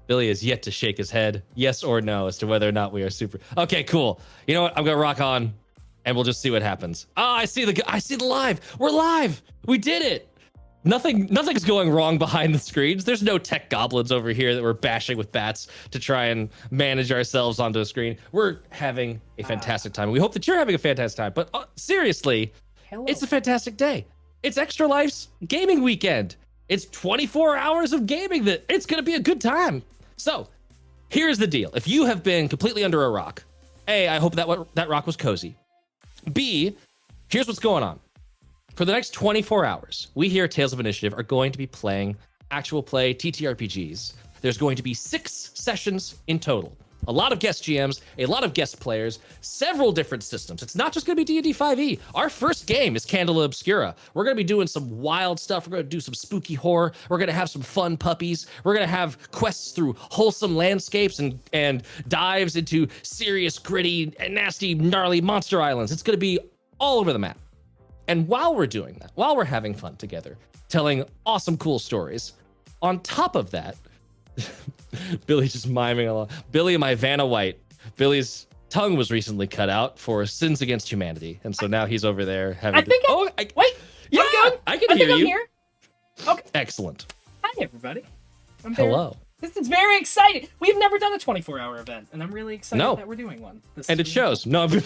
Billy has yet to shake his head, yes or no, as to whether or not we are super. Okay, cool. You know what? I'm gonna rock on, and we'll just see what happens. Oh, I see the live. We're live. We did it. Nothing's going wrong behind the screens. There's no tech goblins over here that we're bashing with bats to try and manage ourselves onto a screen. We're having a fantastic time. We hope that you're having a fantastic time. But seriously, it's a fantastic day. It's Extra Life's gaming weekend. It's 24 hours of gaming. That it's going to be a good time. So here's the deal. If you have been completely under a rock, A, I hope that rock was cozy. B, here's what's going on. For the next 24 hours, we here at Tales of Initiative are going to be playing actual play TTRPGs. There's going to be 6 sessions in total. A lot of guest GMs, a lot of guest players, several different systems. It's not just going to be D&D 5e. Our first game is Candela Obscura. We're going to be doing some wild stuff. We're going to do some spooky horror. We're going to have some fun puppies. We're going to have quests through wholesome landscapes and dives into serious, gritty, and nasty, gnarly monster islands. It's going to be all over the map. And while we're doing that, while we're having fun together, telling awesome, cool stories, on top of that, Billy's just miming along. Billy, my Vanna White. Billy's tongue was recently cut out for sins against humanity, and so now he's over there having. Wait. Yeah, I can hear you. I'm here. Okay. Excellent. Hi, everybody. Hello. This is very exciting. We've never done a 24-hour event, and I'm really excited that we're doing one. And it shows. No, it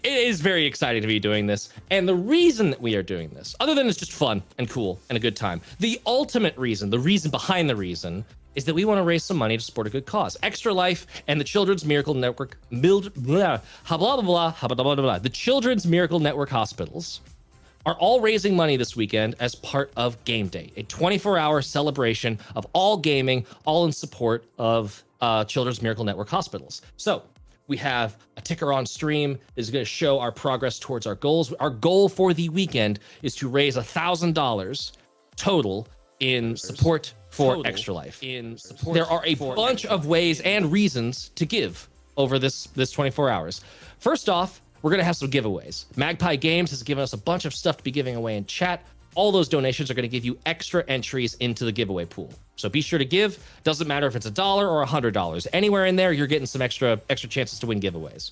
is very exciting to be doing this. And the reason that we are doing this, other than it's just fun and cool and a good time, the ultimate reason, the reason behind the reason, is that we want to raise some money to support a good cause. Extra Life and the Children's Miracle Network, the Children's Miracle Network hospitals are all raising money this weekend as part of Game Day, a 24-hour celebration of all gaming, all in support of Children's Miracle Network hospitals. So we have a ticker on stream that is going to show our progress towards our goals. Our goal for the weekend is to raise $1,000 total in support for Extra Life. There are a bunch of ways and reasons to give over this 24 hours. First off, we're going to have some giveaways. Magpie Games has given us a bunch of stuff to be giving away in chat. All those donations are going to give you extra entries into the giveaway pool. So be sure to give. Doesn't matter if it's $1 or $100. Anywhere in there, you're getting some extra chances to win giveaways.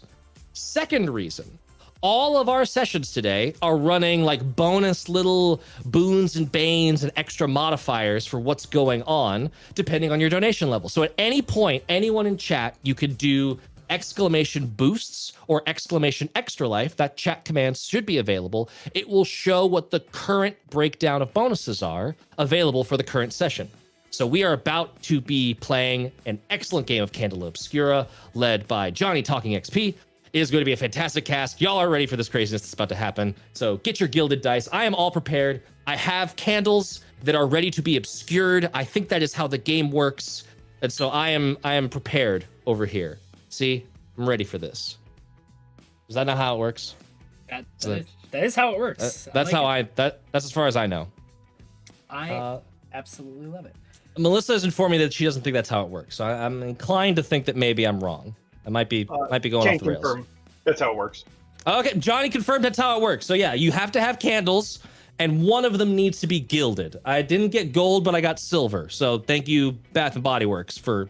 Second reason, all of our sessions today are running like bonus little boons and banes and extra modifiers for what's going on, depending on your donation level. So at any point, anyone in chat, you could do exclamation boosts or exclamation extra life. That chat command should be available. It will show what the current breakdown of bonuses are available for the current session. So we are about to be playing an excellent game of Candela Obscura, led by Johnny Talking XP. It is going to be a fantastic cast. Y'all are ready for this craziness that's about to happen. So get your gilded dice. I am all prepared. I have candles that are ready to be obscured. I think that is how the game works. And so I am prepared over here. See, I'm ready for this. Is that not how it works? That is how it works. That's as far as I know. I absolutely love it. Melissa has informed me that she doesn't think that's how it works. So I'm inclined to think that maybe I'm wrong. I might be going off the rails. Confirm. That's how it works. Okay, Johnny confirmed that's how it works. So yeah, you have to have candles, and one of them needs to be gilded. I didn't get gold, but I got silver. So thank you, Bath and Body Works, for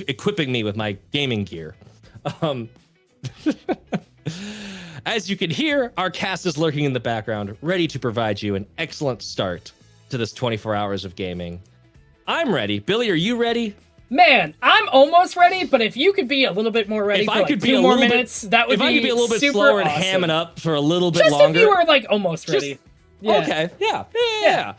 equipping me with my gaming gear. As you can hear, our cast is lurking in the background, ready to provide you an excellent start to this 24 hours of gaming. I'm ready. Billy, are you ready? Man, I'm almost ready, but if you could be a little bit more ready for like 2 more minutes, that would be super awesome. If I could be a little bit slower and ham it up for a little bit longer. Just if you were like almost ready. Yeah. Okay, yeah.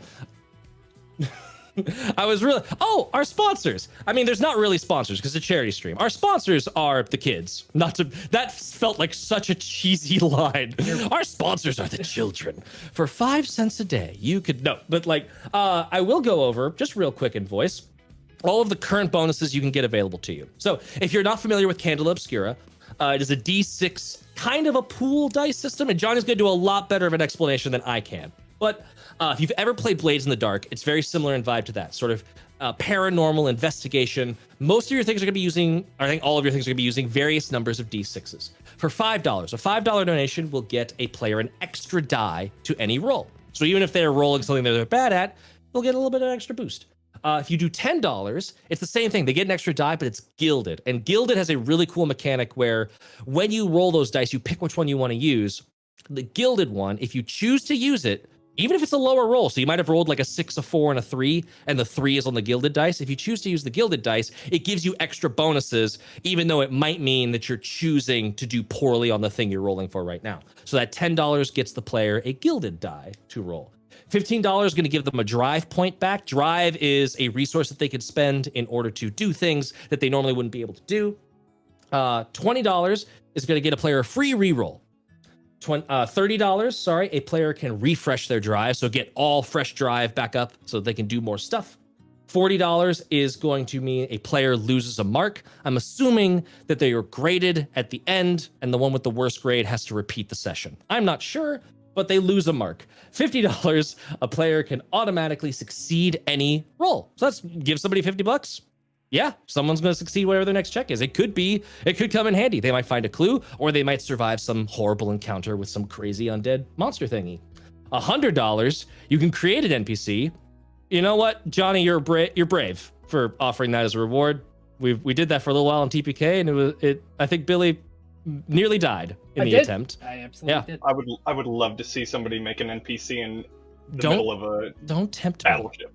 I was really... Oh, our sponsors. I mean, there's not really sponsors because it's a charity stream. Our sponsors are the kids. That felt like such a cheesy line. Our sponsors are the children. For 5 cents a day, you could... No, but like, I will go over, just real quick in voice, all of the current bonuses you can get available to you. So if you're not familiar with Candela Obscura, it is a D6 kind of a pool dice system, and Johnny's going to do a lot better of an explanation than I can. But if you've ever played Blades in the Dark, it's very similar in vibe to that. Sort of paranormal investigation. Most of your things are going to be using, I think all of your things are going to be using various numbers of D6s. For $5, a $5 donation will get a player an extra die to any roll. So even if they're rolling something that they're bad at, they'll get a little bit of extra boost. If you do $10, it's the same thing. They get an extra die, but it's gilded. And gilded has a really cool mechanic where when you roll those dice, you pick which one you want to use. The gilded one, if you choose to use it, even if it's a lower roll, so you might have rolled like a 6, a 4, and a 3, and the 3 is on the gilded dice. If you choose to use the gilded dice, it gives you extra bonuses, even though it might mean that you're choosing to do poorly on the thing you're rolling for right now. So that $10 gets the player a gilded die to roll. $15 is going to give them a drive point back. Drive is a resource that they could spend in order to do things that they normally wouldn't be able to do. $20 is going to get a player a free reroll. $30, a player can refresh their drive, so get all fresh drive back up so they can do more stuff. $40 is going to mean a player loses a mark. I'm assuming that they are graded at the end, and the one with the worst grade has to repeat the session. I'm not sure, but they lose a mark. $50, a player can automatically succeed any roll. So let's give somebody $50. Yeah, someone's going to succeed whatever their next check is. It could come in handy. They might find a clue, or they might survive some horrible encounter with some crazy undead monster thingy. $100, you can create an NPC. You know what, Johnny, you're brave for offering that as a reward. We did that for a little while on TPK, and I think Billy nearly died in the attempt. I absolutely did. I would love to see somebody make an NPC in the middle of a don't tempt battleship.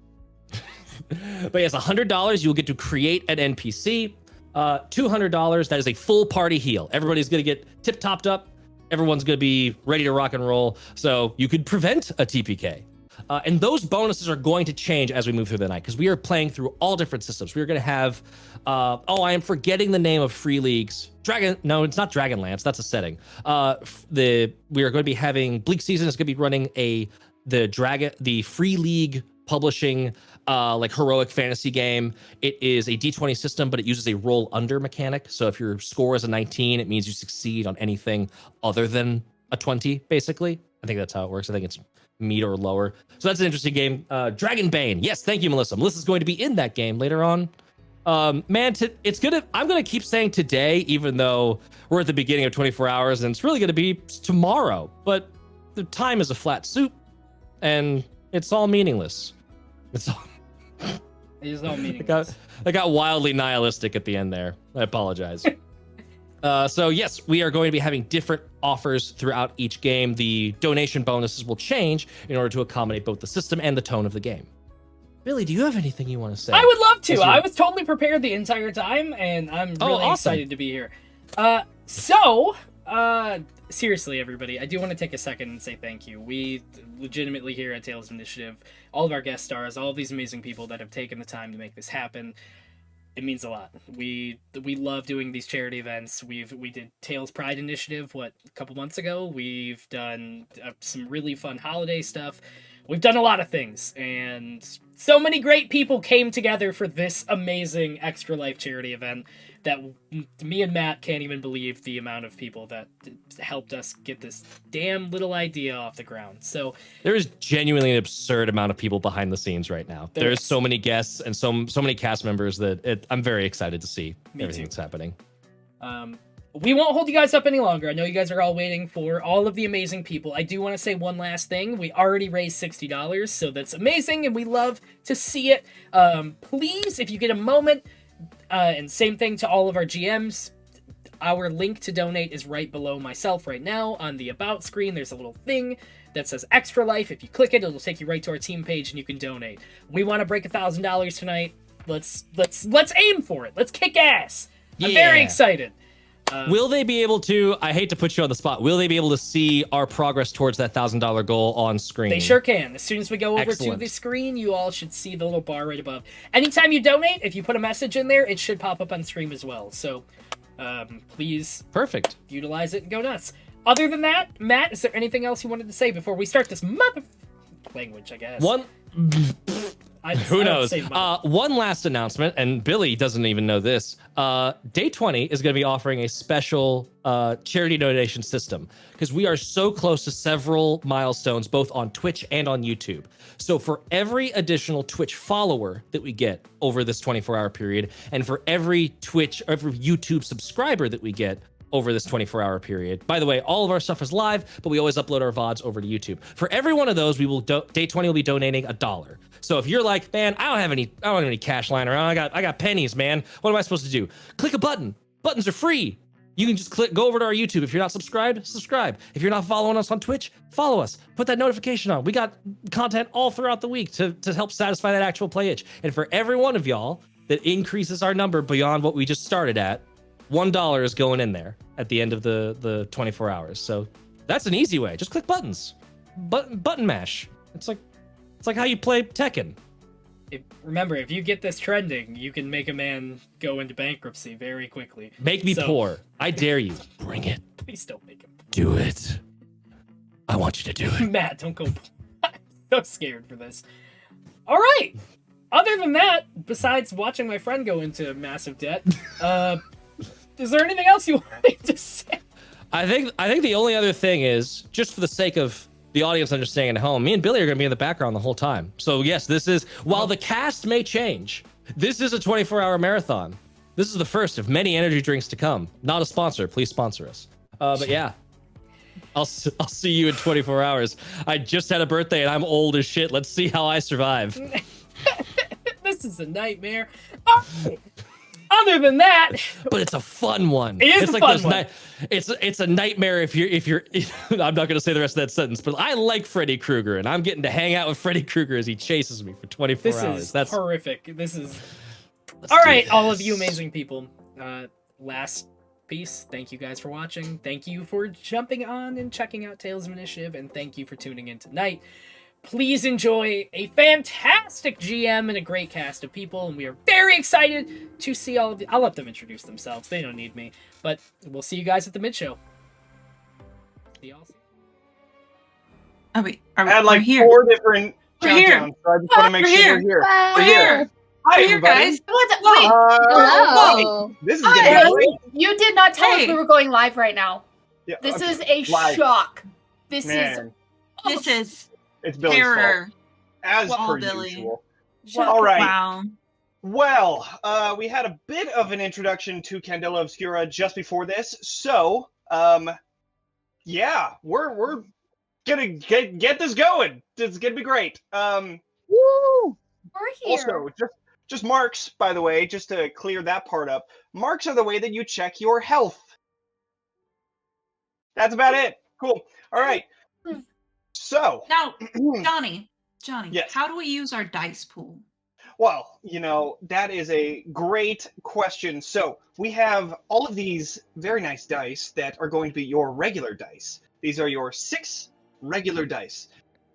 But yes, $100, you'll get to create an NPC. $200, that is a full party heal. Everybody's going to get tip-topped up. Everyone's going to be ready to rock and roll. So you could prevent a TPK. And those bonuses are going to change as we move through the night, because we are playing through all different systems. We're going to have, I am forgetting the name of Free League's. No, it's not Dragonlance. That's a setting. We are going to be having Bleak Season is going to be running the Free League publishing heroic fantasy game. It is a D20 system, but it uses a roll under mechanic. So if your score is a 19, it means you succeed on anything other than a 20, basically. I think that's how it works. I think it's meet or lower. So that's an interesting game. Dragonbane. Yes, thank you, Melissa. Melissa's going to be in that game later on. I'm gonna keep saying today, even though we're at the beginning of 24 hours, and it's really gonna be tomorrow. But the time is a flat soup, and it's all meaningless. It is all meaningless. I got wildly nihilistic at the end there. I apologize. So yes, we are going to be having different offers throughout each game. The donation bonuses will change in order to accommodate both the system and the tone of the game. Billy, do you have anything you want to say? I would love to. I was totally prepared the entire time, and I'm really excited to be here. Seriously, everybody, I do want to take a second and say thank you. We legitimately here at Tales Initiative, all of our guest stars, all of these amazing people that have taken the time to make this happen, it means a lot. We love doing these charity events. We did Tales Pride Initiative, a couple months ago. We've done some really fun holiday stuff. We've done a lot of things, and so many great people came together for this amazing Extra Life charity event that me and Matt can't even believe the amount of people that helped us get this damn little idea off the ground. So there is genuinely an absurd amount of people behind the scenes right now. There's so many guests and so many cast members that I'm very excited to see everything that's happening. We won't hold you guys up any longer. I know you guys are all waiting for all of the amazing people. I do want to say one last thing. We already raised $60, so that's amazing, and we love to see it. Please, if you get a moment, and same thing to all of our GMs, our link to donate is right below myself right now on the About screen. There's a little thing that says Extra Life. If you click it, it'll take you right to our team page, and you can donate. We want to break $1,000 tonight. Let's aim for it. Let's kick ass. I'm very excited. Will they be able to, I hate to put you on the spot, will they be able to see our progress towards that $1,000 goal on screen? They sure can. As soon as we go over to the screen, you all should see the little bar right above. Anytime you donate, if you put a message in there, it should pop up on stream as well. So please utilize it and go nuts. Other than that, Matt, is there anything else you wanted to say before we start this language, I guess? Who knows? One last announcement, and Billy doesn't even know this. Day 20 is going to be offering a special charity donation system because we are so close to several milestones, both on Twitch and on YouTube. So for every additional Twitch follower that we get over this 24-hour period, and for every YouTube subscriber that we get over this 24-hour period. By the way, all of our stuff is live, but we always upload our VODs over to YouTube. For every one of those, we will Day 20 will be donating $1. So if you're like, man, I don't have any cash lying around. I got pennies, man. What am I supposed to do? Click a button. Buttons are free. You can just go over to our YouTube. If you're not subscribed, subscribe. If you're not following us on Twitch, follow us. Put that notification on. We got content all throughout the week to help satisfy that actual play itch. And for every one of y'all that increases our number beyond what we just started at, $1 is going in there at the end of the 24 hours. So that's an easy way. Just click buttons. Button mash. It's like how you play Tekken. Remember, if you get this trending, you can make a man go into bankruptcy very quickly. Make me poor. I dare you. Bring it. Please don't make him poor. Do it. I want you to do it. Matt, don't go. I'm so scared for this. All right. Other than that, besides watching my friend go into massive debt, is there anything else you wanted to say? I think the only other thing is, just for the sake of the audience understanding at home, me and Billy are going to be in the background the whole time. So yes, this is, while the cast may change, this is a 24-hour marathon. This is the first of many energy drinks to come. Not a sponsor. Please sponsor us. But yeah, I'll see you in 24 hours. I just had a birthday and I'm old as shit. Let's see how I survive. This is a nightmare. Oh. Other than that, but it's a fun one. It is a fun one. It's a nightmare if you're. I'm not going to say the rest of that sentence, but I like Freddy Krueger, and I'm getting to hang out with Freddy Krueger as he chases me for 24 hours. That's horrific. This is all right. All of you amazing people. Last piece. Thank you guys for watching. Thank you for jumping on and checking out Tales of Initiative, and thank you for tuning in tonight. Please enjoy a fantastic GM and a great cast of people, and we are very excited to see all of you. I'll let them introduce themselves. They don't need me. But we'll see you guys at the mid-show. See y'all soon. Oh, wait. I had like here. 4 different We're here. countdowns, so I just want to make sure we're here. We're here. Hi, We're here, everybody. guys. Wait, Hello. This is Hi. getting great. you did not tell Hey. us we were going live right now. Yeah, This okay. is a Live. shock. This Man, This is it's Billy's terror. fault, as Well, per Billy. usual. Wow. All right. Wow. Well, we had a bit of an introduction to Candela Obscura just before this, so yeah, we're gonna get this going. It's gonna be great. Woo! We're here. Also, just marks, by the way, just to clear that part up. Marks are the way that you check your health. That's about it. Cool. All right. So Now, Johnny, Yes. how do we use our dice pool? well, that is a great question. So we have all of these very nice dice that are going to be your regular dice. These are your 6 regular dice.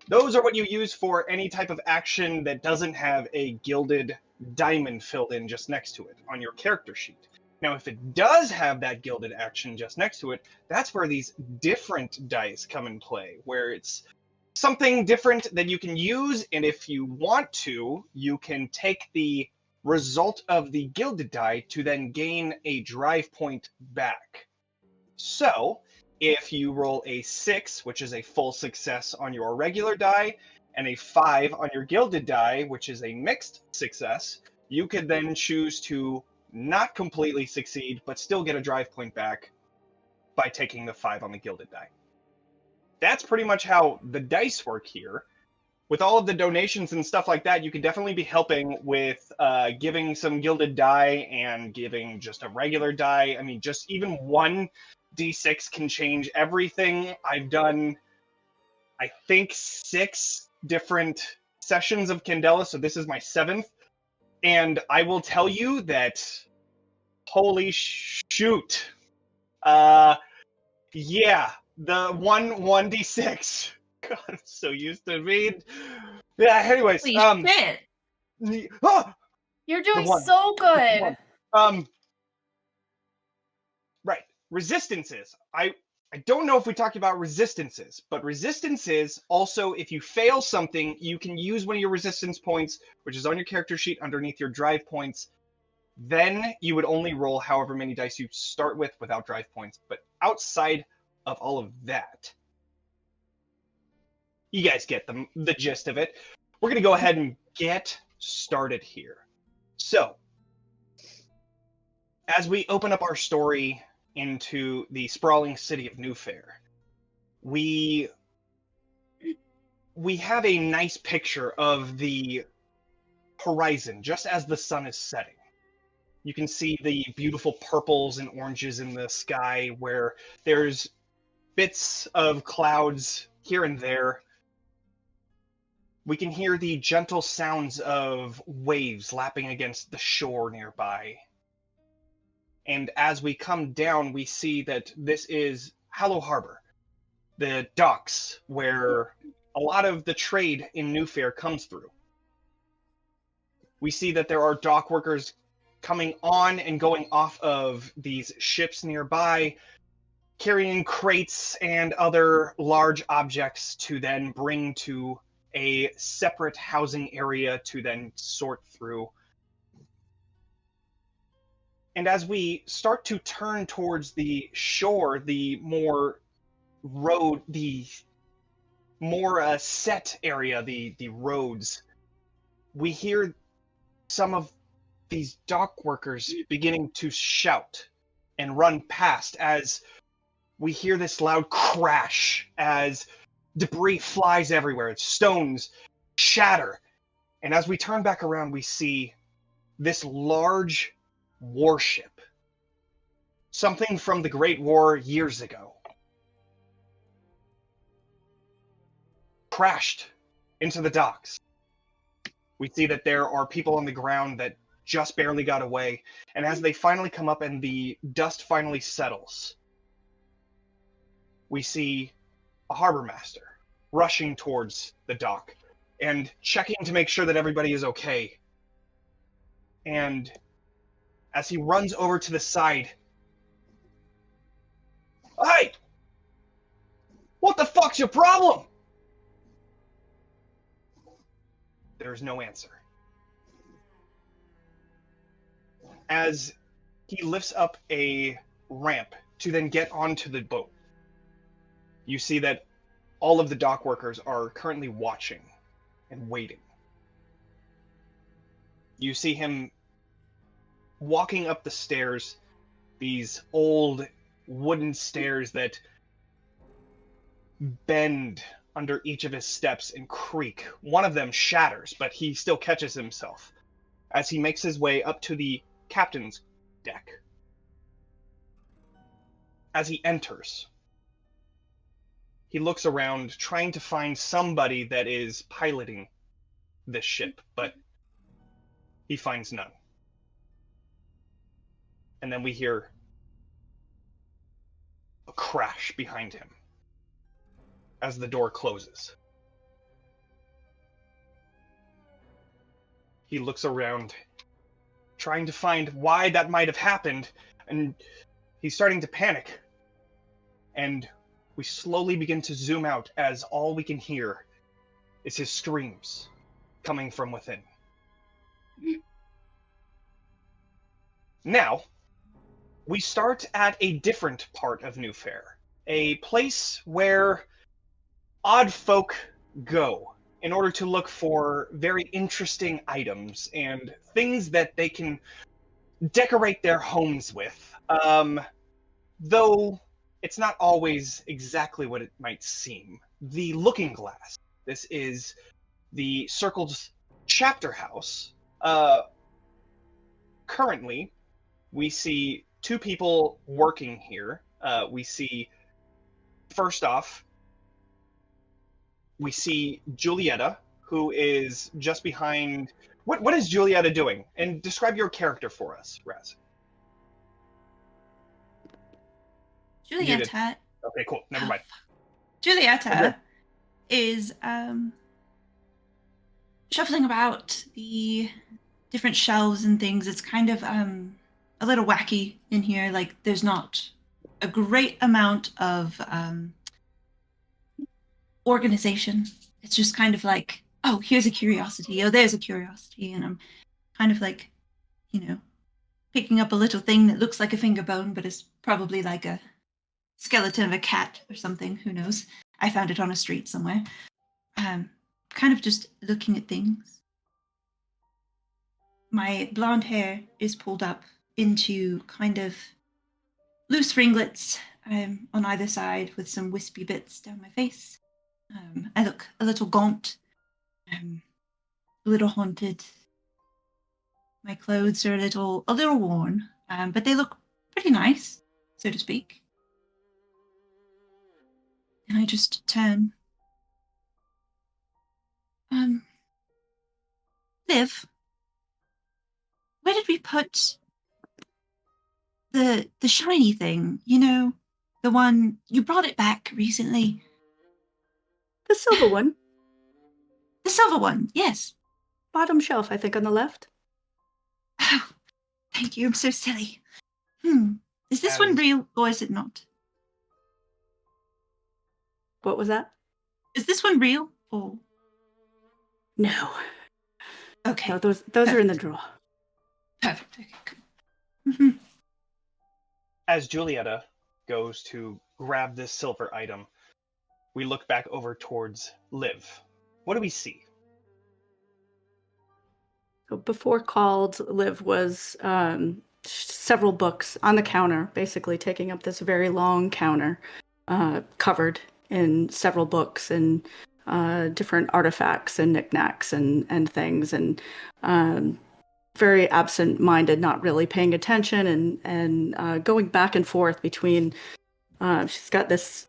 Those are what you use for any type of action that doesn't have a gilded diamond filled in just next to it on your character sheet. Now, if it does have that gilded action just next to it, that's where these different dice come in play, where it's something different that you can use, and if you want to, you can take the result of the gilded die to then gain a drive point back. So, if you roll a 6, which is a full success on your regular die, and a 5 on your gilded die, which is a mixed success, you could then choose to not completely succeed, but still get a drive point back by taking the 5 on the gilded die. That's pretty much how the dice work here. With all of the donations and stuff like that, you can definitely be helping with giving some gilded die and giving just a regular die. I mean, just even 1 D6 can change everything. I've done, I think, 6 different sessions of Candela, so this is my 7th. And I will tell you that, holy shoot. Yeah, the 1d6. God, I'm so used to read. Yeah, anyways. Holy shit. You're doing one. so good. Right. Resistances. I don't know if we talked about resistances, but resistances also, if you fail something, you can use one of your resistance points, which is on your character sheet underneath your drive points. Then you would only roll however many dice you start with without drive points. But outside of all of that, you guys get the gist of it. We're going to go ahead and get started here. So, as we open up our story into the sprawling city of New Fair, we have a nice picture of the horizon just as the sun is setting. You can see the beautiful purples and oranges in the sky where there's bits of clouds here and there. We can hear the gentle sounds of waves lapping against the shore nearby. And as we come down, we see that this is Hallowharbor, the docks where a lot of the trade in New Fair comes through. We see that there are dock workers coming on and going off of these ships nearby, carrying crates and other large objects to then bring to a separate housing area to then sort through. And as we start to turn towards the shore, the more set area, the roads, we hear some of these dock workers beginning to shout and run past as we hear this loud crash as debris flies everywhere. Stones shatter. And as we turn back around, we see this large warship. Something from the Great War years ago. Crashed into the docks. We see that there are people on the ground that just barely got away. And as they finally come up and the dust finally settles, we see a harbor master rushing towards the dock and checking to make sure that everybody is okay. And as he runs over to the side, "Hey! What the fuck's your problem?" There's no answer. As he lifts up a ramp to then get onto the boat, you see that all of the dock workers are currently watching and waiting. You see him walking up the stairs, these old wooden stairs that bend under each of his steps and creak. One of them shatters, but he still catches himself as he makes his way up to the captain's deck. As he enters, he looks around trying to find somebody that is piloting this ship, but he finds none. And then we hear a crash behind him as the door closes. He looks around, trying to find why that might have happened, and he's starting to panic. And we slowly begin to zoom out as all we can hear is his screams coming from within. Now, we start at a different part of New Fair, a place where odd folk go in order to look for very interesting items and things that they can decorate their homes with. Though it's not always exactly what it might seem. The Looking Glass. This is the Circle's chapter house. Currently, we see two people working here. We see, first off, we see Julietta, who is just behind... What is Julietta doing? And describe your character for us, Raz. Julietta. Okay, cool. Never mind. Julietta is shuffling about the different shelves and things. It's kind of a little wacky in here. Like, there's not a great amount of organization. It's just kind of like, oh, here's a curiosity. Oh, there's a curiosity. And I'm kind of like, picking up a little thing that looks like a finger bone, but is probably like a skeleton of a cat or something. Who knows? I found it on a street somewhere. Kind of just looking at things. My blonde hair is pulled up into kind of loose ringlets on either side with some wispy bits down my face. I look a little gaunt, a little haunted. My clothes are a little worn, but they look pretty nice, so to speak. And I just turn. Liv, where did we put the shiny thing? You know, the one you brought it back recently. The silver one. The silver one, yes. Bottom shelf, I think, on the left. Oh, thank you. I'm so silly. Is this one As- real or is it not? What was that? Is this one real or No. okay? No, those are in the drawer. Perfect. Okay, cool. As Julietta goes to grab this silver item, we look back over towards Liv. What do we see? So before called, Liv was several books on the counter, basically taking up this very long counter, covered in several books and different artifacts and knickknacks and things, and very absent-minded, not really paying attention, and going back and forth between. She's got this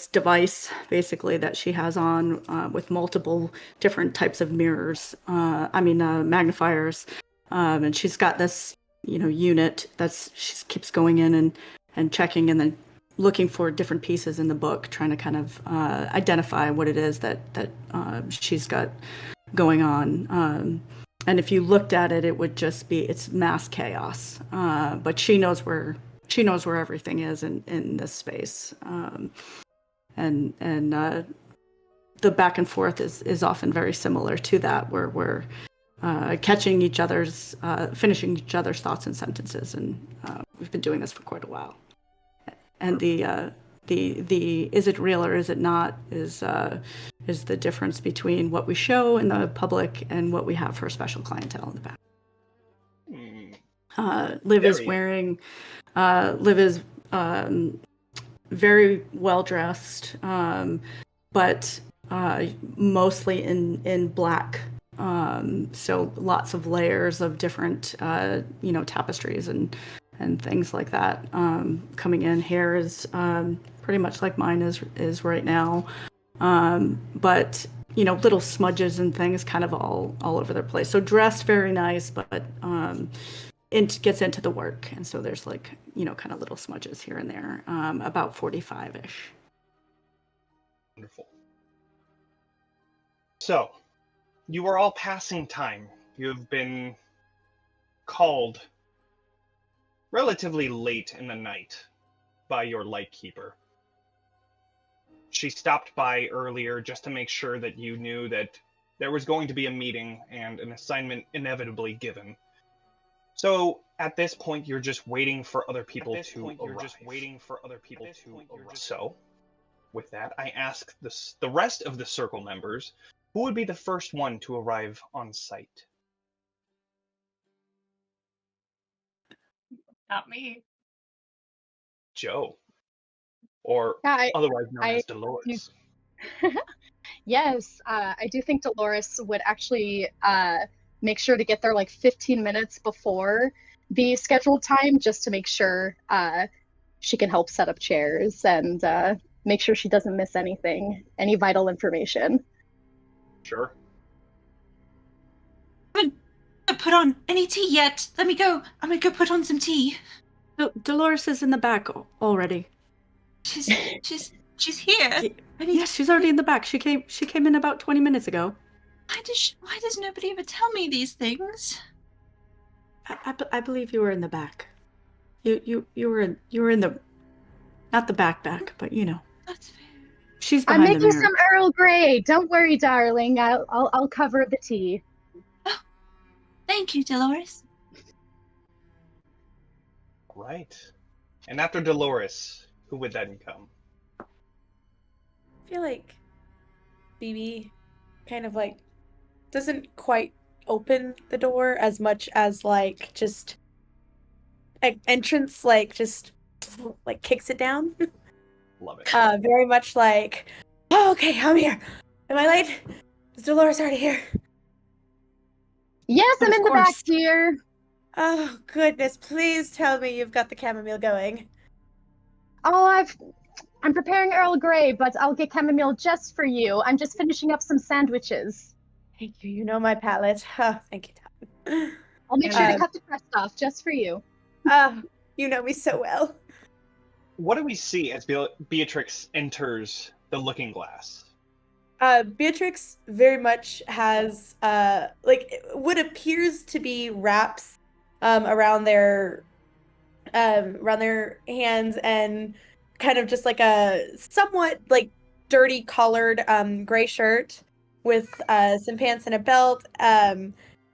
device basically that she has on with multiple different types of mirrors. Magnifiers, and she's got this unit she keeps going in and checking and then looking for different pieces in the book, trying to kind of identify what it is that she's got going on. And if you looked at it, it would just be it's mass chaos. But she knows where everything is in this space. And the back and forth is often very similar to that, where we're catching each other's, finishing each other's thoughts and sentences, and we've been doing this for quite a while. And the is it real or is it not is the difference between what we show in the public and what we have for special clientele in the back. Liv is wearing. Liv is very well dressed, but mostly in black. So lots of layers of different, tapestries and things like that coming in. Hair is pretty much like mine is right now, but little smudges and things kind of all over the place. So dressed very nice, but it gets into the work, and so there's kind of little smudges here and there. About 45-ish. Wonderful. So, you are all passing time. You have been called relatively late in the night by your lightkeeper. She stopped by earlier just to make sure that you knew that there was going to be a meeting and an assignment inevitably given. So at this point, you're just waiting for other people to arrive. So, with that, I ask the rest of the circle members, who would be the first one to arrive on site? Not me. Joe, or Yeah, otherwise known I- as Dolores. Yes, I do think Dolores would actually make sure to get there like 15 minutes before the scheduled time, just to make sure she can help set up chairs and make sure she doesn't miss any vital information. Sure. I haven't put on any tea yet. Let me go. I'm gonna go put on some tea. Dolores is in the back already. She's here. Yes, she's already in the back. She came in about 20 minutes ago. Why does nobody ever tell me these things? I believe you were in the back. You were in the, not the back, but That's fair. she's I'm behind the making mirror. some Earl Grey. Don't worry, darling. I'll cover the tea. Thank you, Dolores. Right. And after Dolores, who would then come? I feel like BB kind of doesn't quite open the door as much as just entrance, just like kicks it down. Love it. Very much like, oh, okay, I'm here. Am I late? Is Dolores already here? Yes, But I'm of in the back, course. dear. Oh goodness! Please tell me you've got the chamomile going. Oh, I'm preparing Earl Grey, but I'll get chamomile just for you. I'm just finishing up some sandwiches. Thank you. You know my palate. Oh, thank you, Tom. I'll make sure to Um, cut the crust off just for you. You know me so well. What do we see as Beatrix enters the looking glass? Beatrix very much has like what appears to be wraps around their hands and kind of just like a somewhat like dirty collared gray shirt with some pants and a belt.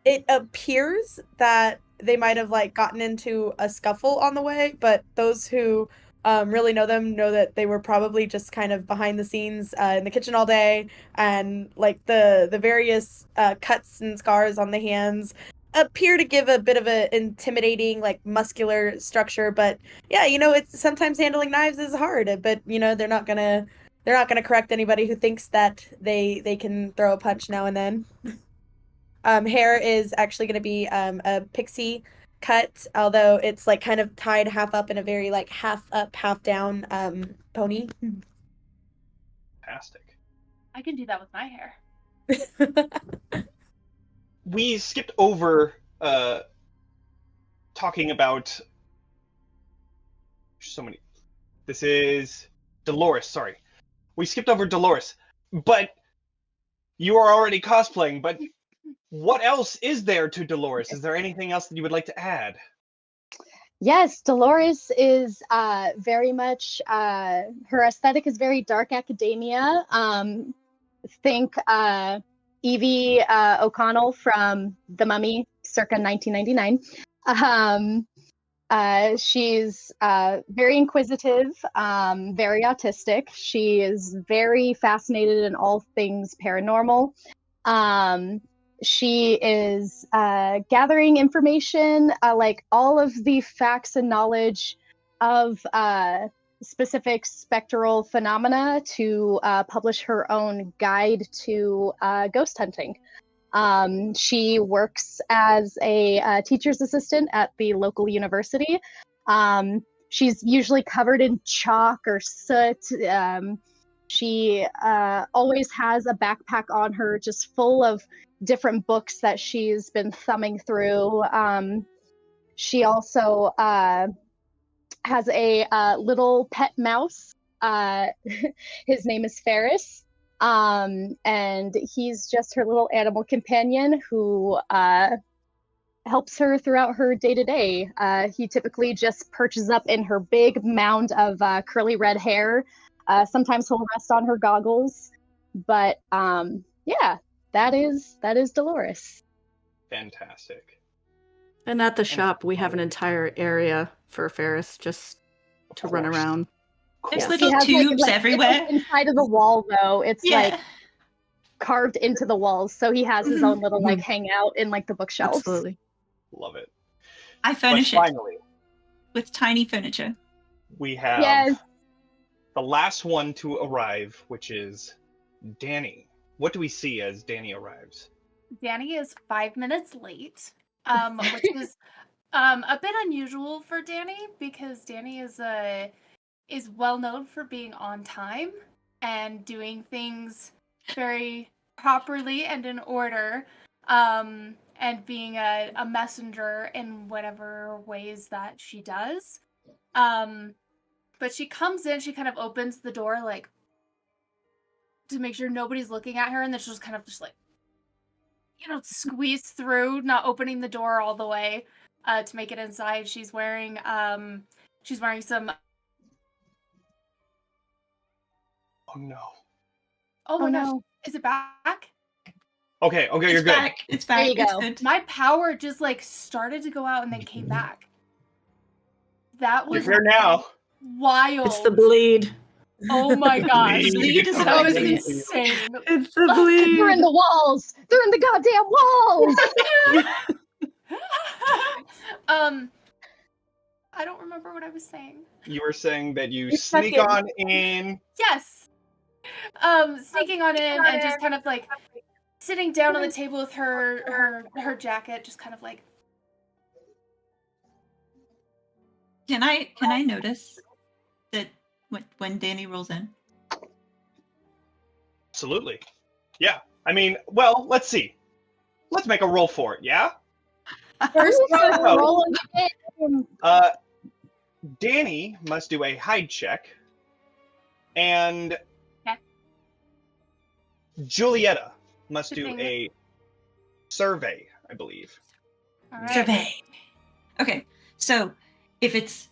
It appears that they might have like gotten into a scuffle on the way, but those who really know them know that they were probably just kind of behind the scenes in the kitchen all day, and like the various cuts and scars on the hands appear to give a bit of a intimidating like muscular structure. But yeah, it's sometimes handling knives is hard, but they're not gonna correct anybody who thinks that they can throw a punch now and then. Hair is actually going to be a pixie cut, although it's like kind of tied half up in a very like half up, half down pony. Fantastic. I can do that with my hair. We skipped over talking about so many. This is Dolores, sorry. We skipped over Dolores, but you are already cosplaying, but what else is there to Dolores? Is there anything else that you would like to add? Yes, Dolores is very much, her aesthetic is very dark academia. Think Evie O'Connell from The Mummy circa 1999. She's very inquisitive, very autistic. She is very fascinated in all things paranormal. She is gathering information, like all of the facts and knowledge of specific spectral phenomena to publish her own guide to ghost hunting. She works as a teacher's assistant at the local university. She's usually covered in chalk or soot. She always has a backpack on her just full of different books that she's been thumbing through. She also has a little pet mouse. His name is Ferris. And he's just her little animal companion who helps her throughout her day-to-day. He typically just perches up in her big mound of curly red hair. Sometimes he'll rest on her goggles. But yeah, that is Dolores. Fantastic. And at the shop, we have an entire area for Ferris just to run course. around. There's He little has, tubes like, everywhere. Inside of the wall, though, it's Yeah. like carved into the walls, so he has his own little like hangout in like the bookshelves. Absolutely. Love it. I furnish but it finally, with tiny furniture. we have Yes. the last one to arrive, which is Danny. What do we see as Danny arrives? Danny is 5 minutes late, which is a bit unusual for Danny because Danny is well known for being on time and doing things very properly and in order, and being a messenger in whatever ways that she does. But she comes in, she kind of opens the door like to make sure nobody's looking at her, and then she'll just kind of just like squeeze through, not opening the door all the way to make it inside. She's wearing some. Oh no. Oh my gosh, no. is it back? Okay, you're It's good. back. It's back. There you It's go. good. My power just like started to go out and then came back. That You're was here now. wild. It's the bleed. Oh my gosh. Bleed. Bleed is That was affecting it. insane. It's the They're in bleed. the walls. They're in the goddamn walls. I don't remember what I was saying. You were saying that you snuck sneak in. on in. Yes. Sneaking on in and just kind of like sitting down on the table with her jacket, just kind of like. Can I notice that when Danny rolls in? Absolutely. Yeah. I mean, well, let's see. Let's make a roll for it, yeah? First No. Roll again. Danny must do a hide check, and Okay. Julieta must Good do thing. a survey, I believe. All right. Survey. Okay, so if it's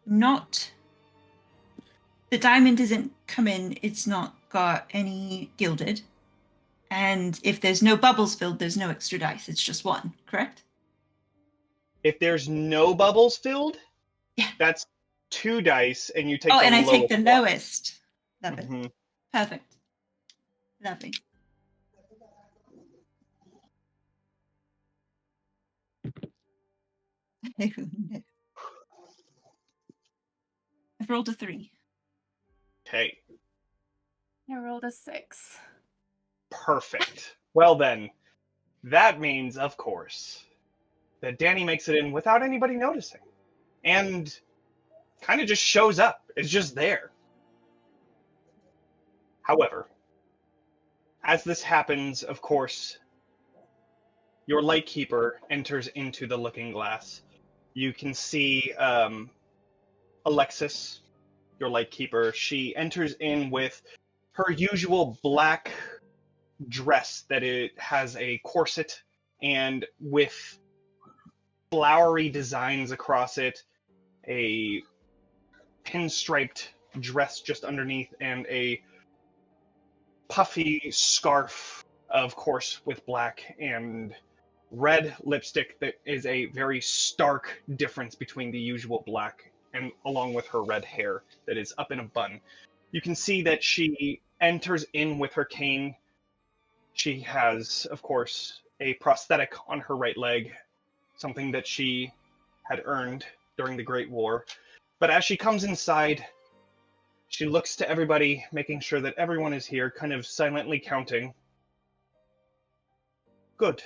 not, the diamond isn't come in, it's not got any gilded, and if there's no bubbles filled, there's no extra dice. It's just one, correct? If there's no bubbles filled, Yeah. that's 2 dice, and you take Oh, the and I take lowest the one. lowest. Love it. Mhm. Perfect. Lovely. Oh, no. I've rolled a 3. Okay, I rolled a 6. perfect. Well then, that means, of course, that Danny makes it in without anybody noticing. And kind of just shows up. It's just there. However, as this happens, of course, your lightkeeper enters into the looking glass. You can see Alexis, your lightkeeper. She enters in with her usual black dress that it has a corset and with flowery designs across it, a pinstriped dress just underneath, and a puffy scarf, of course, with black and red lipstick that is a very stark difference between the usual black and along with her red hair that is up in a bun. You can see that she enters in with her cane. She has, of course, a prosthetic on her right leg, something that she had earned during the Great War. But as she comes inside, she looks to everybody, making sure that everyone is here, kind of silently counting. Good.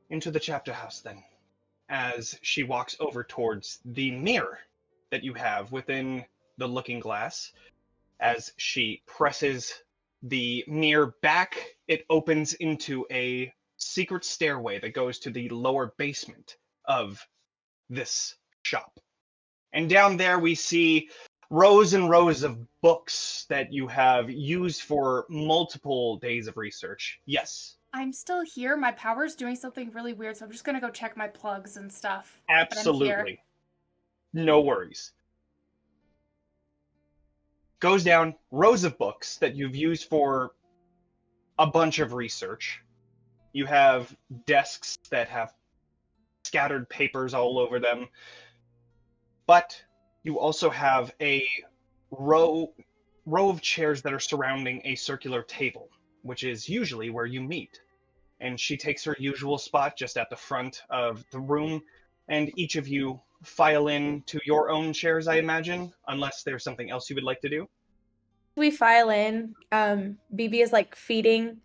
Into the chapter house, then, as she walks over towards the mirror that you have within the looking glass. As she presses the mirror back, it opens into a secret stairway that goes to the lower basement of this shop. And down there we see rows and rows of books that you have used for multiple days of research. Yes, I'm still here. My power's doing something really weird, so I'm just gonna go check my plugs and stuff. But I'm here. absolutely. No worries. Goes down rows of books that you've used for a bunch of research. You have desks that have scattered papers all over them. But you also have a row of chairs that are surrounding a circular table, which is usually where you meet. And she takes her usual spot just at the front of the room, and each of you file in to your own chairs, I imagine, unless there's something else you would like to do. We file in. BB is like feeding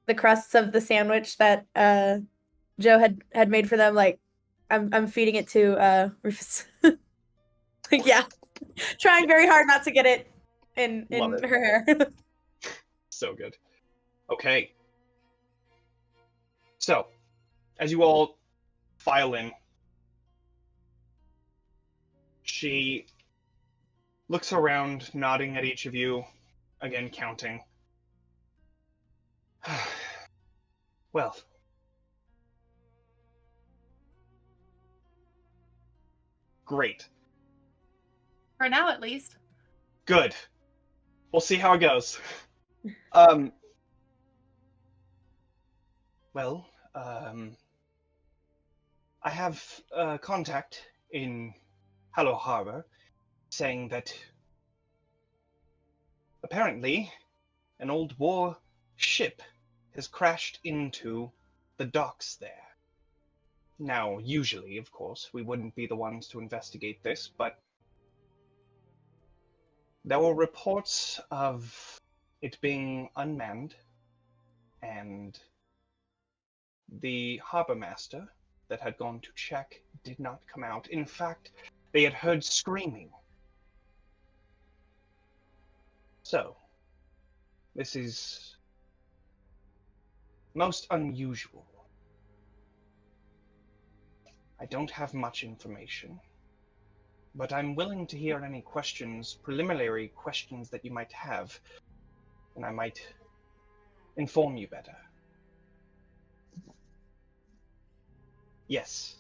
the crusts of the sandwich that Joe had made for them. Like I'm feeding it to Rufus. Like, yeah, trying very hard not to get it in Love it. her hair. So good. Okay. So, as you all file in, she looks around, nodding at each of you, again counting. Well. Great. For now, at least. Good. We'll see how it goes. Well, I have contact in Hallowharbor saying that apparently an old war ship has crashed into the docks there. Now, usually, of course, we wouldn't be the ones to investigate this, but there were reports of it being unmanned, and the harbor master that had gone to check did not come out. In fact, they had heard screaming. So, this is most unusual. I don't have much information, but I'm willing to hear any questions, preliminary questions that you might have, and I might inform you better. Yes.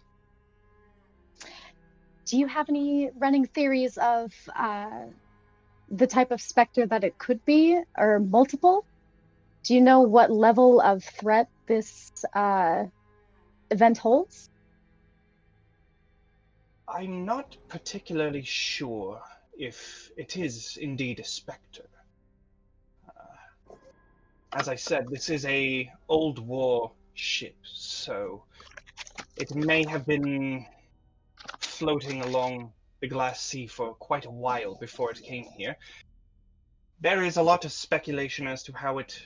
Do you have any running theories of the type of specter that it could be, or multiple? Do you know what level of threat this event holds? I'm not particularly sure if it is indeed a specter. As I said, this is a old war ship, so it may have been floating along the glass sea for quite a while before it came here. There is a lot of speculation as to how it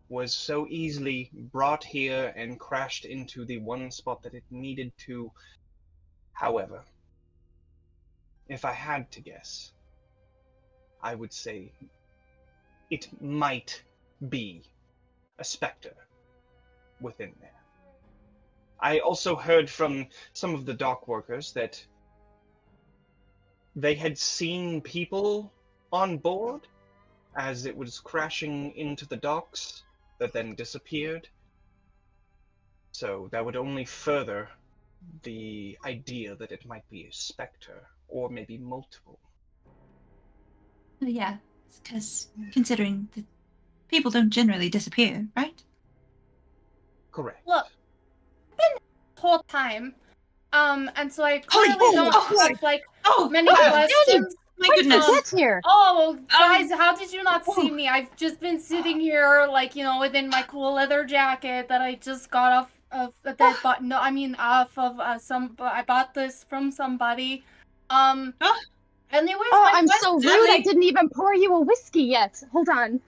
was so easily brought here and crashed into the one spot that it needed to. However, if I had to guess, I would say it might be a specter within there. I also heard from some of the dock workers that they had seen people on board as it was crashing into the docks that then disappeared. So that would only further the idea that it might be a specter, or maybe multiple. Yeah, because considering that people don't generally disappear, right? Correct. Look, I've been the whole time, and so I Holy- clearly don't have like many questions. My goodness. Get here. Oh, guys, how did you not see me? I've just been sitting here, like, you know, within my cool leather jacket that I just got off of a dead button. No, I mean, off of I bought this from somebody. Anyways, Oh, my I'm question- so rude. I didn't even pour you a whiskey yet. Hold on.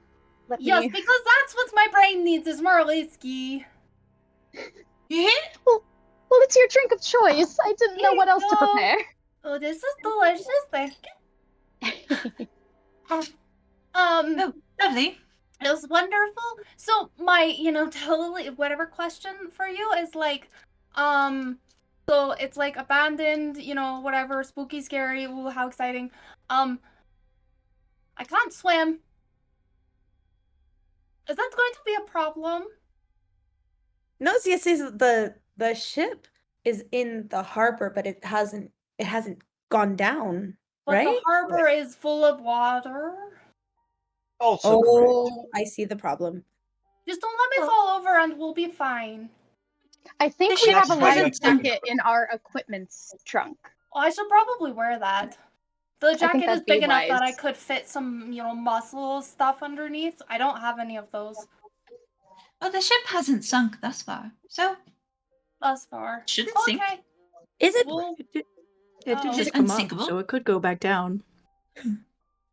Let Yes, me... because that's what my brain needs is more whiskey. Well, it's your drink of choice. I didn't know what else to go. prepare. Oh, this is delicious. Thank you. Oh, lovely. It was wonderful. So my, you know, totally whatever question for you is like, so it's like abandoned, you know, whatever, spooky, scary, ooh, how exciting. I can't swim. Is that going to be a problem? No, yes, the ship is in the harbor, but it hasn't gone down, But right? the harbor is full of water. Also correct. Oh, I see the problem. Just don't let me fall over and we'll be fine. I think The we have ship a life hasn't- jacket in our equipment's trunk. Well, I should probably wear that. The think jacket is that'd be big enough that I wise. could fit some, you know, muscle stuff underneath. I don't have any of those Well, the ship hasn't sunk thus far, so thus far. shouldn't sink. Okay. Is it? Well, It oh. did just Is it come up, unsinkable? so it could go back down.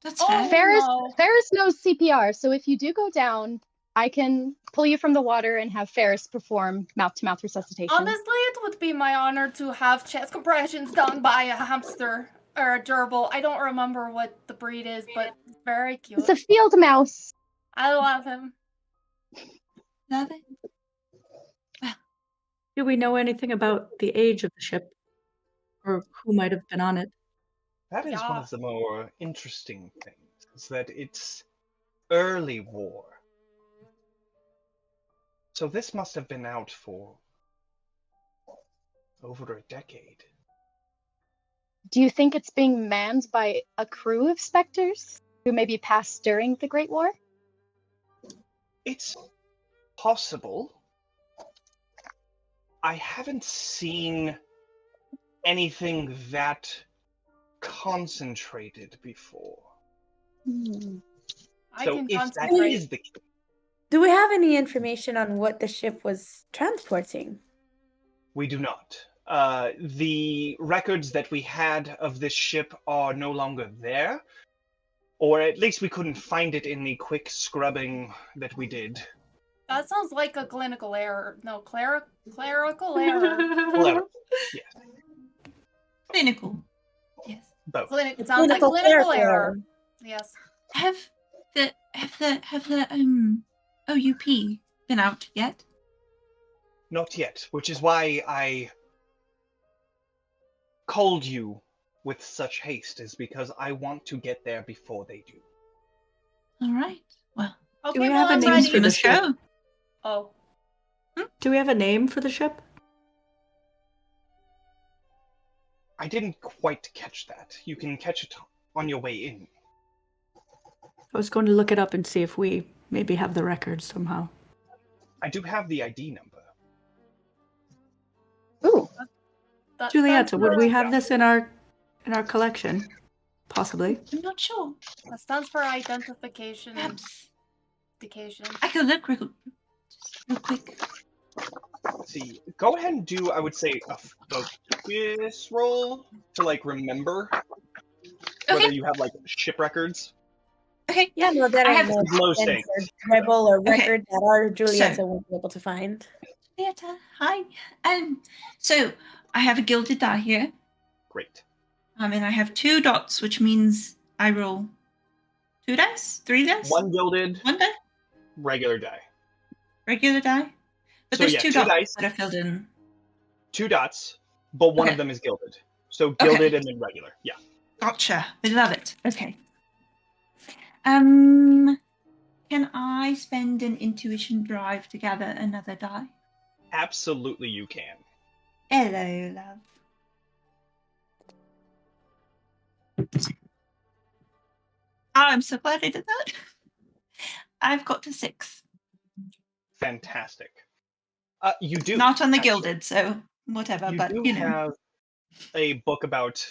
That's Oh, fair. no. Ferris knows CPR, so if you do go down, I can pull you from the water and have Ferris perform mouth-to-mouth resuscitation. Honestly, it would be my honor to have chest compressions done by a hamster or a gerbil. I don't remember what the breed is, but it's very cute. It's a field mouse. I love him. Love it. Do we know anything about the age of the ship? Or who might have been on it? That is one Yeah. of the more interesting things, is that it's early war. So this must have been out for over a decade. Do you think it's being manned by a crew of specters who maybe passed during the Great War? It's possible. I haven't seen anything that concentrated before. I So can if that concentrate. is the case, Do we have any information on what the ship was transporting? we do not. the records that we had of this ship are no longer there, or at least we couldn't find it in the quick scrubbing that we did. That sounds like a clinical error. No, clerical error. Clever. Yes, Clinical. Yes. both. It sounds like clinical error. Yes. Have the OUP been out yet? Not yet, which is why I called you with such haste, is because I want to get there before they do. All right. Well, Okay, we well, have a I'm name ready. for the must ship? go. Oh. Do we have a name for the ship? I didn't quite catch that. You can catch it on your way in. I was going to look it up and see if we maybe have the records somehow. I do have the ID number. Ooh, That Julietta, stands would for- we have this in our collection? Possibly. I'm not sure. That stands for identification Perhaps indication. I can look real quick. Let's see. Go ahead and do, I would say, a focus roll to, like, remember whether Okay. you have, like, ship records. Okay. Yeah, no, that I are have no low sense stakes. or dribble or Okay. record that our Julietta So- won't be able to find. Theatre. Hi. So I have a gilded die here. Great. And I have 2 dots, which means I roll 2 dice, 3 dice, One gilded, 1 die, regular die. regular die. But So, there's yeah, 2 2 dots dice. that are filled in. 2 dots, but one Okay. of them is gilded. So gilded Okay. and then regular. Yeah. Gotcha. I love it. Okay. Can I spend an intuition drive to gather another die? Absolutely you can. Hello, love. I'm so glad I did that. I've got to 6. Fantastic. You do. Not on the actually. gilded, so whatever. You but do you know, have a book about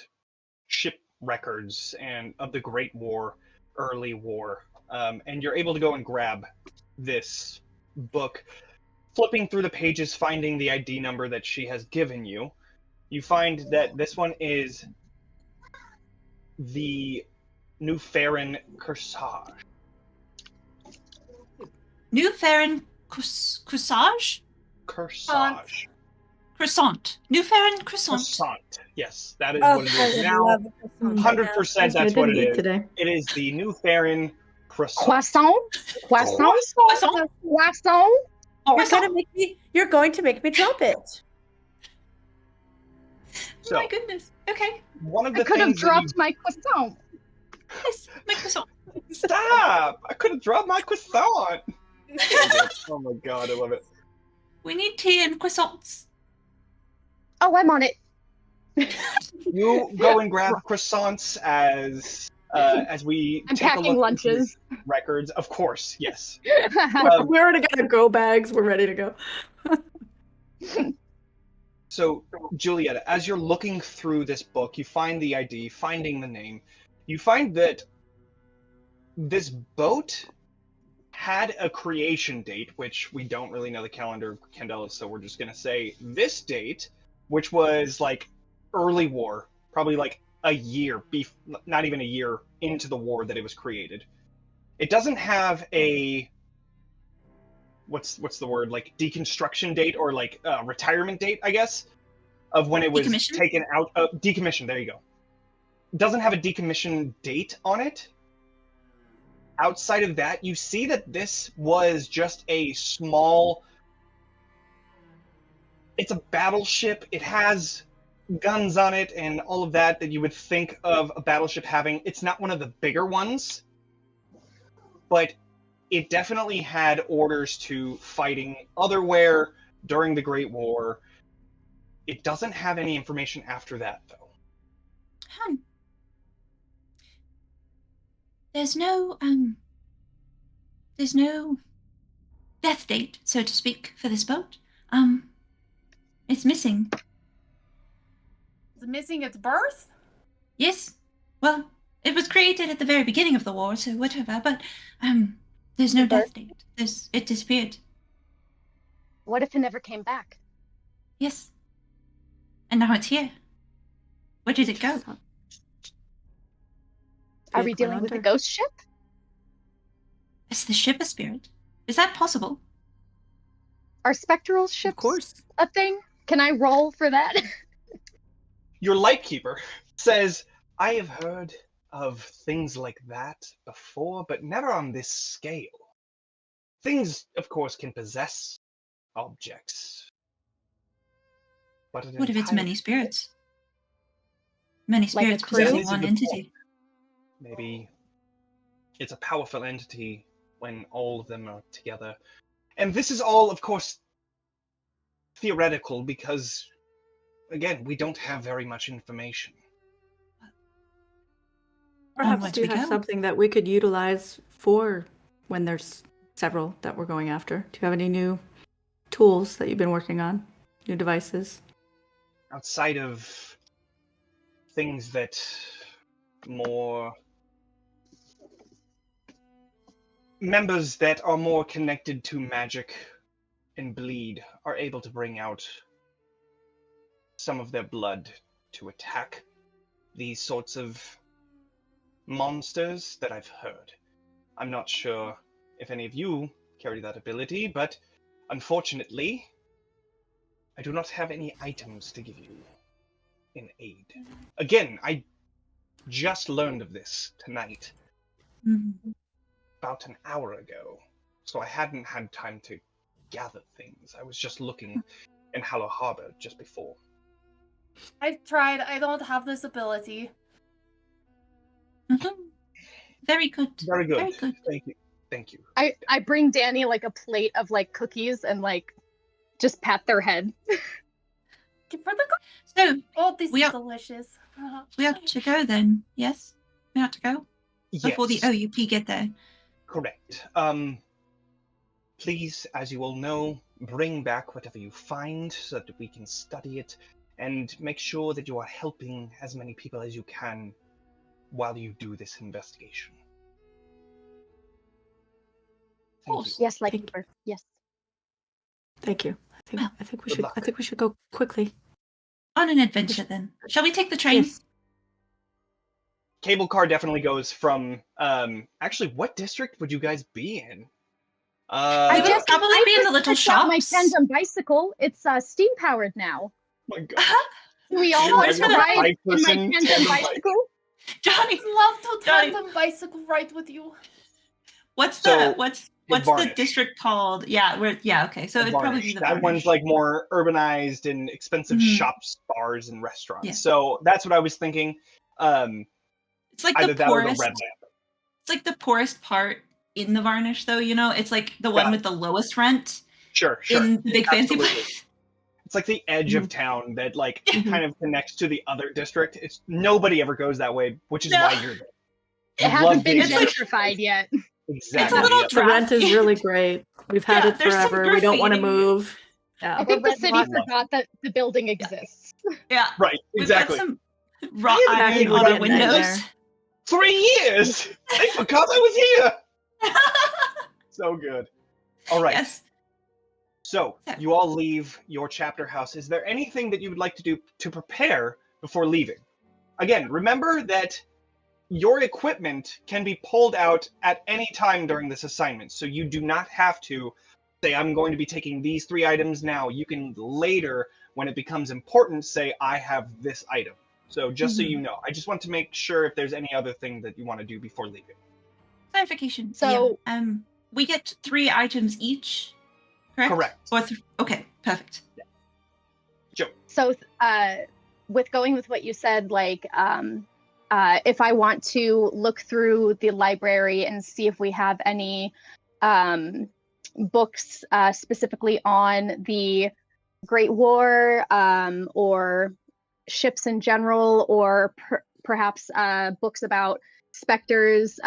ship records and of the Great War, early war, and you're able to go and grab this book, flipping through the pages, finding the ID number that she has given you. You find that this one is the New Farron Corsage. New Farron Corsage? Corsage. Croissant. New Farron croissant. Croissant. Yes, that is Oh, what it I is would now. love a croissant right now. 100% that's what it is. Today. It is the New Farron Croissant. croissant. Croissant. You're going to make me drop it. So, My goodness. Okay. one of I the could have things that dropped my croissant. Yes, my croissant. Stop! I could have dropped my croissant. Oh my god, I love it. We need tea and croissants. Oh, I'm on it. You go and grab croissants as we I'm take a packing look into lunches. these records. Of course, yes. We already got our go bags. We're ready to go. So, Julietta, as you're looking through this book, you find the ID, finding the name. You find that this boat had a creation date, which we don't really know the calendar of Candela, so we're just going to say this date, which was like early war, probably like a year, not even a year into the war that it was created. It doesn't have a what's the word, like deconstruction date or like retirement date, I guess, of when it was Decommission? taken out. Decommission. There you go. It doesn't have a decommission date on it. Outside of that, you see that this was just a small. It's a battleship. It has guns on it and all of that you would think of a battleship having. It's not one of the bigger ones, but it definitely had orders to fighting otherwhere during the Great War. It doesn't have any information after that, though. There's no death date, so to speak, for this boat. It's missing. Is it missing its birth? Yes. Well, it was created at the very beginning of the war, so whatever, but there's no death date. It disappeared. What if it never came back? Yes. And now it's here. Where did it go? Are we dealing with a ghost ship? Is the ship a spirit? Is that possible? Are spectral ships Of course. a thing? Can I roll for that? Your lightkeeper says, I have heard of things like that before, but never on this scale. Things, of course, can possess objects. But What if it's many spirits? Many Like a spirits crew? possessing That is a one good entity. point. Maybe it's a powerful entity when all of them are together. And this is all, of course, theoretical because, again, we don't have very much information. Perhaps Onwards you we have go. something that we could utilize for when there's several that we're going after. Do you have any new tools that you've been working on? New devices? Outside of things that more members that are more connected to magic and bleed are able to bring out some of their blood to attack these sorts of monsters that I've heard. I'm not sure if any of you carry that ability, but unfortunately, I do not have any items to give you in aid. Again, I just learned of this tonight, about an hour ago, so I hadn't had time to gather things. I was just looking in Hallowharbor just before. I've tried. I don't have this ability. Very good. Very good. Very good. Thank you. Thank you. I bring Danny like a plate of like cookies and like just pat their head. For the So, oh, this we is are- delicious. we have to go then, yes? We have to go? Before the Yes, OUP get there. correct. Please, as you all know, bring back whatever you find so that we can study it, and make sure that you are helping as many people as you can while you do this investigation. Thank you. Yes, Thank lightkeeper. Yes. Thank you. Well, I think we good should. luck. I think we should go quickly. On an adventure then. Shall we take the train? Yes. Cable car definitely goes from, actually, what district would you guys be in? I guess probably be in the little got my shops. tandem bicycle. It's steam powered now. My God. Do we all You're want like to a ride in my five-person tandem tandem bicycle? Johnny, Love to Johnny. tandem bicycle ride with you. what's So, the what's the Varnish. district called? Yeah, okay. So it'd probably be Varnish. the That Varnish. one's like more urbanized and expensive Mhm. shops, bars, and restaurants. Yeah. So that's what I was thinking. It's like Either the that or the poorest. Red Lamp. It's like the poorest part in the Varnish, though. You know, it's like the one Got with the lowest rent Sure. in the big fancy Absolutely. place. It's like the edge of town that like Mhm. kind of connects to the other district. It's nobody ever goes that way, which is No. why you're there. It You hasn't love been being there. gentrified yet. Exactly. It's a little yep. The rent is drafty. really great. We've had Yeah, it there's some forever. We don't want to graffiti. move. Yeah. I think the red city lot. forgot that the building exists. Yeah, Right. we've got Exactly. some raw I haven't iron been on our getting windows. there. 3 years. I forgot I was here. So good. All right. Yes. So you all leave your chapter house. Is there anything that you would like to do to prepare before leaving? Again, remember that your equipment can be pulled out at any time during this assignment, so you do not have to say, I'm going to be taking these 3 items now. You can later, when it becomes important, say, I have this item. So just so you know, I just want to make sure if there's any other thing that you want to do before leaving. Clarification. So- yeah, we get 3 items each, correct? Correct. Or okay, perfect. Joe. So, with going with what you said, like, if I want to look through the library and see if we have any books specifically on the Great War or ships in general, or perhaps books about specters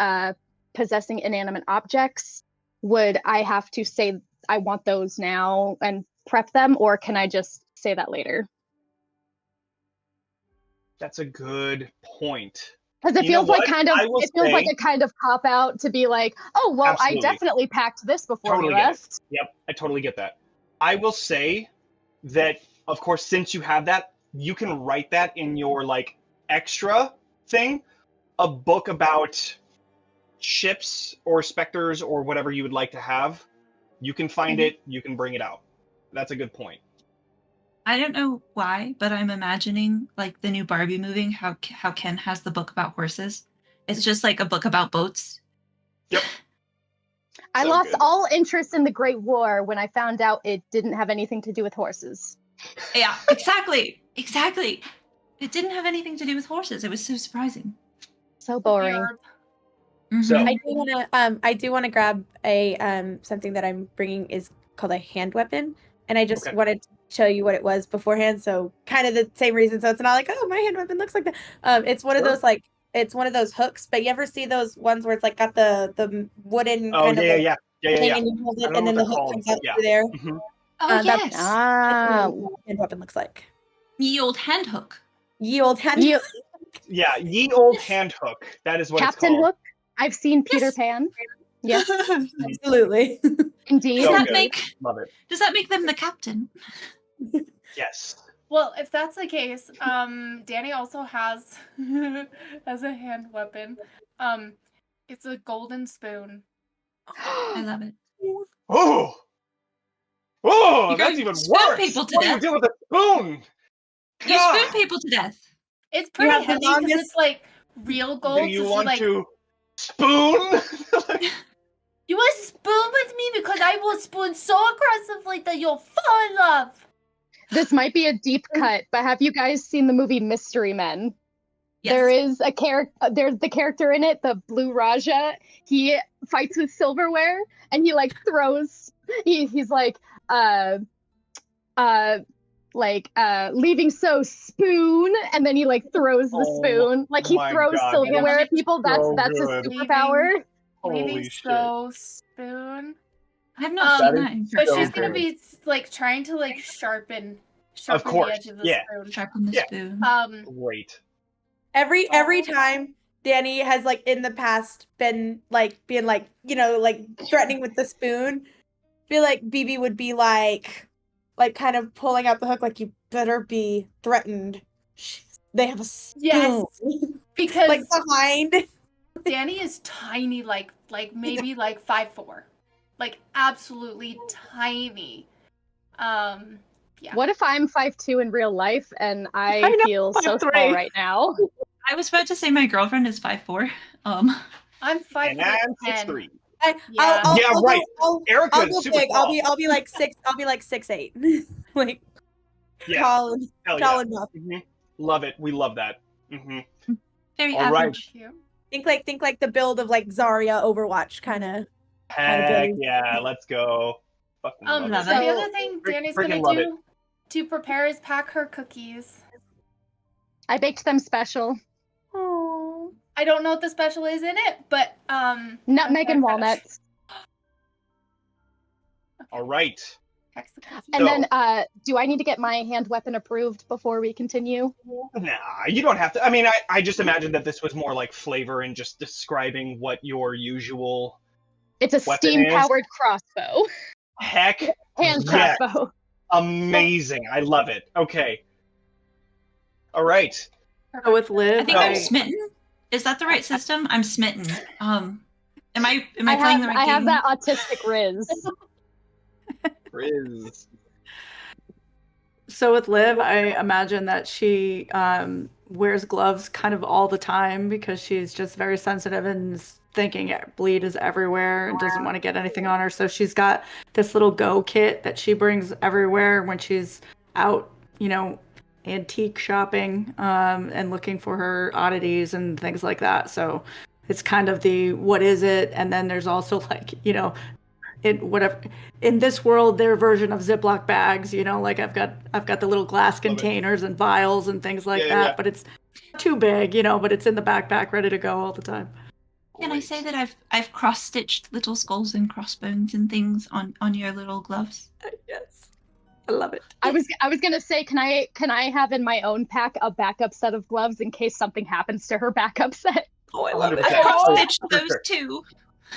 possessing inanimate objects, would I have to say I want those now and prep them, or can I just say that later? That's a good point. Because it You know feels like what? kind of I will it feels like say- a kind of cop out to be like, oh well, Absolutely. I definitely packed this before Totally we get it. left. Yep, I totally get that. I will say that, of course, since you have that, you can write that in your like extra thing, a book about ships or specters or whatever you would like to have. You can find it, you can bring it out. That's a good point. I don't know why, but I'm imagining like the new Barbie movie, how Ken has the book about horses. It's just like a book about boats. Yep. I So lost good. all interest in the Great War when I found out it didn't have anything to do with horses. Yeah, exactly. It didn't have anything to do with horses. It was so surprising. So boring. Weird. So I do want to grab a something that I'm bringing is called a hand weapon, and I just Okay. wanted to show you what it was beforehand. So kind of the same reason. So it's not like, oh, my hand weapon looks like that. It's one of Sure. those like it's one of those hooks. But you ever see those ones where it's like got the wooden oh kind of like yeah. thing, and you hold I it, don't and know then what the they're hook called, comes but out yeah. through there. Mhm. Oh that's- yes, Ah, That's what a hand weapon looks like. ye old hand hook. Ye old hand. you, Yeah, ye old hand hook. That is what Captain it's called. Hook. I've seen Peter Yes. Pan. Yes, Absolutely. indeed. Does So that good. make Love it. them the captain? Yes. Well, if that's the case, Danny also has has a hand weapon. It's a golden spoon. I love it. Oh, You're that's going even to spoon worse. people to What do you death. do with a spoon? You God. spoon people to death. It's pretty have the heavy because longest- it's like real gold. Do you so she, want like, to spoon? You want to spoon with me because I will spoon so aggressively that you'll fall in love. This might be a deep cut, but have you guys seen the movie Mystery Men? Yes. There is a character. There's the character in it, the Blue Raja. He fights with silverware, and he like throws. He's like leaving so spoon, and then he like throws the Oh spoon. Like he my throws God, silverware that's at people. so That's his good. superpower. Holy Leaving shit. so spoon. I've not That seen is that in But so she's gonna good. be like trying to like sharpen course, the edge of the yeah. spoon. sharpen the Yeah. spoon. Great. Every Oh. time Danny has like in the past been like being like, you know, like threatening with the spoon, I feel like BB would be like kind of pulling out the hook like, you better be threatened. They have a spoon. Yes, because like behind. Danny is tiny, like maybe like 5'4", like absolutely tiny. Yeah. What if I'm 5'2" in real life and I I know, feel so 5'3". small right now? I was about to say my girlfriend is 5'4". I'm And 5'10". I'm 6'3". Yeah. Yeah, right. I'll Erica's go super big. tall. I'll be like 6'8". like Yeah. tall Hell tall yeah. enough. Mhm. Love it. We love that. hmm Very All right. average. Cute. Think like the build of like Zarya Overwatch kind of. Heck good. yeah. Let's go. Fucking love love So it. the it. other thing Frick- Danny's freaking gonna love do to prepare is pack her cookies. I baked them special. Oh. I don't know what the special is in it, but Nutmeg and walnuts. All right. Hex the cookies. And So- then, do I need to get my hand weapon approved before we continue? Nah, you don't have to. I mean, I just imagined that this was more like flavor and just describing what your usual It's a Weapon is- steam-powered crossbow. heck. Hand Yes. crossbow. Amazing. I love it. Okay. All right. So with Liv, I think No. I'm smitten. Is that the right system? I'm smitten. Am I I playing the right I have game? that autistic riz. Riz. So with Liv, I imagine that she wears gloves kind of all the time because she's just very sensitive and is thinking bleed is everywhere and doesn't want to get anything on her. So she's got this little go kit that she brings everywhere when she's out, you know, antique shopping and looking for her oddities and things like that. So it's kind of the what is it? And then there's also like, you know, in this world their version of Ziploc bags, you know, like I've got the little glass containers and vials and things like Yeah, that, yeah. but it's not too big, you know, but it's in the backpack ready to go all the time. Can I say that I've cross-stitched little skulls and crossbones and things on your little gloves? Yes. I love it. I was gonna say, can I have in my own pack a backup set of gloves in case something happens to her backup set? Oh, I love it. 100%. I've cross-stitched Oh, for those sure. too.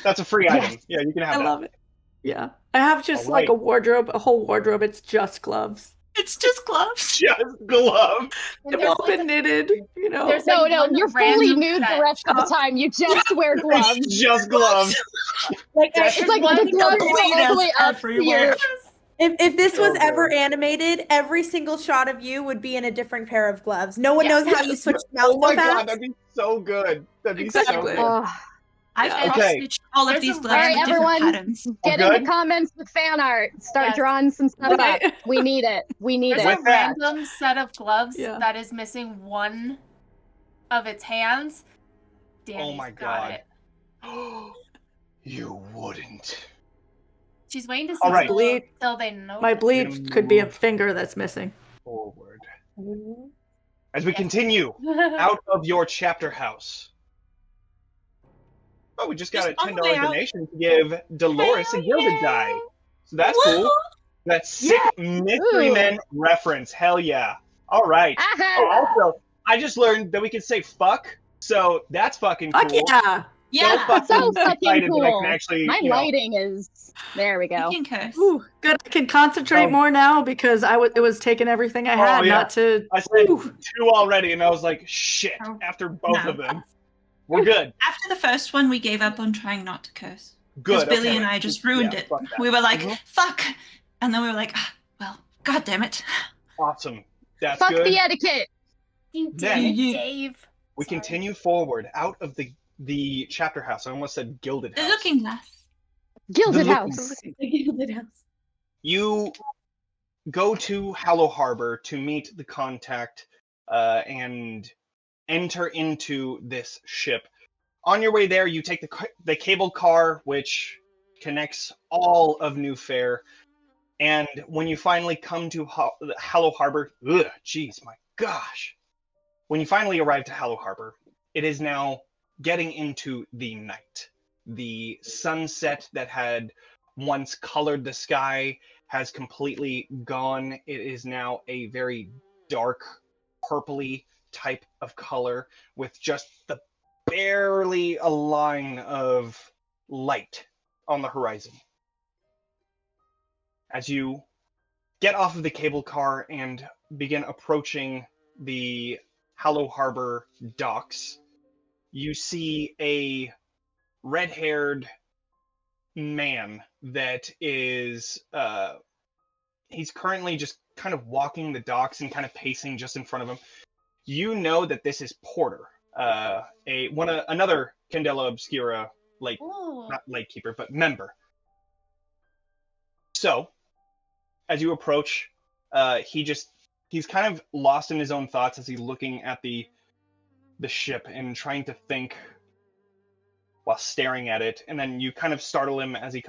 That's a free Yes. item. Yeah, you can have I that. love it. Yeah. I have just All like right. a whole wardrobe. It's just gloves. It's just gloves. Just gloves. And They've there's all been knitted, you know. there's No, like no, one you're fully random nude the set. rest of the time. You just wear gloves. It's just gloves. Like, That's- It's like one the gloves go all the way up to your. if this was So ever good. animated, every single shot of you would be in a different pair of gloves. No one Yeah. knows how you switch them out Oh my so fast. god, that'd be so good. That'd be Exactly. so good. Ugh. I've Okay. cross-stitched all of There's these a- gloves All right, with different everyone, patterns. get We're in good? the comments with fan art. Start Yes. drawing some stuff up. Right. We need it. We need There's it. a With that- random set of gloves Yeah. that is missing one of its hands. Danny's my got God. it. You wouldn't. She's waiting to see All right. till they know. My it. bleach could be a finger that's missing. Forward. As we continue out of your chapter house. Oh, we just got Just a on the $10 way out. donation to give Dolores a Hell Gilded yeah. die. So that's Woo! cool. That's sick Mystery Ooh. Men reference. Hell yeah. All right. Oh, Aha! also, I just learned that we can say fuck, so that's fucking Fuck cool. yeah! Yeah, So fucking excited that I cool. can actually, My you know, lighting is. There we go. you can curse. Ooh, good. I can concentrate So- more now because it was taking everything I had, yeah. not to. I said Ooh. 2 already, and I was like, shit, Oh, after both no. of them. We're good. After the first one, we gave up on trying not to curse. Good. Because Billy okay. and I just ruined Yeah, it. fuck that. We were like, Mhm. fuck. And then we were like, ah, well, god damn it. Awesome. That's Fuck good. the etiquette. You Then- did it, Dave. We Sorry. continue forward out of the chapter house. I almost said Gilded The House. looking glass. Gilded The House. You go to Hallowharbor to meet the contact and enter into this ship. On your way there, you take the cable car, which connects all of New Fair. And when you finally come to Hallowharbor, jeez, my gosh. When you finally arrive to Hallowharbor, it is now getting into the night. The sunset that had once colored the sky has completely gone. It is now a very dark, purpley type of color with just the barely a line of light on the horizon. As you get off of the cable car and begin approaching the Hallowharbor docks, you see a red-haired man that is he's currently just kind of walking the docks and kind of pacing just in front of him. You know that this is Porter, another Candela Obscura Ooh. not lightkeeper, but member. So, as you approach, he's kind of lost in his own thoughts as he's looking at the ship and trying to think while staring at it, and then you kind of startle him as he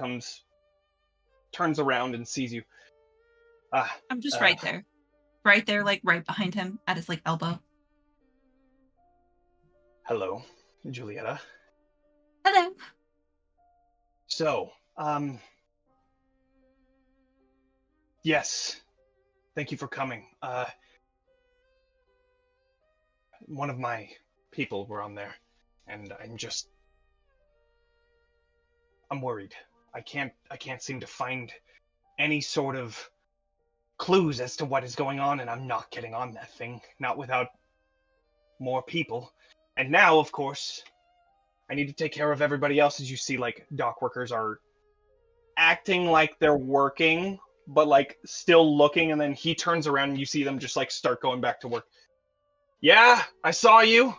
turns around and sees you. I'm just right there. Right there, like right behind him at his like elbow. Hello, Julietta. Hello. So, yes, thank you for coming. One of my people were on there, and I'm worried. I can't seem to find any sort of clues as to what is going on, and I'm not getting on that thing, not without more people. And now, of course, I need to take care of everybody else. As you see, like, dock workers are acting like they're working, but like still looking, and then he turns around and you see them just like start going back to work. Yeah, I saw you.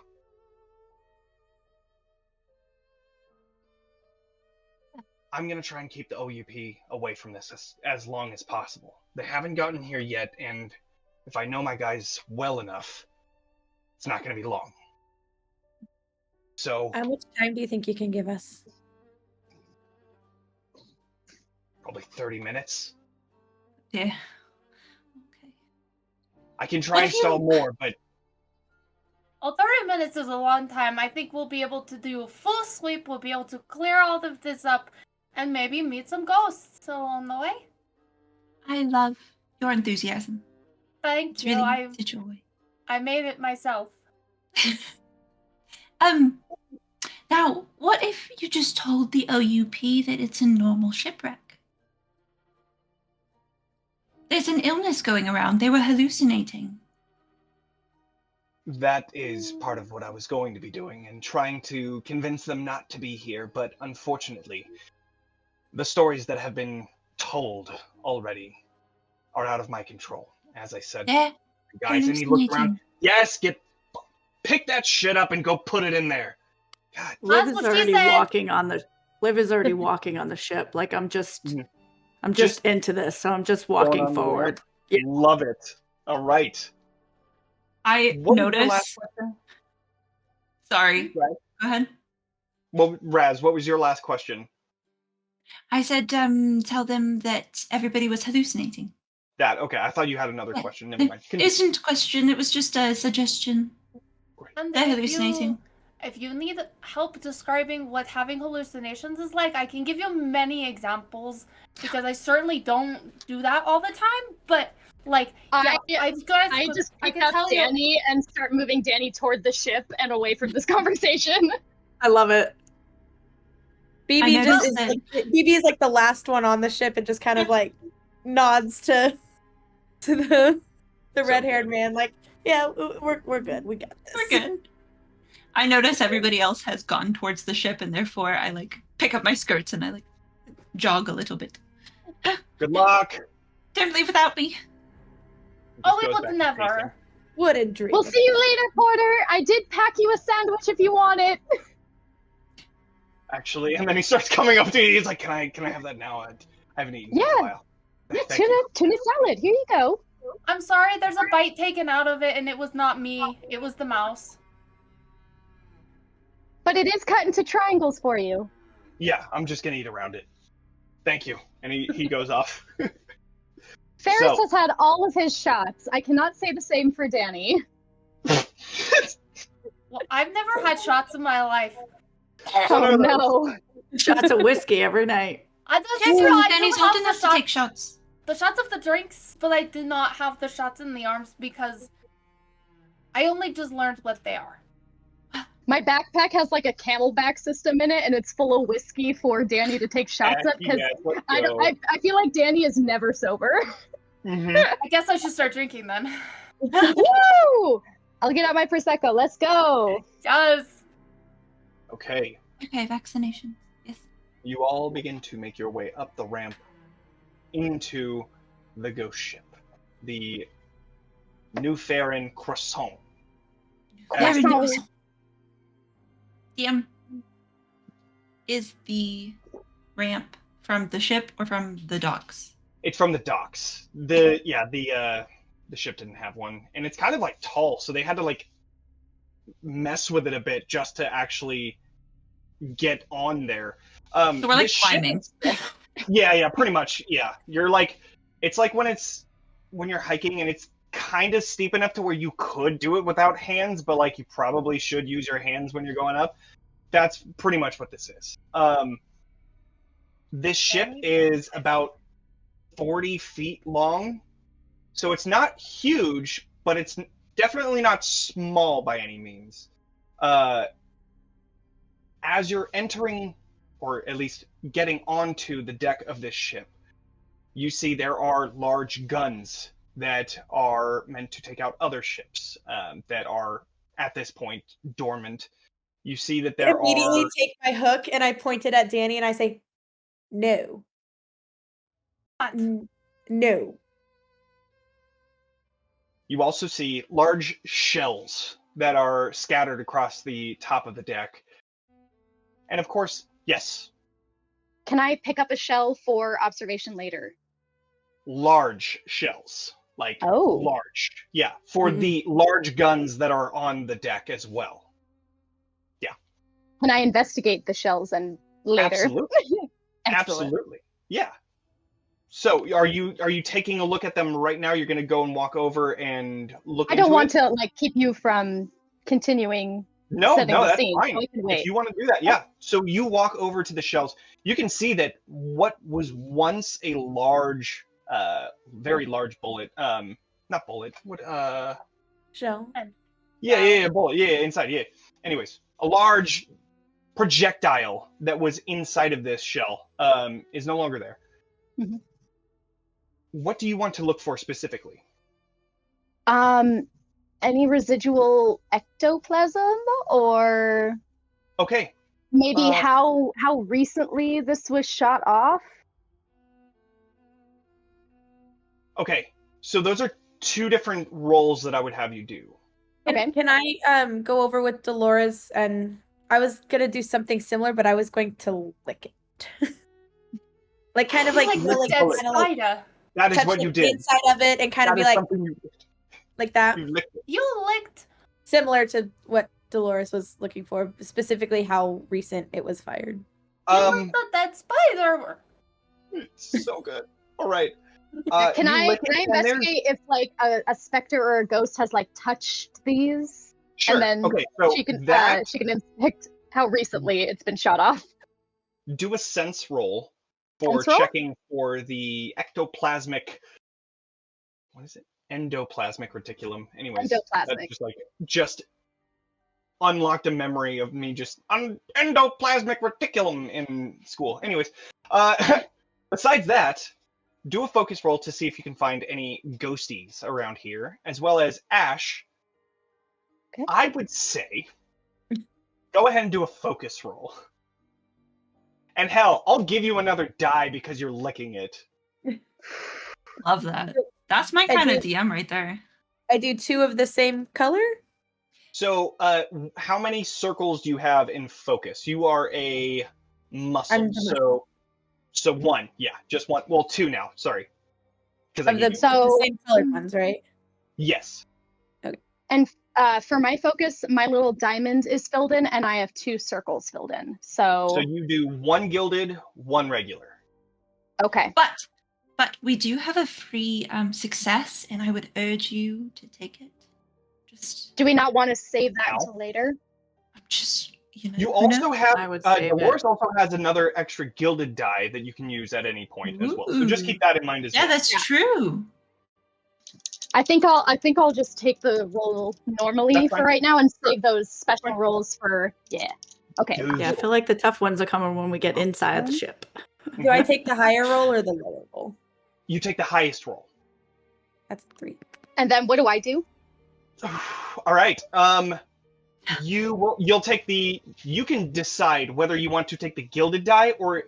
I'm gonna try and keep the OUP away from this as long as possible. They haven't gotten here yet, and if I know my guys well enough, it's not gonna be long. So How much time do you think you can give us? probably 30 minutes. Yeah. Okay. I can try What and if you- stall more, but Well, 30 minutes is a long time. I think we'll be able to do a full sweep. We'll be able to clear all of this up and maybe meet some ghosts along the way. I love your enthusiasm. Thank It's you. really such a joy. I made it myself. Now, what if you just told the OUP that it's a normal shipwreck? There's There's an illness going around. They were hallucinating. That is part of what I was going to be doing, and trying to convince them not to be here, but unfortunately, the stories that have been told already are out of my control. As I said, They're guys, and he looked around. hallucinating. Yes, pick that shit up and go put it in there. God. Liv That's is what she already said. walking on the. Liv is already walking on the ship. Like I'm just into this, so I'm just Going walking on the forward. ramp. Yeah. Love it. All right. I What was your notice. last question? Sorry. Right. Go ahead. Well, Raz, what was your last question? I said, tell them that everybody was hallucinating. That, okay. I thought you had another Yeah. question. Never mind. It isn't a question. It was just a suggestion. And They're if hallucinating. If you need help describing what having hallucinations is like, I can give you many examples because I certainly don't do that all the time. But like, I just I pick can up tell you. Danny and start moving Danny toward the ship and away from this conversation. I love it. I BB just noticed is that- like, BB is like the last one on the ship and just kind of like nods to the red-haired good. man, like, yeah, we're good. We got this. We're good. I notice everybody else has gone towards the ship, and therefore I like pick up my skirts and I like jog a little bit. Good luck. Don't leave without me. Oh, Just we goes would back to never. pacing. What a dream. We'll see you later, Porter. I did pack you a sandwich if you want it. Actually, and then he starts coming up to you. He's like, "Can I have that now? I haven't eaten in a while." Yeah, Thank you. tuna salad. Here you go. I'm sorry, there's a bite taken out of it, and it was not me. It was the mouse. But it is cut into triangles for you. Yeah, I'm just gonna eat around it. Thank you. And he goes off. Ferris So- has had all of his shots. I cannot say the same for Danny. Well, I've never had shots in my life. Oh no. Shots of whiskey every night. I just Danny's have old the enough to take shots. the shots of the drinks, but I do not have the shots in the arms because I only just learned what they are. My backpack has like a camelback system in it, and it's full of whiskey for Danny to take shots Heck of because yes, let's I go. feel like Danny is never sober. Mhm. I guess I should start drinking then. Woo! I'll get out my prosecco. Let's go. Yes. Okay. Okay, vaccination. Yes. You all begin to make your way up the ramp into the ghost ship, the New Farron Croissant. Very so- nice. Is the ramp from the ship or from the docks? It's from the docks. The ship didn't have one, and it's kind of like tall, so they had to like mess with it a bit just to actually get on there. So we're like this ship climbing. itself- yeah, pretty much. Yeah, you're like, it's like when you're hiking and it's kind of steep enough to where you could do it without hands, but like you probably should use your hands when you're going up. That's pretty much what this is. This ship is about 40 feet long, so it's not huge, but it's definitely not small by any means. As you're entering, or at least getting onto the deck of this ship, you see there are large guns that are meant to take out other ships that are, at this point, dormant. You see that I there immediately are... take my hook and I point it at Danny and I say, no. No. You also see large shells that are scattered across the top of the deck. And of course, yes, Can I pick up a shell for observation later? large shells. Like, Oh. large. Yeah, for the large guns that are on the deck as well. Can I investigate the shells and later? Absolutely. Excellent. Absolutely. Yeah. So, are you taking a look at them right now? You're going to go and walk over and look I into don't want it? to like keep you from continuing. No, setting the that's scene, fine. so we can wait. If you want to do that, yeah. So you walk over to the shelves. You can see that what was once a large, very large bullet, not bullet, what, Shell. yeah, bullet, yeah, inside, yeah. Anyways, a large projectile that was inside of this shell, is no longer there. Mhm. what do you want to look for specifically? Any residual ectoplasm, or Okay. maybe how recently this was shot off? Okay. So those are two different roles that I would have you do. Okay. Can I go over with Dolores? And I was gonna do something similar, but I was going to lick it. Like kind of like Like go, like, dead bullet. kinda, like, spider. That is touch what like, you the did. inside of it and kind of That be is like something that. you licked it. You licked. Similar to what Dolores was looking for, specifically how recent it was fired. You licked the dead spider. It's so good. All right. Can you I lick it, and there's- investigate if like a specter or a ghost has like touched these, Sure. and then Okay. So she can that inspect how recently it's been shot off. do a sense roll for Sense roll? checking for the ectoplasmic. What is it? Endoplasmic reticulum. Anyways, that's Endoplasmic. just unlocked a memory of me just endoplasmic reticulum in school. Anyways, besides that, do a focus roll to see if you can find any ghosties around here, as well as Ash. Okay. I would say go ahead and do a focus roll. And hell, I'll give you another die because you're licking it. Love that. That's my I kind of do- DM right there. I do 2 of the same color. So, how many circles do you have in focus? You are a muscle, I'm the so 1, yeah, just 1. Well, 2 now. Sorry, because Of the, So- the same colored ones, right? yes. And for my focus, my little diamond is filled in, and I have 2 circles filled in. So you do 1 gilded, 1 regular. Okay. But we do have a free success, and I would urge you to take it. Do we not want to save that Now? until later? Just You who also knows? have I would save it. Dolores also has another extra gilded die that you can use at any point as well. So just keep that in mind as Yeah, well. that's true. I think I'll just take the roll normally That's for fine. right now and save those special rolls for Okay. Dude. Yeah, I feel like the tough ones are coming when we get inside the ship. Do I take the higher roll or the lower roll? You take the highest roll. That's 3. And then what do I do? All right. You'll take the. You can decide whether you want to take the gilded die or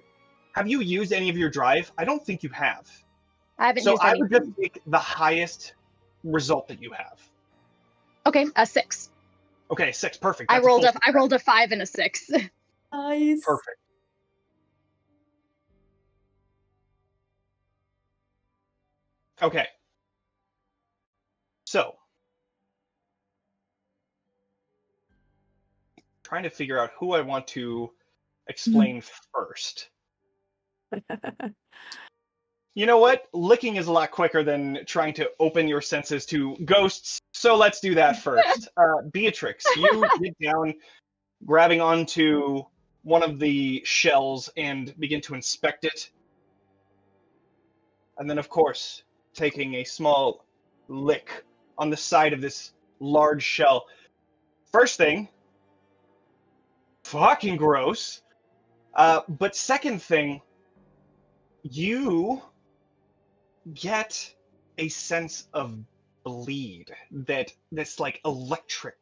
have you used any of your drive? I don't think you have. I haven't So used I any. would just take the highest result that you have. Okay, a 6. Okay, 6, perfect. I That's a rolled full- a 5 and a 6. Nice. Perfect. Okay. So, trying to figure out who I want to explain first. You know what? Licking is a lot quicker than trying to open your senses to ghosts, so let's do that first. Beatrix, you get down, grabbing onto one of the shells and begin to inspect it. And then, of course, taking a small lick on the side of this large shell. First thing, fucking gross. But second thing, you get a sense of bleed, this like electric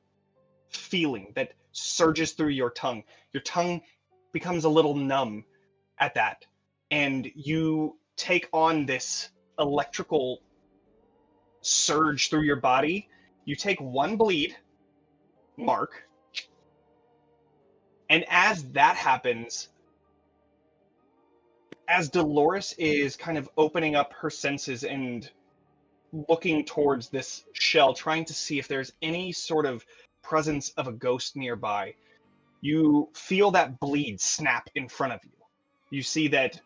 feeling that surges through your tongue. Your tongue becomes a little numb at that, and you take on this electrical surge through your body. You take 1 bleed, Mark, and as that happens, as Dolores is kind of opening up her senses and looking towards this shell, trying to see if there's any sort of presence of a ghost nearby, you feel that bleed snap in front of you. You see that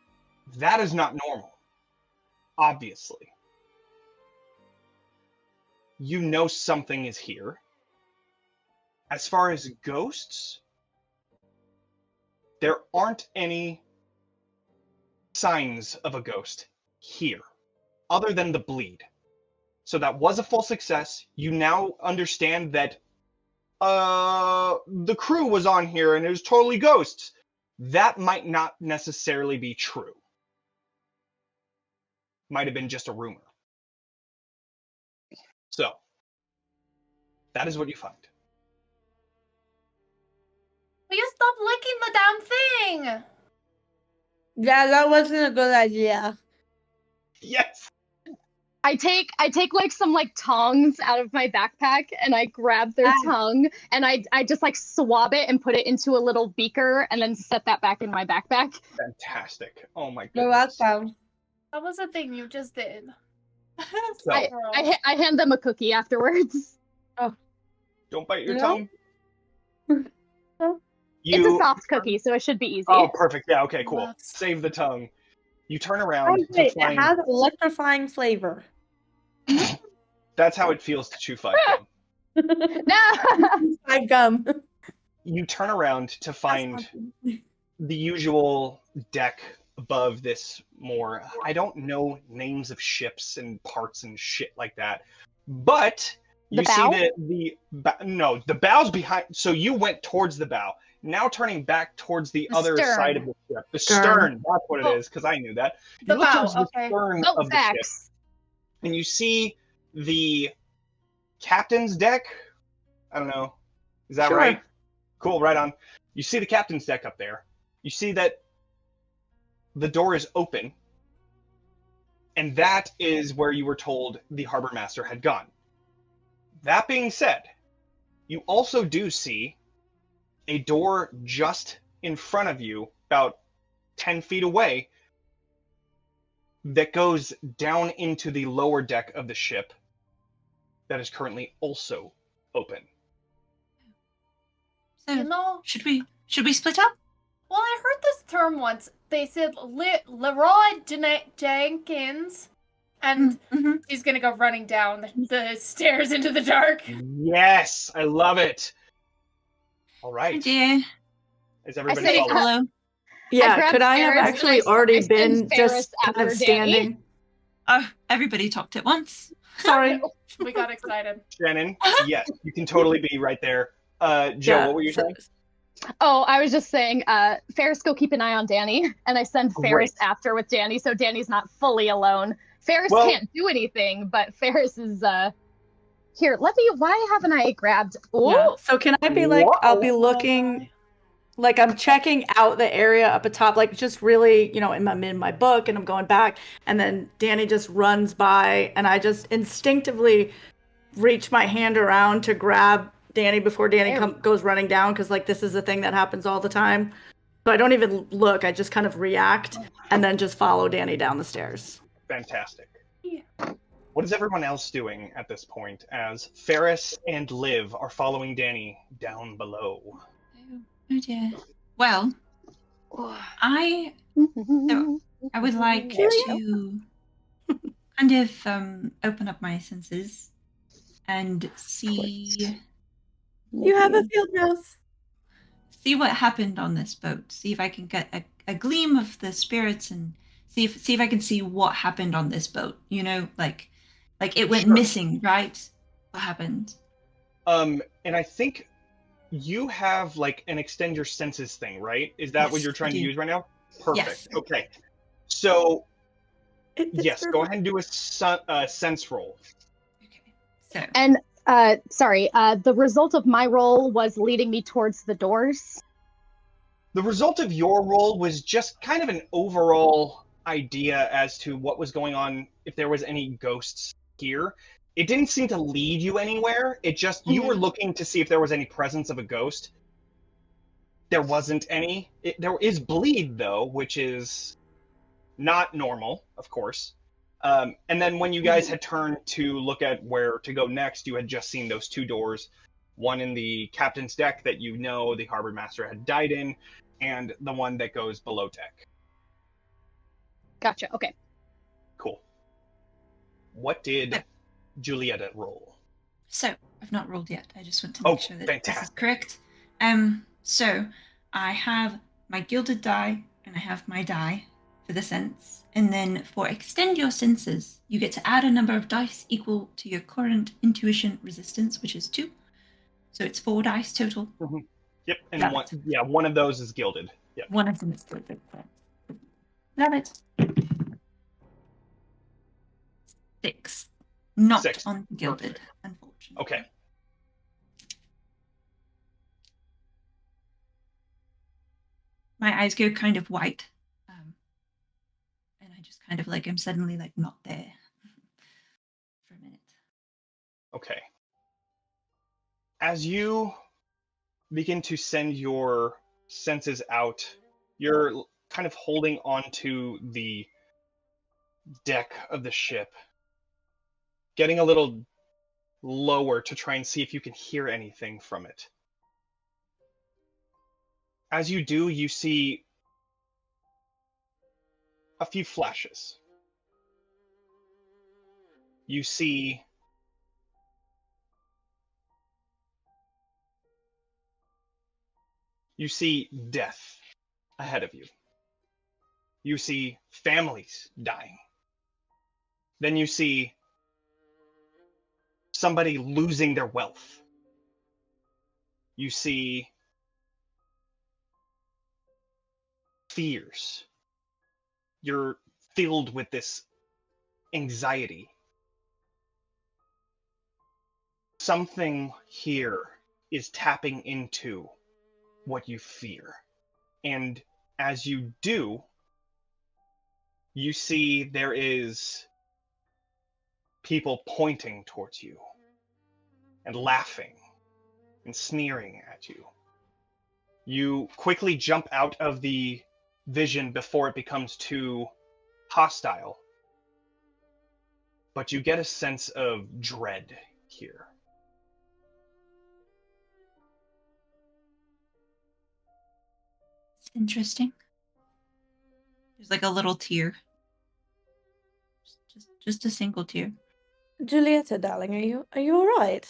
is not normal, obviously. You know something is here. As far as ghosts, there aren't any signs of a ghost here, other than the bleed. So that was a full success. You now understand that the crew was on here and it was totally ghosts. That might not necessarily be true. might have been just a rumor. So, that is what you find. Will you stop licking the damn thing? Yeah, that wasn't a good idea. Yes! I take like some like tongs out of my backpack and I grab their tongue and I just like swab it and put it into a little beaker and then set that back in my backpack. Fantastic. Oh my You're goodness. welcome. That was a thing you just did. So, I hand them a cookie afterwards. don't bite your No? tongue. It's a soft cookie, so it should be easy. Oh, perfect. Yeah, okay, cool. Love- Save the tongue. You turn Oh, around to wait, it find... has electrifying flavor. That's how it feels to chew 5 gum. No! Like gum. You turn around to find the usual deck above this more... I don't know names of ships and parts and shit like that. But you The bow? see no, the bow's behind... So you went towards the bow. Now turning back towards the other stern. side of the ship. The Stern. stern, that's what it Oh. is, because I knew that. The You look bow, towards the okay. stern Oh, of the ship, facts. and you see the captain's deck. I don't know. Is that Sure. right? Cool, right on. You see the captain's deck up there. You see that the door is open, and that is where you were told the harbor master had gone. That being said, you also do see a door just in front of you, about 10 feet away, that goes down into the lower deck of the ship that is currently also open. So You know, should we split up? well, I heard this term once. They said Leroy Jenkins, and Mm-hmm. he's gonna go running down the stairs into the dark. Yes, I love it. All Oh right. dear. Is everybody say, following? Hello. Yeah, grabbed could I have Ferris actually and I already sent been Ferris just kind after of Danny. standing? Oh, everybody talked at once. Sorry. We got excited. Shannon? Yes, you can totally be right there. Joe, Yeah, what were you so- saying? Oh, I was just saying, Ferris, go keep an eye on Danny, and I send Ferris Great. after with Danny, so Danny's not fully alone. Ferris Well- can't do anything, but Ferris is here. Why haven't I grabbed? Ooh, Yeah. So can I be like, I'll be Whoa. looking, like I'm checking out the area up atop, like just really, in my book, and I'm going back, and then Danny just runs by, and I just instinctively reach my hand around to grab Danny before Danny There we goes running down, because like this is a thing that happens all the time. So I don't even look, I just kind of react, and then just follow Danny down the stairs. Fantastic. Yeah. What is everyone else doing at this point as Ferris and Liv are following Danny down below? Oh dear. Well, I would like to kind of open up my senses and see You have a field mouse. see what happened on this boat. See if I can get a gleam of the spirits and see if I can see what happened on this boat. Like it went Sure. missing, right? What happened? And I think you have like an extend your senses thing, right? Is that what Yes, you're trying I to do. use right now? Perfect. Yes. Okay. So It's yes, go ahead and do a sense roll. Okay. So And sorry, the result of my roll was leading me towards the doors. The result of your roll was just kind of an overall idea as to what was going on, if there was any ghosts here. It didn't seem to lead you anywhere. It just, you were looking to see if there was any presence of a ghost. There wasn't any. There is bleed, though, which is not normal, of course. And then when you guys had turned to look at where to go next, you had just seen those two doors. One in the captain's deck that you know the harbor master had died in, and the one that goes below deck. Gotcha. Okay. Cool. What did Julietta roll? So I've not rolled yet. I just want to Oh, make sure that this is fantastic. correct. So I have my gilded die and I have my die for the sense. And then for extend your senses, you get to add a number of dice equal to your current intuition resistance, which is 2. So it's 4 dice total. Yep, and Love one of those is gilded. Yep. One of them is gilded. Love it. 6. Not 6. on gilded, Perfect. unfortunately. Okay. My eyes go kind of white. And I just kind of like am suddenly like not there for a minute. Okay. As you begin to send your senses out, you're kind of holding onto the deck of the ship, getting a little lower to try and see if you can hear anything from it. As you do, you see a few flashes. You see death ahead of you. You see families dying. Then you see somebody losing their wealth. You see fears. You're filled with this anxiety. Something here is tapping into what you fear. And as you do, you see there is people pointing towards you and laughing and sneering at you. You quickly jump out of the vision before it becomes too hostile, but you get a sense of dread here. It's interesting. There's like a little tear. Just a single tear. Julieta, darling, are you all right?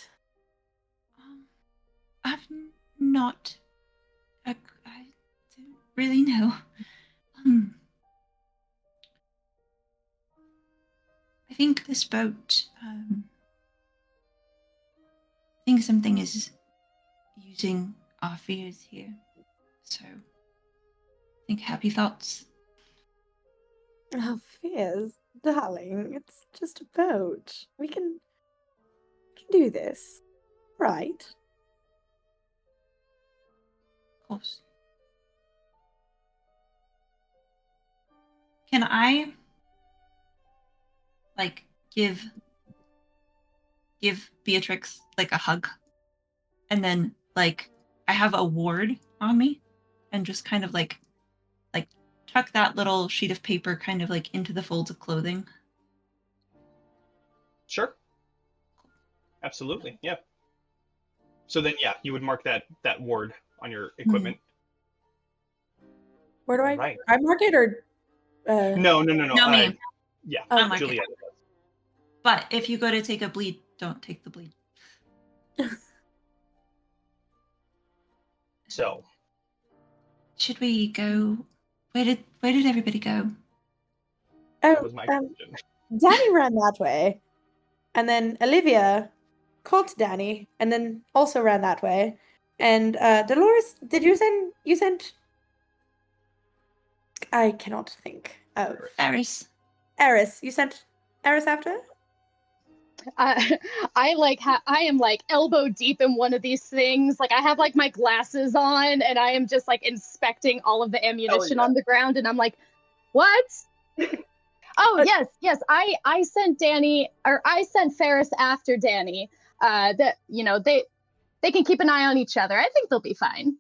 I've not. I don't really know. I think this boat. I think something is using our fears here. So, I think happy thoughts. Oh, fears, darling. It's just a boat. We can do this, right? Of course. Can I like give Beatrix like a hug, and then like I have a ward on me, and just kind of like tuck that little sheet of paper kind of like into the folds of clothing? Sure. Absolutely, yeah. So then, yeah, you would mark that ward on your equipment. Where do Right. I mark it or? No. No, ma'am. Yeah, Oh, mark it. Juliet does. But if you go to take a bleed, don't take the bleed. So, Should we go? Where did everybody go? that was my question. Danny ran that way, and then Olivia called to Danny, and then also ran that way. And Dolores, did you send? You sent? I cannot think of Eris. Eris. You sent Eris after? I am like elbow deep in one of these things. Like I have like my glasses on and I am just like inspecting all of the ammunition on the ground and I'm like, what? Oh yes. I sent Danny or I sent Ferris after Danny. That they can keep an eye on each other. I think they'll be fine.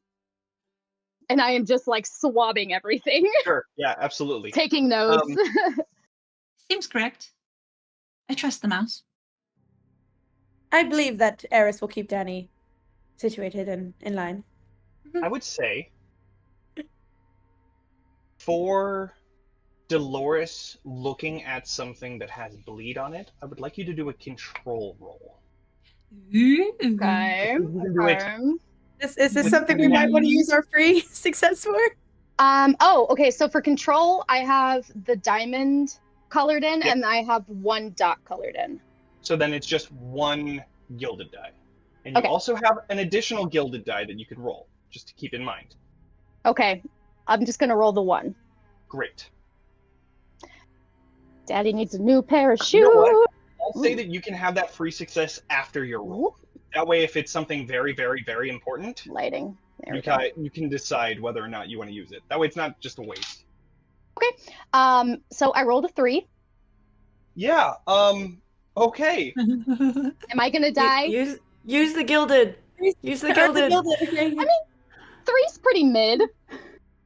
And I am just like swabbing everything. Sure. Yeah, absolutely. Taking notes. Seems correct. I trust the mouse. I believe that Eris will keep Danny situated and in line. I would say for Dolores looking at something that has bleed on it, I would like you to do a control roll. Okay. Is this something we might want to use our free success for? Okay, so for control, I have the diamond colored in, Yep. and I have one dot colored in. So then it's just one gilded die. And you also have an additional gilded die that you can roll, just to keep in mind. Okay, I'm just gonna roll the one. Great. Daddy needs a new pair of shoes. You know what? I'll say that you can have that free success after your roll. That way, if it's something very, very, very important, Lighting. There we go. you can decide whether or not you want to use it. That way, it's not just a waste. Okay. So I rolled a 3. Yeah. Okay. Am I gonna die? Use the gilded. Use the gilded. I mean, 3's pretty mid.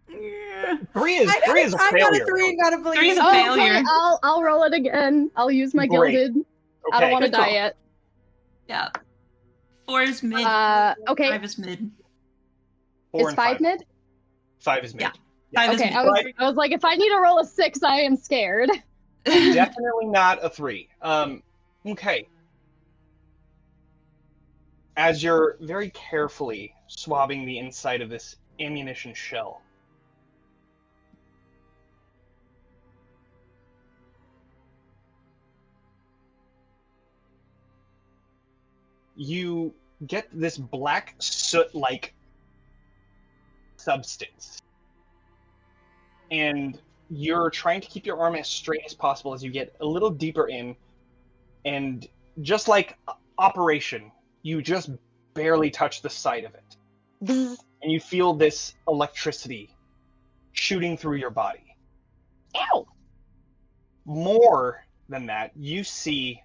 Yeah. Three is a I got failure. a 3 and got a bleed. 3 is a Okay, failure. I'll roll it again. I'll use my Great. gilded. I Okay. don't want to good die call. yet. Yeah. 4 is mid. Okay. 5 is mid. 4 Is and 5 mid? 5 is mid. Yeah. 5 is Okay, mid. I was like, if I need to roll a 6, I am scared. Definitely not a 3. Okay. As you're very carefully swabbing the inside of this ammunition shell, you get this black soot-like substance. And you're trying to keep your arm as straight as possible as you get a little deeper in, and just like Operation, you just barely touch the side of it. And you feel this electricity shooting through your body. Ow! More than that, you see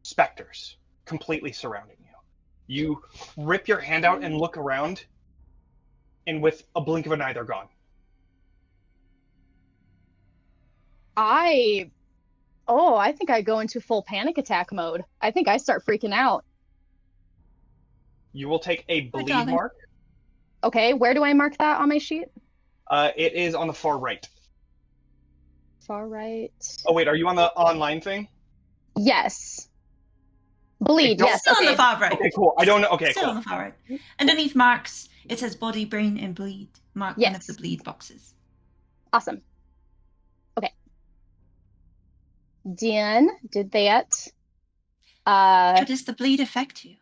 specters completely surrounding you. You rip your hand out and look around, and with a blink of an eye, they're gone. I think I go into full panic attack mode. I think I start freaking out. You will take a bleed darling. mark. Okay, where do I mark that on my sheet? It is on the far right. Far right. Oh wait, are you on the online thing? Yes. Bleed, don't- yes. Still on Okay. the far right. Okay, cool. I don't know. Okay, Still on cool. the far right. Underneath marks, it says body, brain, and bleed. Mark one of Yes. the bleed boxes. Awesome. Okay. Dan did that. How does the bleed affect you?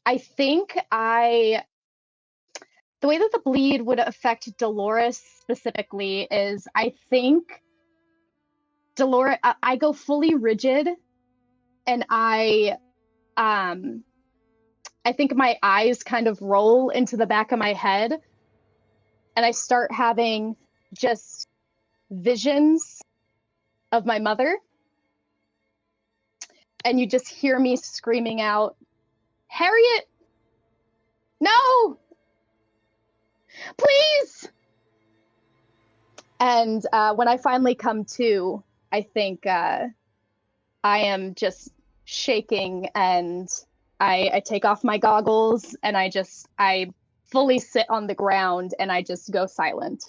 I think the way that the bleed would affect Dolores specifically is I think Dolores, I go fully rigid, and I think my eyes kind of roll into the back of my head, and I start having just visions of my mother, and you just hear me screaming out, "Harriet, no, please!" And when I finally come to, I think I am just shaking, and I take off my goggles, and I fully sit on the ground, and I just go silent.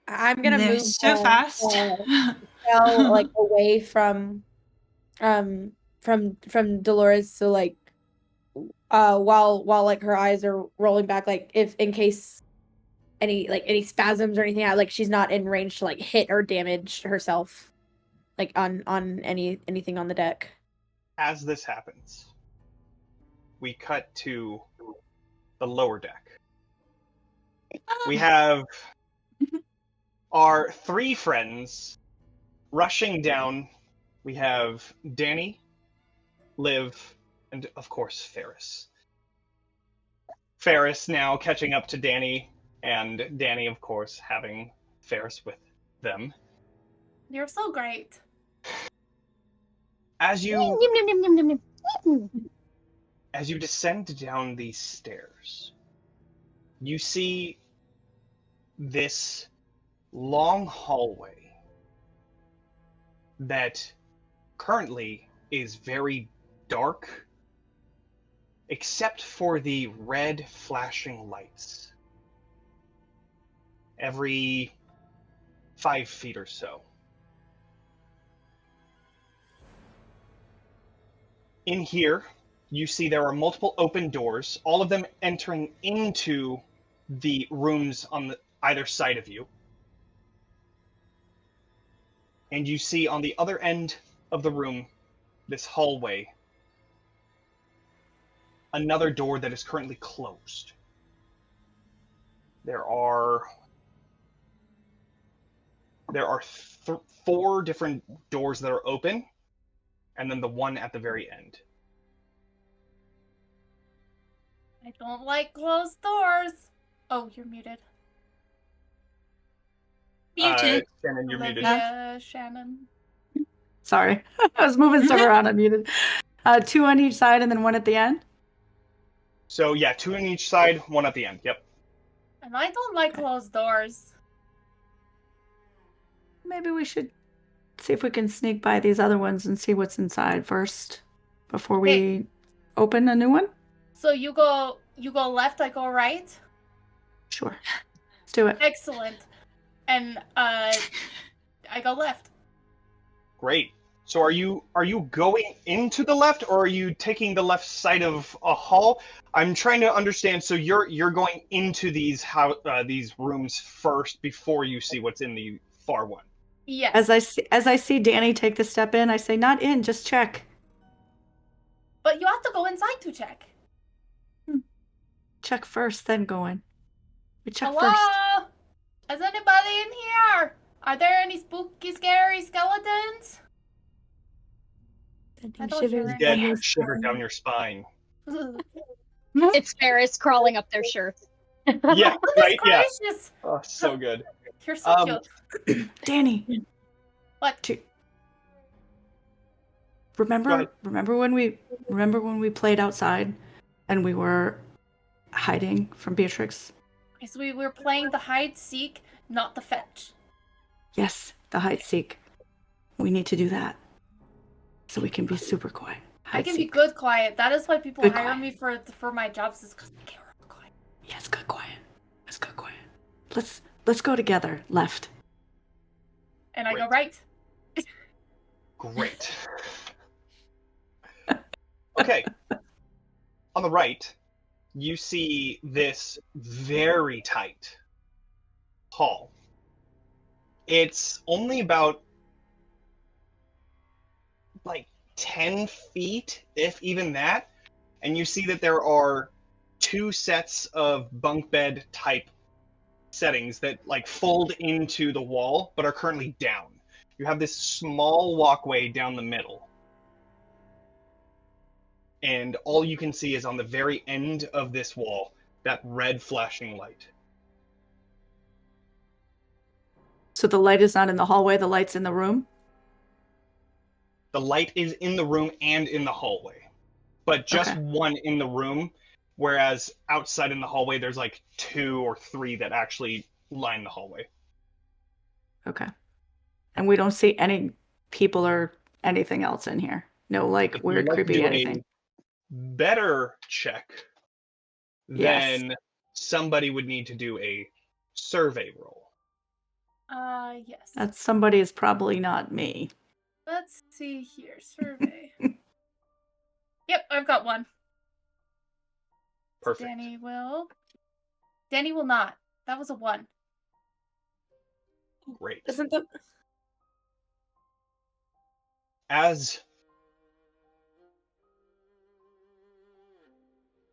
I'm gonna They're move so fast. Fell like away from Dolores, so like while like her eyes are rolling back, like if in case any spasms or anything, like she's not in range to like hit or damage herself, like on anything on the deck. As this happens, we cut to the lower deck. We have our 3 friends rushing down. We have Danny, Liv, and of course Ferris. Ferris now catching up to Danny, and Danny, of course, having Ferris with them. You're so great. As you Yum, yum, yum, yum, yum, yum. As you descend down these stairs, you see this long hallway that currently is very dark, except for the red flashing lights every 5 feet or so. In here, you see there are multiple open doors, all of them entering into the rooms on either side of you. And you see on the other end of the room, this hallway, another door that is currently closed. There are there are 4 different doors that are open, and then the one at the very end. I don't like closed doors. Oh, you're muted. Muted. Shannon, you're muted. Olivia, Shannon. Sorry. I was moving stuff around. I'm muted. 2 on each side and then 1 at the end. So yeah, 2 on each side, 1 at the end. Yep. And I don't like closed doors. Maybe we should see if we can sneak by these other ones and see what's inside first before we open a new one. So you go left, I go right? Sure. Let's do it. Excellent. And I go left. Great. So are you going into the left, or are you taking the left side of a hall? I'm trying to understand. So you're going into these rooms first before you see what's in the far one. Yes. As I see Danny take the step in, I say, not in, just check. But you have to go inside to check. Check first, then go in. We check Hello? first. Is anybody in here? Are there any spooky, scary skeletons? I don't hear You any. get a shiver down your spine. It's Ferris crawling up their shirts. Yeah, right. Yeah. Gracious. Oh, so good. You're so cute. Danny. What? Remember when we played outside and we were hiding from Beatrix? Okay, so we were playing the hide seek, not the fetch. Yes, the hide seek. We need to do that. So we can be super quiet. I can be good quiet. That is why people Good hire quiet. me for my jobs, is because I can real quiet. Yes, good quiet. Let's go quiet. Let's go together. Left. And I go right. Great. Okay. On the right, you see this very tight hall. It's only about like 10 feet, if even that. And you see that there are 2 sets of bunk bed type settings that like fold into the wall, but are currently down. You have this small walkway down the middle. And all you can see is on the very end of this wall, that red flashing light. So the light is not in the hallway, the light's in the room? The light is in the room and in the hallway, but just Okay. one in the room, whereas outside in the hallway, there's like 2 or 3 that actually line the hallway. Okay. And we don't see any people or anything else in here? No, like, If you'd weird, like to creepy do anything? a better check, Yes. then somebody would need to do a survey roll. Yes. That somebody is probably not me. Let's see here. Survey. Yep, I've got one. Perfect. Danny will not. That was a 1. Great. Isn't the As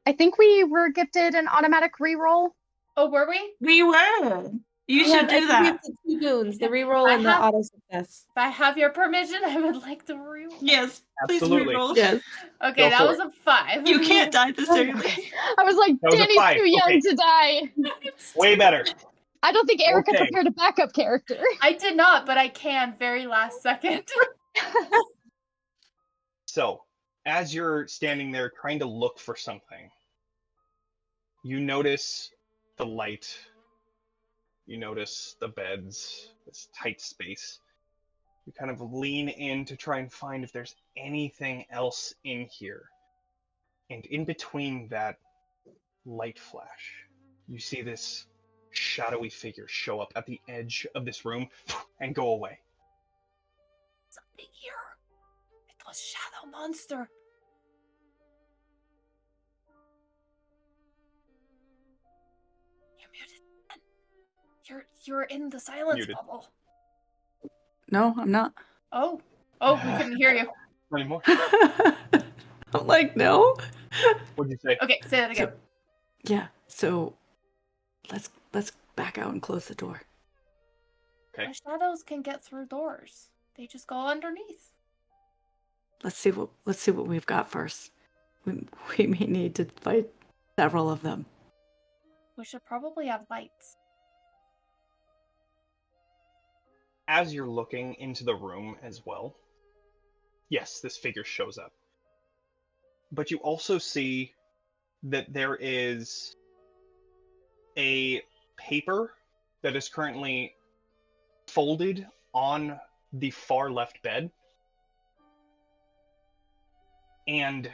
I think we were gifted an automatic reroll. Oh, were we? We were. You Yeah, should I do think we have that. the 2 boons, the reroll I and the have- auto success. If I have your permission, I would like to reroll. Yes. Please Absolutely. reroll. Yes. Okay, Go that for was a 5. You can't die this early. I was like, That was a Danny's 5, too young okay. to die. way better. I don't think Erica Okay. prepared a backup character. I did not, but I can very last second. So, as you're standing there trying to look for something, you notice the light. You notice the beds, this tight space. You kind of lean in to try and find if there's anything else in here. And in between that light flash, you see this shadowy figure show up at the edge of this room and go away. Something here. It was Shadow Monster. You're muted. You're in the silence Muted. bubble. No, I'm not. Oh, we couldn't hear you. Anymore? I'm like, no. What'd you say? Okay, say that again. Yeah. So let's back out and close the door. Okay. My shadows can get through doors. They just go underneath. Let's see what we've got first. We may need to fight several of them. We should probably have lights. As you're looking into the room as well, yes, this figure shows up. But you also see that there is a paper that is currently folded on the far left bed. And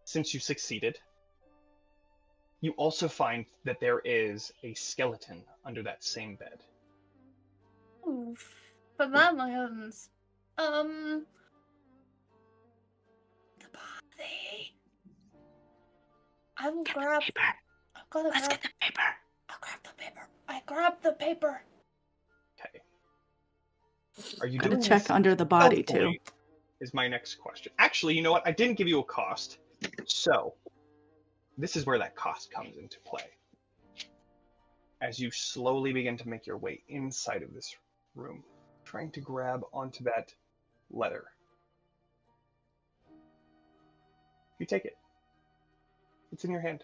since you succeeded, you also find that there is a skeleton under that same bed. Oof. But that lands. The body. I will grab. Paper. Let's get the paper. I'll grab the paper. I grab the paper. Okay. Are you Gotta doing check this under the body too. stealthily is my next question. Actually, you know what? I didn't give you a cost. So, this is where that cost comes into play. As you slowly begin to make your way inside of this room, trying to grab onto that letter. You take it. It's in your hand.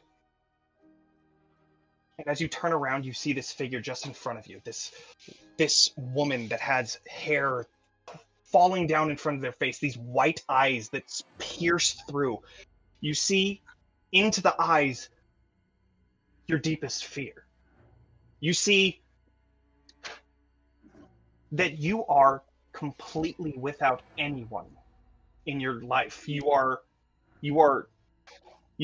And as you turn around, you see this figure just in front of you. This woman that has hair falling down in front of their face, these white eyes that pierce through. You see into the eyes your deepest fear. You see that you are completely without anyone in your life. You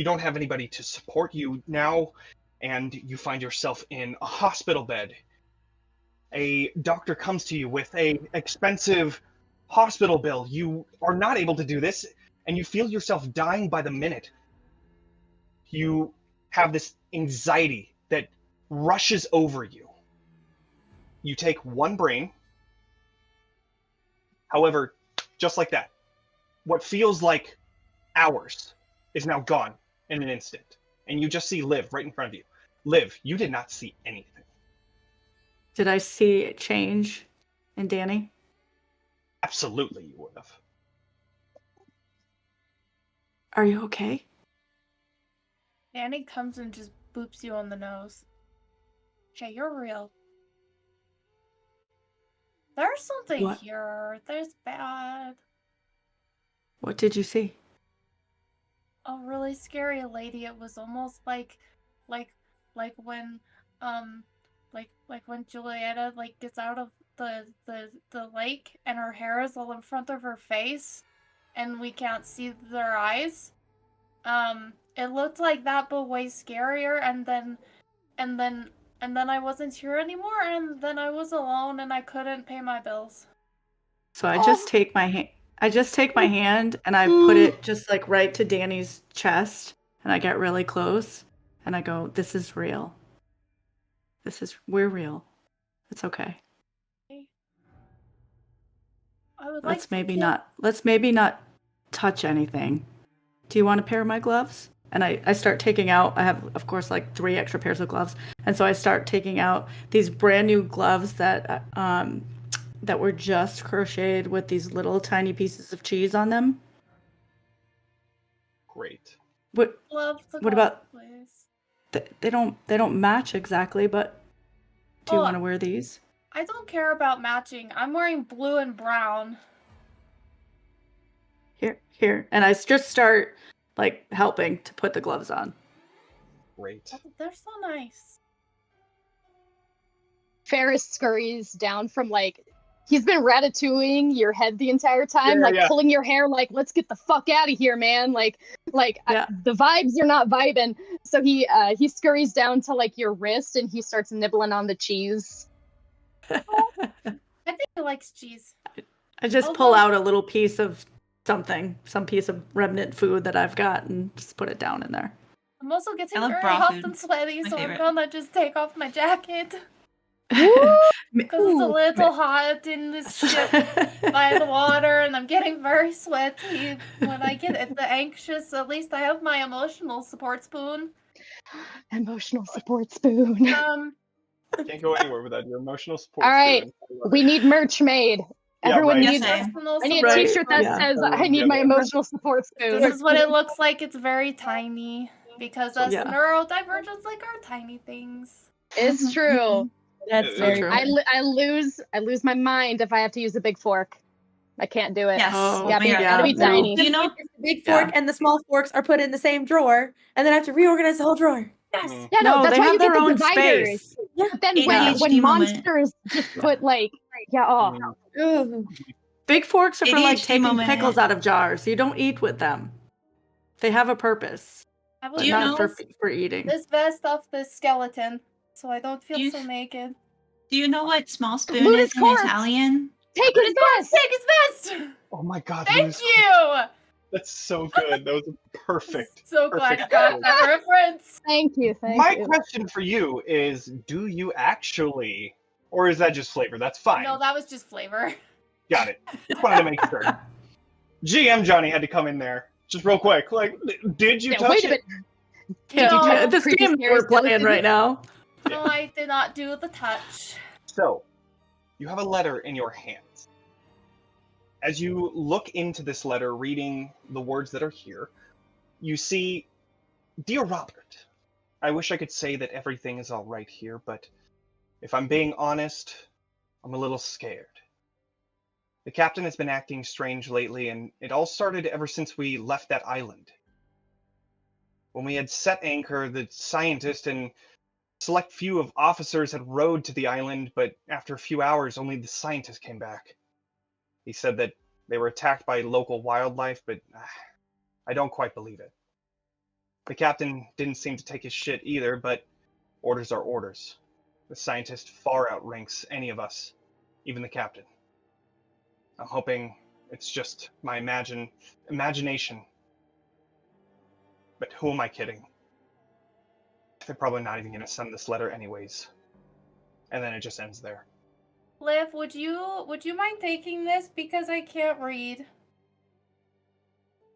don't have anybody to support you now, and you find yourself in a hospital bed. A doctor comes to you with a expensive hospital bill. You are not able to do this, and you feel yourself dying by the minute. You have this anxiety that rushes over you. You take one brain. However, just like that, what feels like hours is now gone in an instant. And you just see Liv right in front of you. Liv, you did not see anything. Did I see a change in Danny? Absolutely, you would have. Are you okay? Danny comes and just boops you on the nose. Hey, you're real. There's something What? here. There's bad. What did you see? A really scary lady. It was almost like when when Julieta gets out of the lake and her hair is all in front of her face and we can't see their eyes. It looked like that but way scarier, and then I wasn't here anymore, and then I was alone and I couldn't pay my bills. So I just take my hand. I just take my hand and I put it just like right to Danny's chest, and I get really close and I go, "This is real. We're real. It's okay. I would Let's maybe not touch anything. Do you want a pair of my gloves?" And I start taking out, I have, of course, like 3 extra pairs of gloves. And so I start taking out these brand new gloves that were just crocheted with these little tiny pieces of cheese on them. Great. What about, please? they don't match exactly, but do you want to wear these? I don't care about matching. I'm wearing blue and brown. Here. And I just start like helping to put the gloves on. Great. They're so nice. Ferris scurries down from he's been ratatouilleing your head the entire time, pulling your hair, let's get the fuck out of here, man. The vibes are not vibing. So he scurries down to your wrist and he starts nibbling on the cheese. I think he likes cheese. I just pull out a little piece of something, some piece of remnant food that I've got, and just put it down in there. I'm also getting very raw hot food. and sweaty, My so favorite. I'm gonna just take off my jacket. Because it's a little hot in this ship by the water, and I'm getting very sweaty. When I get anxious, at least I have my emotional support spoon. Emotional support spoon. Can't go anywhere without your emotional support. All right, spoon. we need merch made. Yeah, Everyone right. needs. Yes, Personal I need Right, a T-shirt that yeah. says Everyone "I need my together. emotional support spoon." This is what it looks like. It's very tiny because us Yeah. neurodivergents like our tiny things. It's true. That's So very true. true. I lose my mind if I have to use a big fork. I can't do it. Yes. Oh, Gotta be, yeah. gotta be no. tiny. You know, The big fork and the small forks are put in the same drawer, and then I have to reorganize the whole drawer. Yes. Mm. Yeah, No, that's they why have you get their the own dividers. space. But then ADHD when moment. monsters just put like, yeah, oh, Mm. Ooh. Big forks are for like ADHD taking moment. pickles out of jars. You don't eat with them. They have a purpose, I but will you not know- for eating. this vest off this skeleton, so I don't feel You- so naked. Do you know what small spoon Loot is his in corpse! Italian? take his vest. Take his vest! Oh my god, Thank Luz, you! that's so good. That was a perfect. So glad you perfect got choice. that reference. Thank you, thank My you. question for you is, do you actually, or is that just flavor? That's fine. No, that was just flavor. Got it. Just wanted to make sure. GM Johnny had to come in there, just real quick. Like, did you Yeah, touch wait a it? minute. Yeah, No. yeah, this Creepy game scary we're playing skeleton. right now. No, I did not do the touch. So, you have a letter in your hands. As you look into this letter, reading the words that are here, you see, Dear Robert, I wish I could say that everything is all right here, but if I'm being honest, I'm a little scared. The captain has been acting strange lately, and it all started ever since we left that island. When we had set anchor, the scientist and select few of officers had rowed to the island, but after a few hours, only the scientist came back. He said that they were attacked by local wildlife, but I don't quite believe it. The captain didn't seem to take his shit either, but orders are orders. The scientist far outranks any of us, even the captain. I'm hoping it's just my imagination. But who am I kidding? They're probably not even going to send this letter anyways. And then it just ends there. Liv, would you mind taking this because I can't read?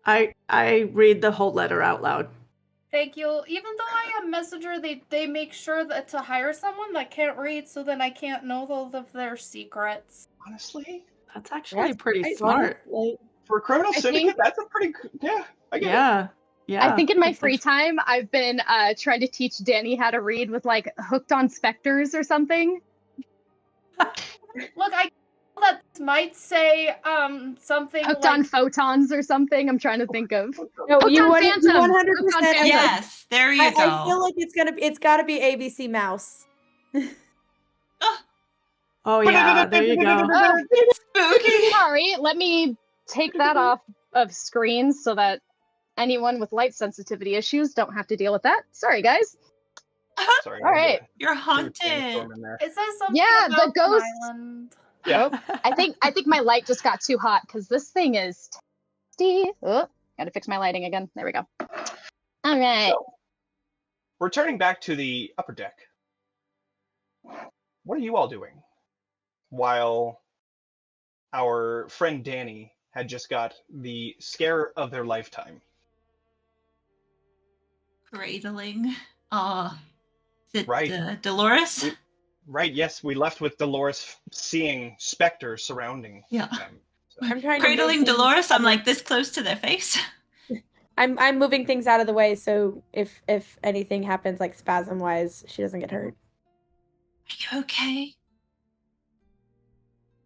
I read the whole letter out loud. Thank you. Even though I am messenger, they make sure that to hire someone that can't read, so then I can't know all of their secrets. Honestly, That's actually That's pretty quite smart. honestly. for a criminal I syndicate, think- that's a pretty yeah. I get it. Yeah. Yeah. I think in my that's free time, I've been trying to teach Danny how to read with like Hooked on Specters or something. Look, I that might say something Hooked like on Photons or something. I'm trying to think of. No, Hooked you on want Phantom. 100%. Hooked on Phantom. Yes, there you go. I feel like it's got to be ABC Mouse. Oh yeah, there you go. Spooky. Sorry, let me take that off of screen so that anyone with light sensitivity issues don't have to deal with that. Sorry, guys. Sorry. All right. You're Haunted. haunted. it says something Yeah, the about an ghost- island. Yeah. I think my light just got too hot because this thing is tasty. Oh, gotta fix my lighting again. There we go. All right. So, returning back to the upper deck, what are you all doing while our friend Danny had just got the scare of their lifetime? Cradling. Is it Right. Dolores? Right, yes, we left with Dolores seeing specters surrounding Yeah. them. I'm trying to Cradling move things Dolores, I'm out of- like this close to their face. I'm moving things out of the way so if anything happens like spasm wise, she doesn't get hurt. Are you okay?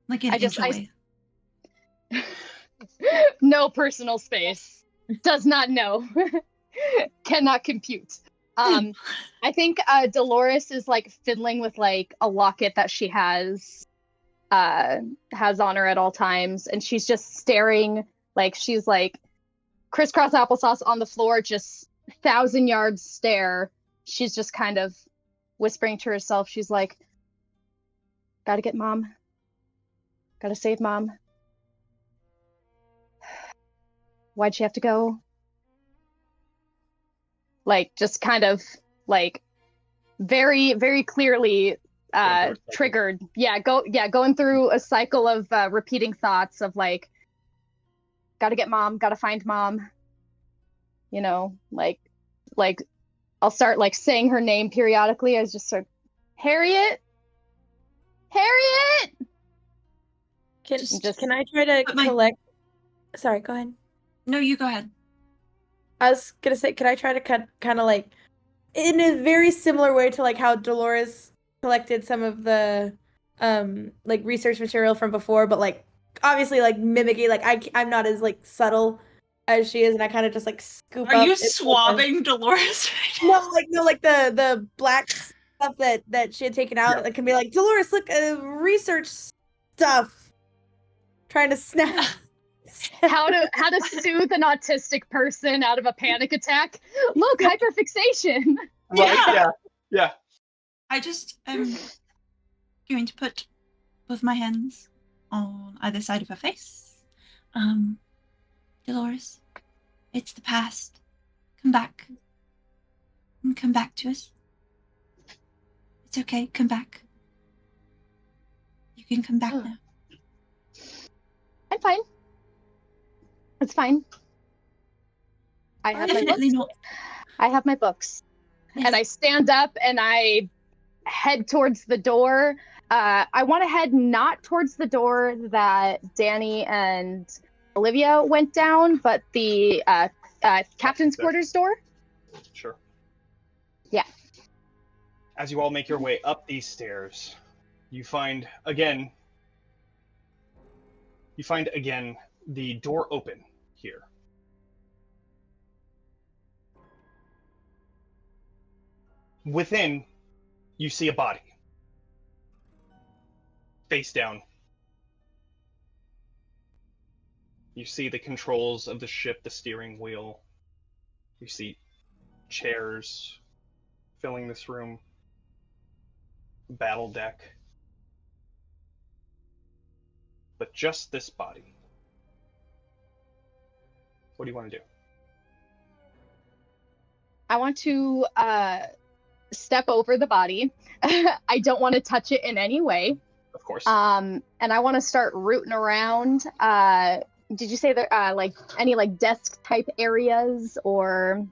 Like in I just- I- enjoy. No personal space. Does not know. Cannot compute. I think Dolores is like fiddling with like a locket that she has on her at all times, and she's just staring like she's like crisscross applesauce on the floor, just 1,000-yard stare. She's just kind of whispering to herself. She's like, "Gotta get mom. Gotta save mom. Why'd she have to go?" Like, just kind of, like, very, very clearly triggered. Going through a cycle of repeating thoughts of, like, gotta get mom, gotta find mom. You know, like, I'll start, like, saying her name periodically. I just start, Harriet? Harriet! Can I try to collect? Sorry, go ahead. No, you go ahead. I was gonna say, can I try to kind of like, in a very similar way to like how Dolores collected some of the, like research material from before, but like obviously like mimicking, like I'm not as like subtle as she is, and I kind of just like scoop up. Are you swabbing Dolores? No, like the black stuff that she had taken out. That can be like, Dolores, look, research stuff. Trying to snap. How to soothe an autistic person out of a panic attack? Look, hyperfixation. Right? Yeah. I just am going to put both my hands on either side of her face. Dolores, it's the past. Come back. Come back to us. It's okay. Come back. You can come back now. I'm fine. It's fine. I have Definitely my books. I have my books. Yes. And I stand up and I head towards the door. I want to head not towards the door that Danny and Olivia went down, but the captain's quarters door. Sure. Yeah. As you all make your way up these stairs, you find again the door open here. Within, you see a body. Face down. You see the controls of the ship, the steering wheel. You see chairs filling this room. Battle deck. But just this body. What do you want to do? I want to step over the body. I don't want to touch it in any way. Of course. And I want to start rooting around. Did you say there like any like desk type areas or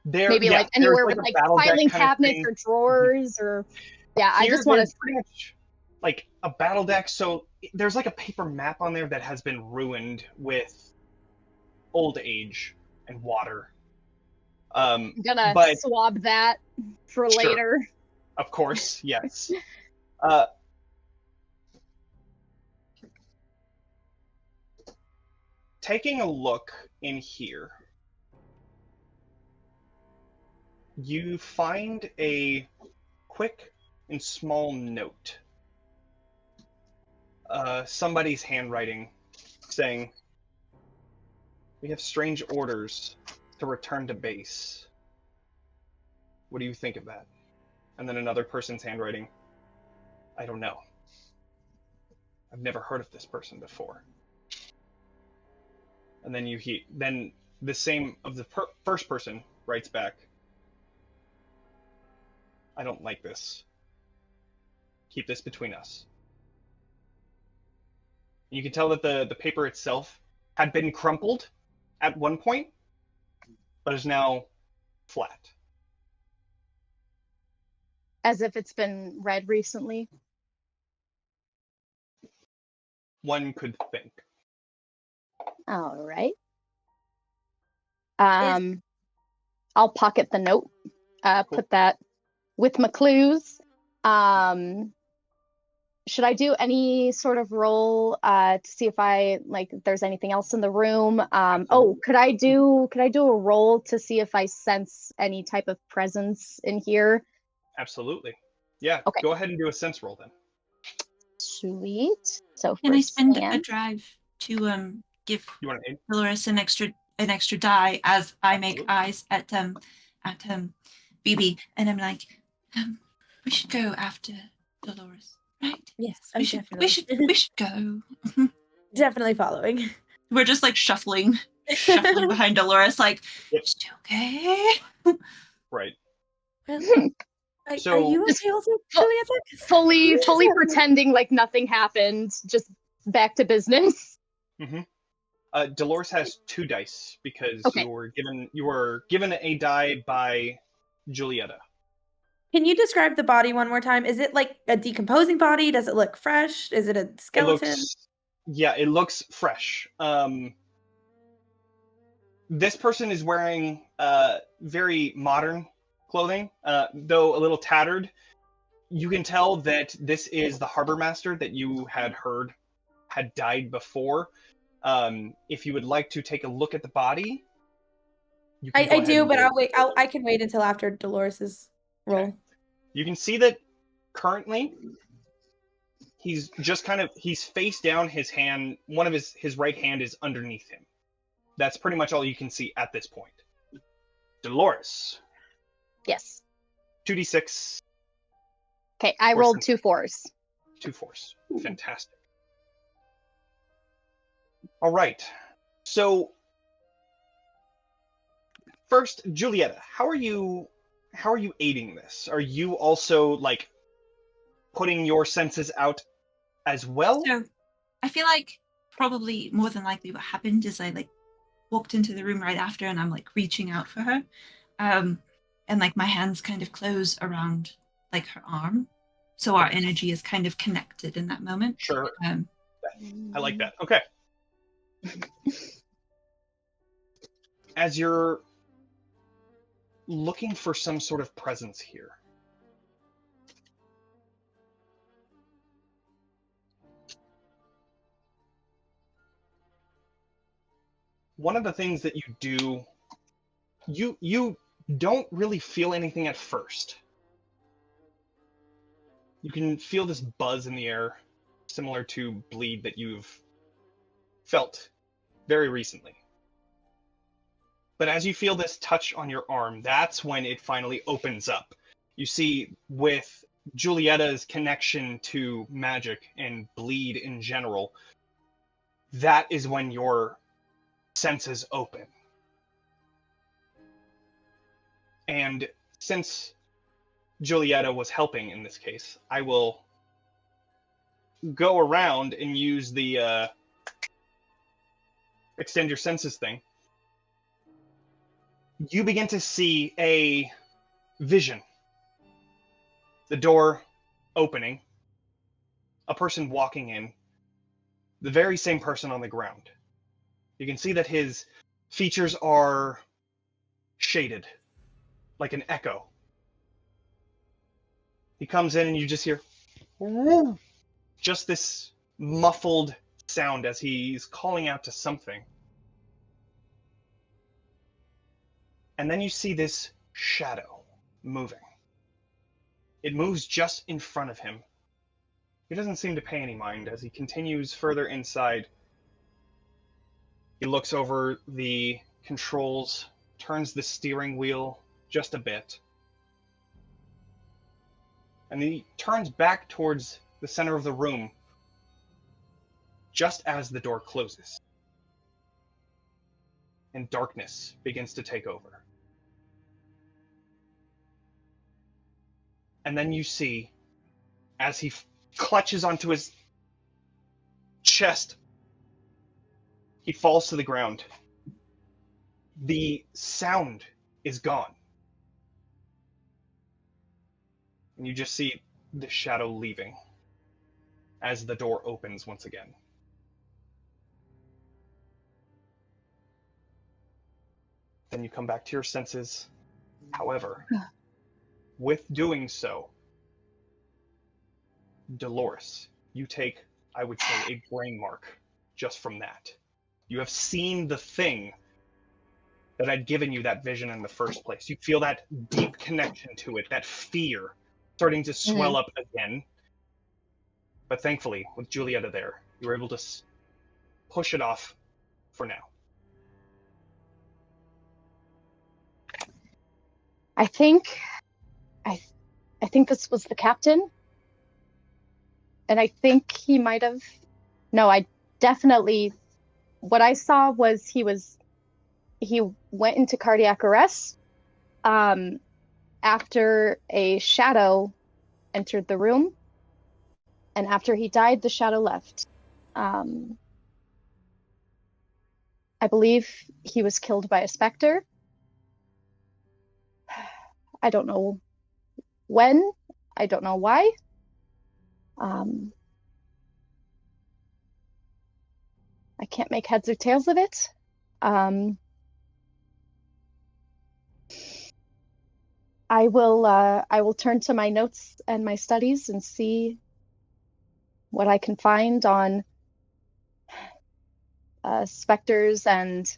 maybe like anywhere with like filing cabinets or drawers or I just want to pretty much like a battle deck. So there's like a paper map on there that has been ruined with old age and water. I'm gonna swab that for later. Of course, yes. Taking a look in here, you find a quick and small note. Somebody's handwriting saying, "We have strange orders to return to base. What do you think of that?" And then another person's handwriting, "I don't know. I've never heard of this person before." And then then the same of the first person writes back, "I don't like this. Keep this between us." You can tell that the paper itself had been crumpled at one point, but is now flat. As if it's been read recently. One could think. All right. I'll pocket the note. Cool. Put that with my clues. Should I do any sort of roll to see if there's anything else in the room? Could I do a roll to see if I sense any type of presence in here? Absolutely. Yeah. Okay. Go ahead and do a sense roll then. Sweet. So can I spend a drive to give Dolores an extra die as I make eyes at BB, and I'm like, we should go after Dolores, right? Yes, we should go. Definitely following. We're just like shuffling behind Dolores, like, is she okay? Right. Are you okay also, Julieta? Fully pretending like nothing happened, just back to business. Mm-hmm. Dolores has 2 dice because you were given a die by Julieta. Can you describe the body one more time? Is it like a decomposing body? Does it look fresh? Is it a skeleton? It looks fresh. This person is wearing very modern clothing, though a little tattered. You can tell that this is the harbor master that you had heard had died before. If you would like to take a look at the body, you can I do, but I'll wait. I can wait until after Dolores's roll. Okay. You can see that currently he's just he's face down. His hand, one of his right hand is underneath him. That's pretty much all you can see at this point. Dolores. Yes. 2d6. Okay, I rolled 2 4s. 2 4s. Fantastic. All right. So first, Julietta, how are you aiding this? Are you also like putting your senses out as well? So I feel like probably more than likely what happened is I like walked into the room right after and I'm like reaching out for her. And like my hands kind of close around like her arm. So our energy is kind of connected in that moment. Sure. I like that. Okay. As you're looking for some sort of presence here, one of the things that you do, you don't really feel anything at first. You can feel this buzz in the air, similar to bleed that you've felt very recently. But as you feel this touch on your arm, that's when it finally opens up. You see, with Julietta's connection to magic and bleed in general, that is when your senses open. And since Julietta was helping in this case, I will go around and use the extend your senses thing. You begin to see a vision. The door opening, a person walking in, the very same person on the ground. You can see that his features are shaded, like an echo. He comes in and you just hear just this muffled sound as he's calling out to something. And then you see this shadow moving. It moves just in front of him. He doesn't seem to pay any mind as he continues further inside. He looks over the controls, turns the steering wheel just a bit, and he turns back towards the center of the room just as the door closes. And darkness begins to take over. And then you see, as he clutches onto his chest, he falls to the ground. The sound is gone. And you just see the shadow leaving as the door opens once again. Then you come back to your senses. However, with doing so, Dolores, you take, I would say, a brain mark just from that. You have seen the thing that had given you that vision in the first place. You feel that deep connection to it, that fear starting to swell up again. But thankfully, with Julietta there, you were able to push it off for now. I think this was the captain. And I think he might have... No, I definitely... What I saw was he went into cardiac arrest after a shadow entered the room. And after he died, the shadow left. I believe he was killed by a specter. I don't know when. I don't know why. I can't make heads or tails of it. I will turn to my notes and my studies and see what I can find on specters and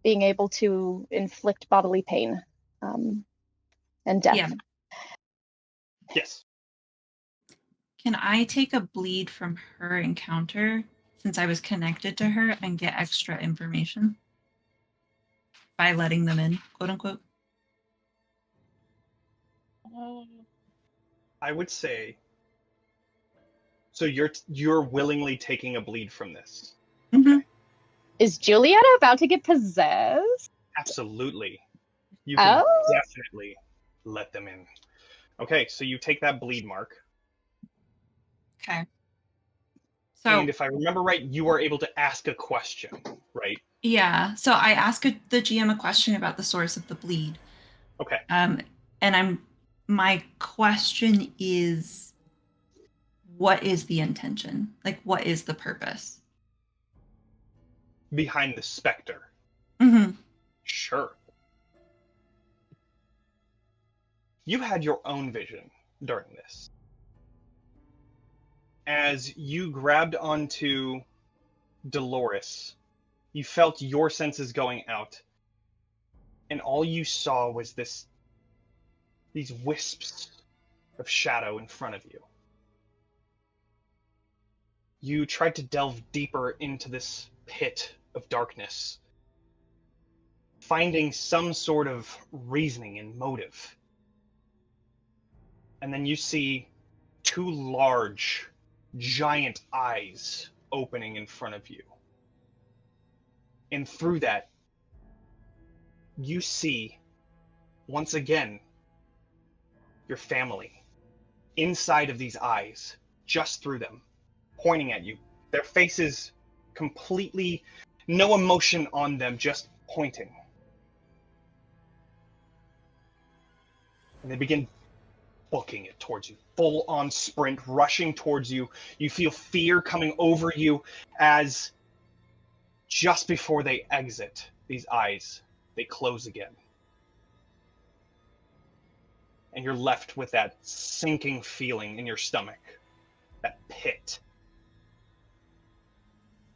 being able to inflict bodily pain and death. Yeah. Yes. Can I take a bleed from her encounter since I was connected to her and get extra information by letting them in, quote unquote? I would say. So you're willingly taking a bleed from this. Mm-hmm. Is Julietta about to get possessed? Absolutely. You can Oh. definitely let them in. Okay, so you take that bleed mark. Okay. So And if I remember right, you are able to ask a question, right? yeah, so I asked the GM a question about the source of the bleed. Okay. And my question is, what is the intention? Like, what is the purpose? Behind the specter. Mm-hmm. Sure. You had your own vision during this. As you grabbed onto Dolores, you felt your senses going out, and all you saw was these wisps of shadow in front of you. You tried to delve deeper into this pit of darkness, finding some sort of reasoning and motive. And then you see two large, giant eyes opening in front of you. And through that, you see, once again, your family inside of these eyes, just through them, pointing at you. Their faces completely, no emotion on them, just pointing. And they begin booking it towards you. Full on sprint, rushing towards you. You feel fear coming over you as just before they exit these eyes, they close again. And you're left with that sinking feeling in your stomach. That pit.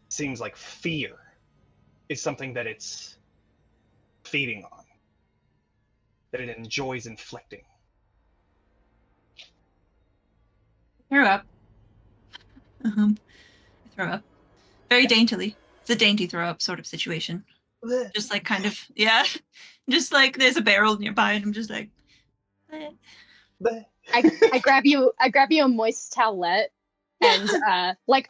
Seems like fear is something that it's feeding on. That it enjoys inflicting. Throw up. I throw up. Very daintily. It's a dainty throw up sort of situation. Just like kind of, yeah. Just like there's a barrel nearby and I'm just like, bleh. I grab you a moist towelette and like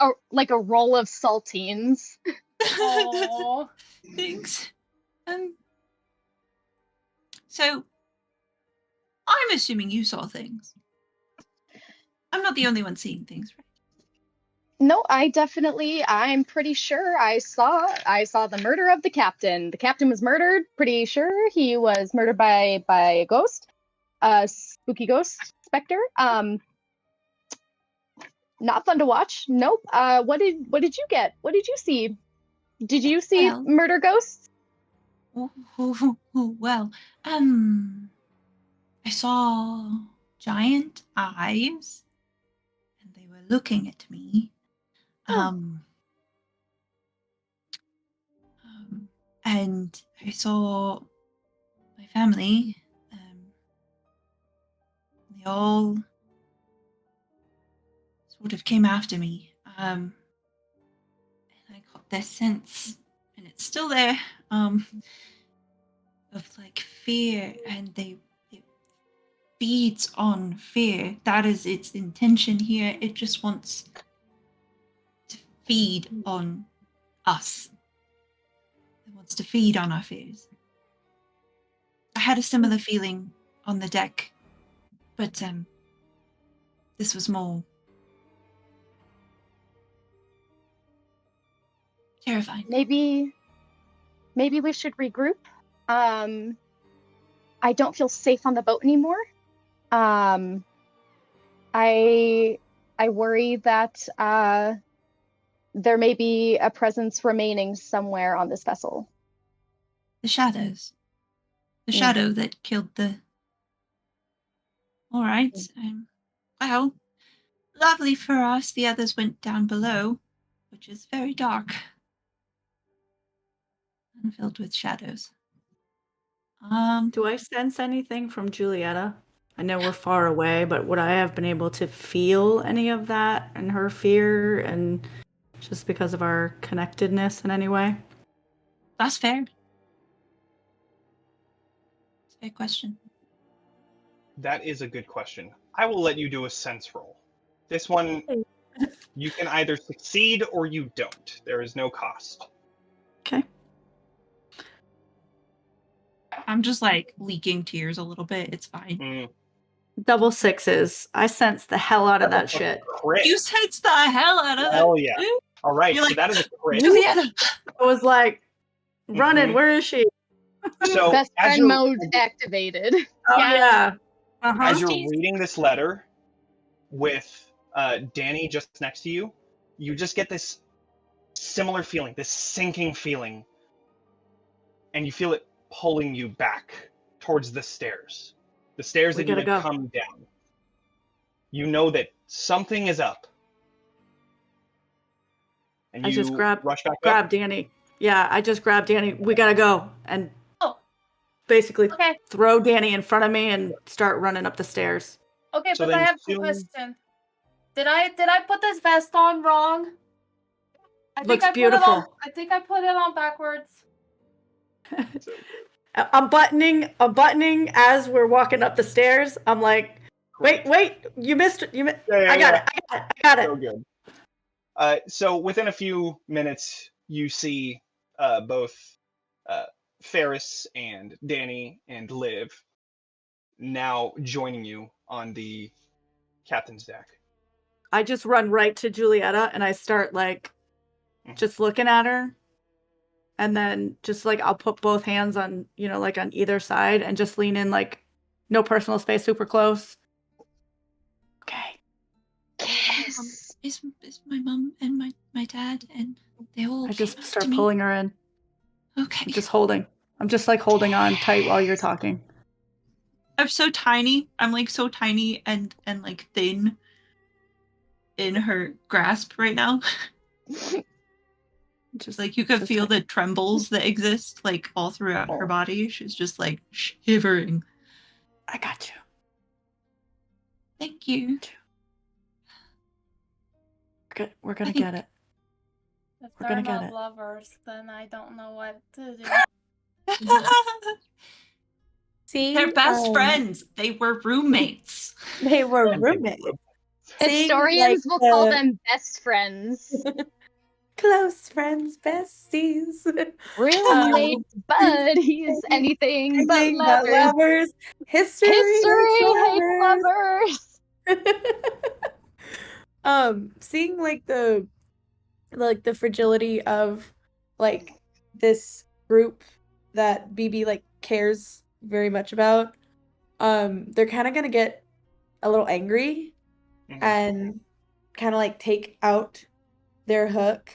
a roll of saltines. Aww. Thanks. So I'm assuming you saw things. I'm not the only one seeing things, right? No, I'm pretty sure I saw the murder of the captain. The captain was murdered, pretty sure he was murdered by a ghost. Spooky ghost specter. Not fun to watch. Nope. What did you get? What did you see? Did you see Well- murder ghosts? Well, I saw giant eyes, and they were looking at me. And I saw my family. They all sort of came after me. And I got this sense, and it's still there, of like fear, and it feeds on fear. That is its intention here. It just wants to feed on us. It wants to feed on our fears. I had a similar feeling on the deck, but this was more terrifying. Maybe we should regroup. I don't feel safe on the boat anymore. I worry that there may be a presence remaining somewhere on this vessel. The shadows. The shadow that killed the... All right. Well, lovely for us. The others went down below, which is very dark and filled with shadows. Do I sense anything from Julietta? I know we're far away, but would I have been able to feel any of that and her fear and just because of our connectedness in any way? That's fair. It's a fair question. That is a good question. I will let you do a sense roll. This one, you can either succeed or you don't. There is no cost. Okay. I'm just like leaking tears a little bit. It's fine. Double sixes. I sense the hell out of that shit. Crit. You sense the hell out of that. Hell yeah. All right, You're so like, that is a crit. Julietta. I was like, running, where is she? So Best as friend you're, mode activated. Oh, yeah. as you're reading this letter with Danny just next to you, you just get this similar feeling, this sinking feeling, and you feel it pulling you back towards the stairs. The stairs We that you gotta had go. come down. You know that something is up. And I you just rush back grab up. Danny. Yeah, I just grabbed Danny. We gotta go. And Oh. basically Okay. throw Danny in front of me and start running up the stairs. Okay, So but I then have a soon- question. Did I put this vest on wrong? Looks I beautiful. I think I put it on backwards. I'm buttoning as we're walking up the stairs. I'm like, wait, you missed it. Yeah, I got it. So good. So within a few minutes, you see both Ferris and Danny and Liv now joining you on the captain's deck. I just run right to Julietta and I start like just looking at her. And then just like I'll put both hands on, like on either side and just lean in like no personal space, super close. Okay. Kiss. Is my mom and my dad and they all I just came start to me? pulling her in. Okay. I'm just holding. I'm just like holding on tight while you're talking. I'm so tiny. I'm like so tiny and like thin in her grasp right now. Just like you could feel the trembles that exist like all throughout her body. She's just like shivering. I got you. Thank you. Good. We're gonna get it. If We're they're gonna get not it. lovers, then I don't know what to do. See, They're best friends. They were roommates. They were roommates. Historians will call them best friends. Close friends, besties. Roommates, buddies, anything but lovers. History hates hates lovers. Seeing like the fragility of like this group that BB like cares very much about, they're kind of gonna get a little angry and kind of like take out their hook.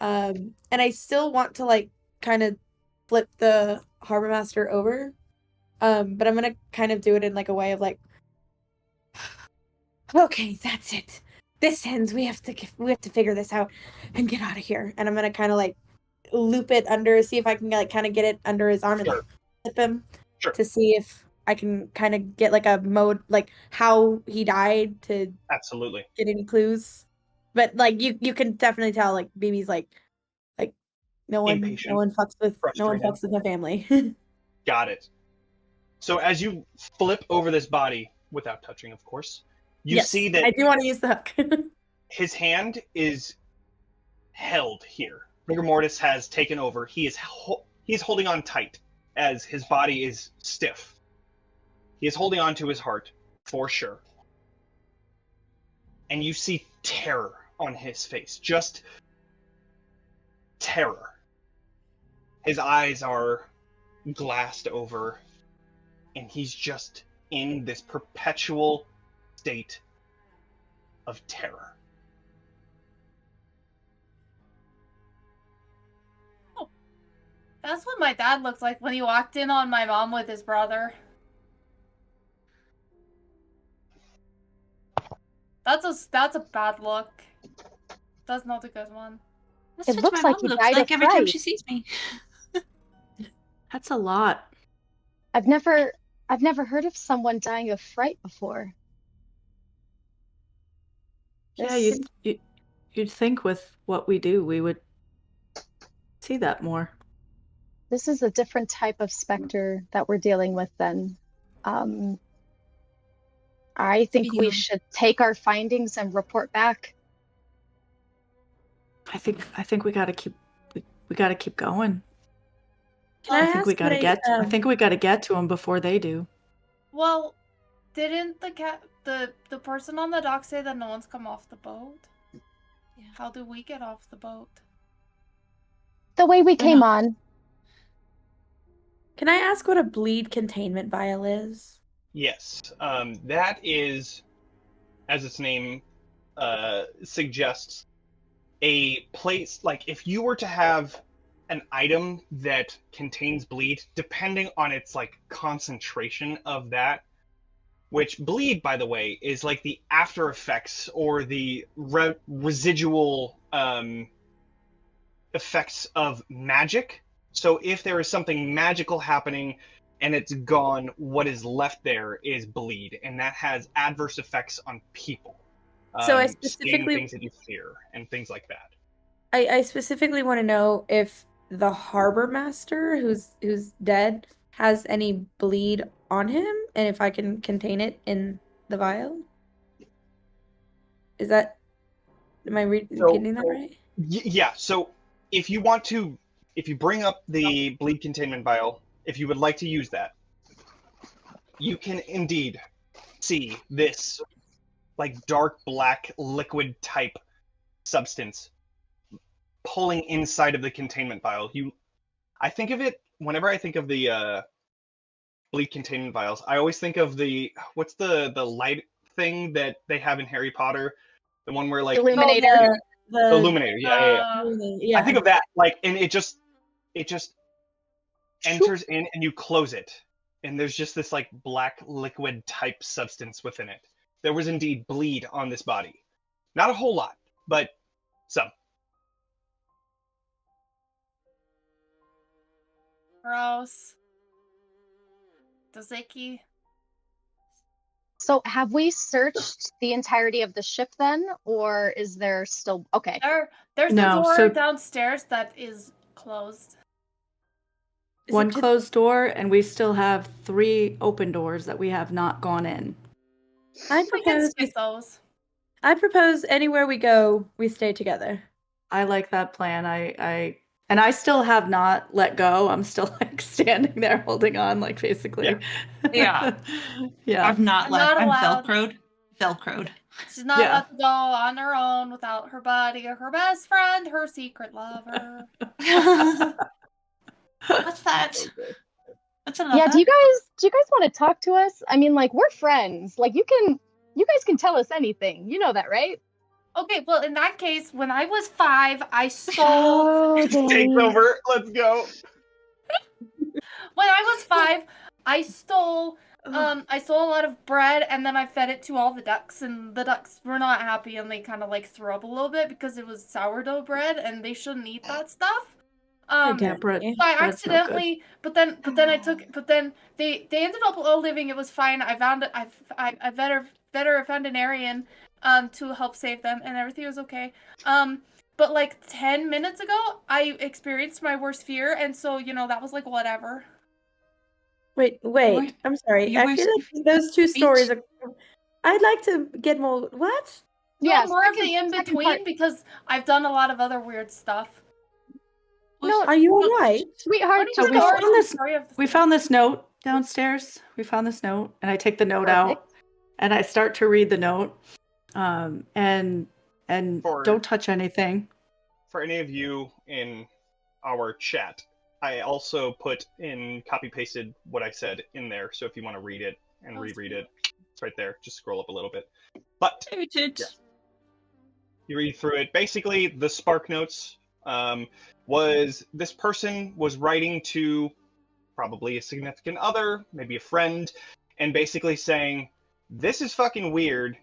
And I still want to like kind of flip the harbor master over, but I'm gonna kind of do it in like a way of like, okay, that's it. This ends. We have to figure this out and get out of here. And I'm gonna kind of like loop it under, see if I can like kind of get it under his arm and like, flip him to see if I can kind of get like a mode like how he died to absolutely get any clues. But like you can definitely tell like BB's like no one fucks with my family. Got it. So as you flip over this body without touching, of course, you see that I do want to use the hook. his hand is held here. Rigor mortis has taken over. He's holding on tight as his body is stiff. He is holding on to his heart for sure. And you see terror on his face. Just terror. His eyes are glassed over. and he's just in this perpetual state of terror. That's what my dad looked like when he walked in on my mom with his brother. That's a bad look. That's not a good one. That's It what looks my like mom he looks died like of every time fright. she sees me. That's a lot. I've never heard of someone dying of fright before. Yeah, Just- you'd think with what we do, we would see that more. This is a different type of specter that we're dealing with then. I think we should take our findings and report back. I think we gotta keep we gotta keep going. Can I think we ask gotta what get I think we gotta get to them before they do. Well, didn't the person on the dock say that no one's come off the boat? Yeah. How do we get off the boat? The way we came on. Can I ask what a bleed containment vial is? Yes, that is, as its name suggests, a place, like if you were to have an item that contains bleed, depending on its like concentration of that, which bleed, by the way, is like the after effects or the residual effects of magic. So if there is something magical happening and it's gone, what is left there is bleed, and that has adverse effects on people. So I Seeing specifically things that you fear and things like that. I specifically want to know if the harbor master who's dead has any bleed on him, and if I can contain it in the vial. Is that am I getting that right? Yeah, so if you want to, if you bring up the bleed containment vial, if you would like to use that, you can indeed see this like dark black liquid type substance pulling inside of the containment vial. I think of it, whenever I think of the bleed containment vials, I always think of what's the light thing that they have in Harry Potter, the one where like Illuminator. the illuminator. Yeah. Yeah. I think of that, like, and it just enters in, and you close it, and there's just this like black liquid type substance within it. There was indeed bleed on this body, not a whole lot, but some. Gross. Dozeki. So have we searched the entirety of the ship then, or is there still okay? There's No, a door so- downstairs that is closed. Is One it just- closed door, and we still have 3 open doors that we have not gone in. I We can propose skip those. I propose anywhere we go, we stay together. I like that plan. I still have not let go. I'm still like standing there holding on, like basically. Yeah. Yeah. I've not I'm left. not I'm allowed. Velcroed. She's not Yeah. allowed to go on her own without her buddy or her best friend, her secret lover. What's that? What's a lover? Yeah, do you guys want to talk to us? I mean, like, we're friends. Like, you guys can tell us anything. You know that, right? Okay, well, in that case, when I was 5, I stole. Oh, Takes over. Let's go. When I was 5, I stole a lot of bread, and then I fed it to all the ducks, and the ducks were not happy, and they kind of like threw up a little bit because it was sourdough bread, and they shouldn't eat that stuff. Yeah, bread. So I bread's no good. accidentally, but then they ended up all living. It was fine. I found it. I better a veterinarian to help save them, and everything was okay. But like 10 minutes ago, I experienced my worst fear, and so that was like whatever. Wait. I'm sorry. you I were feel like those two speech- stories are. I'd like to get more. What? Yeah, More of the in second between part. because I've done a lot of other weird stuff. No, Are you alright? sweetheart, So just we go. found this. Story of the We found this note downstairs. We found this note, and I take the note out, and I start to read the note, and For- don't touch anything. For any of you in our chat, I also put in copy pasted what I said in there. So if you want to read it and reread it, it's right there. Just scroll up a little bit. But Noted. yeah, you read through it. Basically, the spark notes was this person was writing to probably a significant other, maybe a friend, and basically saying, "This is fucking weird.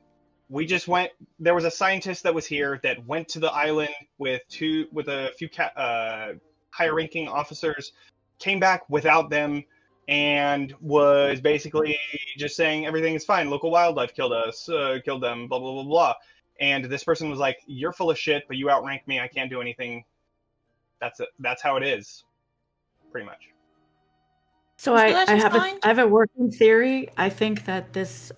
We just went. There was a scientist that was here that went to the island with a few higher-ranking officers, came back without them, and was basically just saying everything is fine. Local wildlife killed us, killed them, blah blah blah blah." And this person was like, "You're full of shit, but you outrank me. I can't do anything. That's it. That's how it is, pretty much." So Was the I letter have signed? I have a working theory. I think that this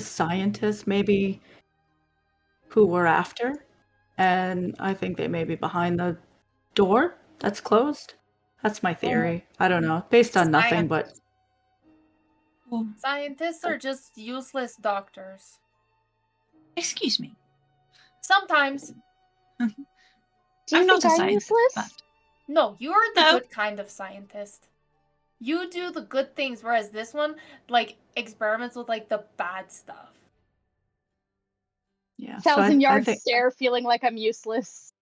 scientist may be who we're after, and I think they may be behind the door that's closed. That's my theory. I don't know, based on nothing, but Well, Scientists are just useless doctors. excuse me. Sometimes. Do you I'm not think a I'm scientist, useless? but No, you're the No. good kind of scientist. You do the good things, whereas this one, like, experiments with, like, the bad stuff. yeah. So Thousand-yard think stare, feeling like I'm useless.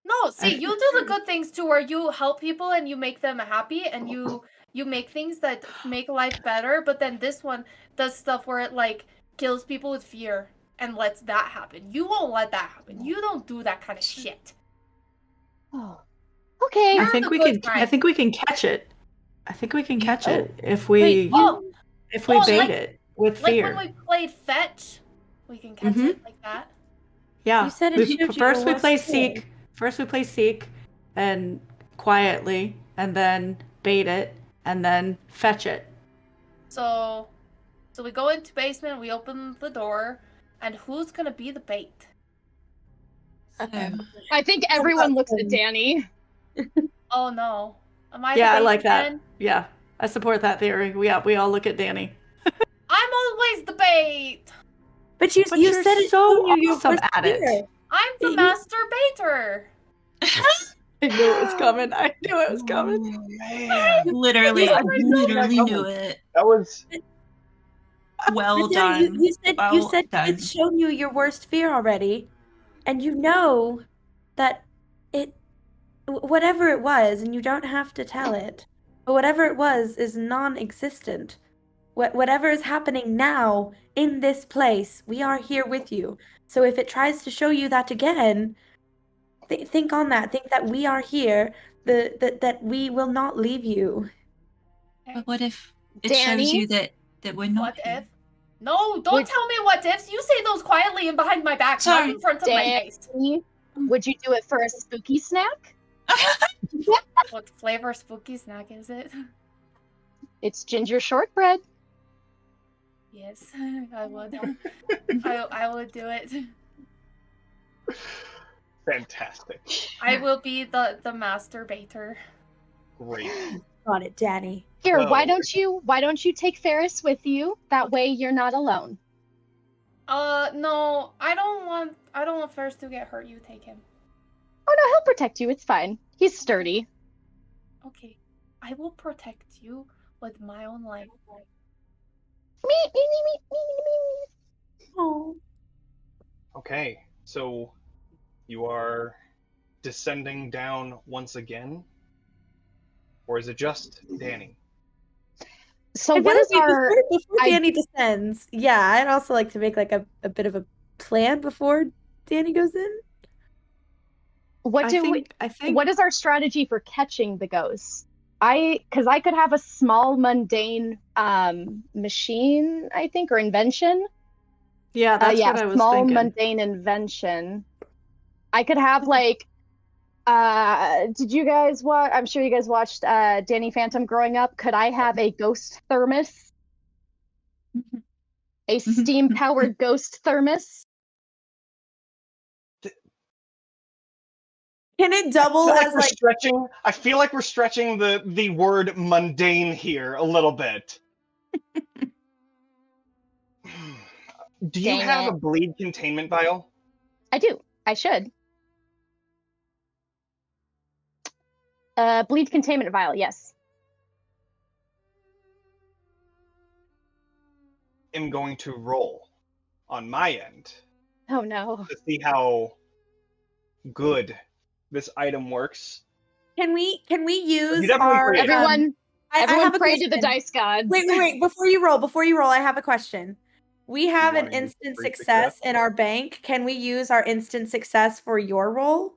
No, see, I- you do the good things too, where you help people and you make them happy, and you make things that make life better. But then this one does stuff where it like kills people with fear and lets that happen. You won't let that happen. You don't do that kind of shit. Oh, okay. I You're think the we good can. I kind. think we can catch it. I think we can catch Oh. it if Wait, we Oh, if we oh, bait like- it with like fear. when we played fetch, we can catch Mhm. it like that. Yeah. You said it we, showed you first your we play worst fear. seek. First we play seek, and quietly, and then bait it, and then fetch it. So we go into basement. We open the door, and who's gonna be the bait? so, I think everyone looks at Danny. Oh no, am I? Yeah, the I bait like that. again? Yeah, I support that theory. We all look at Danny. I'm always the bait. But you But you you're said it so showed you your awesome worst at it. fear. I'm the You- master baiter. I knew it was coming. I knew it was coming. Oh, man, literally, Yeah, I I knew literally that knew was- it. that was Well But no, done. you said Well done. it's shown you your worst fear already, and you know that it whatever it was, and you don't have to tell it, but whatever it was is non-existent. Whatever is happening now in this place, we are here with you. So if it tries to show you that again, think on that. Think that we are here. That we will not leave you. But what if it Danny? shows you that we're not What here? if? No, don't Would- tell me what ifs. You say those quietly and behind my back, not Sorry. in front of my face. Danny, would you do it for a spooky snack? What flavor spooky snack is it? It's ginger shortbread. Yes, I would. I would do it. fantastic. I will be the master baiter. Great. Got it, Danny. Here, Oh. why don't you take Ferris with you? That way you're not alone. No, I don't want Ferris to get hurt. You take him. Oh no, he'll protect you. It's fine. He's sturdy. Okay, I will protect you with my own life. Oh. Okay, so you are descending down once again? Or is it just Danny? So I what feel is like our before I- Danny descends? Yeah, I'd also like to make like a bit of a plan before Danny goes in. what do we I think what is our strategy for catching the ghosts? Because I could have a small mundane machine, I think, or invention. yeah, that's Yeah, what I was small thinking. mundane invention. I could have like did you guys watch, I'm sure you guys watched Danny Phantom growing up. Could I have a ghost thermos? A steam powered ghost thermos? Can it double I feel like as we're like stretching. I feel like we're stretching the word mundane here a little bit. Do you Dang have it. a bleed containment vial? I do. I should. Bleed containment vial, yes. I'm going to roll on my end Oh no. to see how good this item works. Can we use You definitely our create it. Everyone, I everyone have a pray to the question. dice gods. Wait. Before you roll, I have a question. We have an wanna use instant free success success? in our bank. Can we use our instant success for your roll?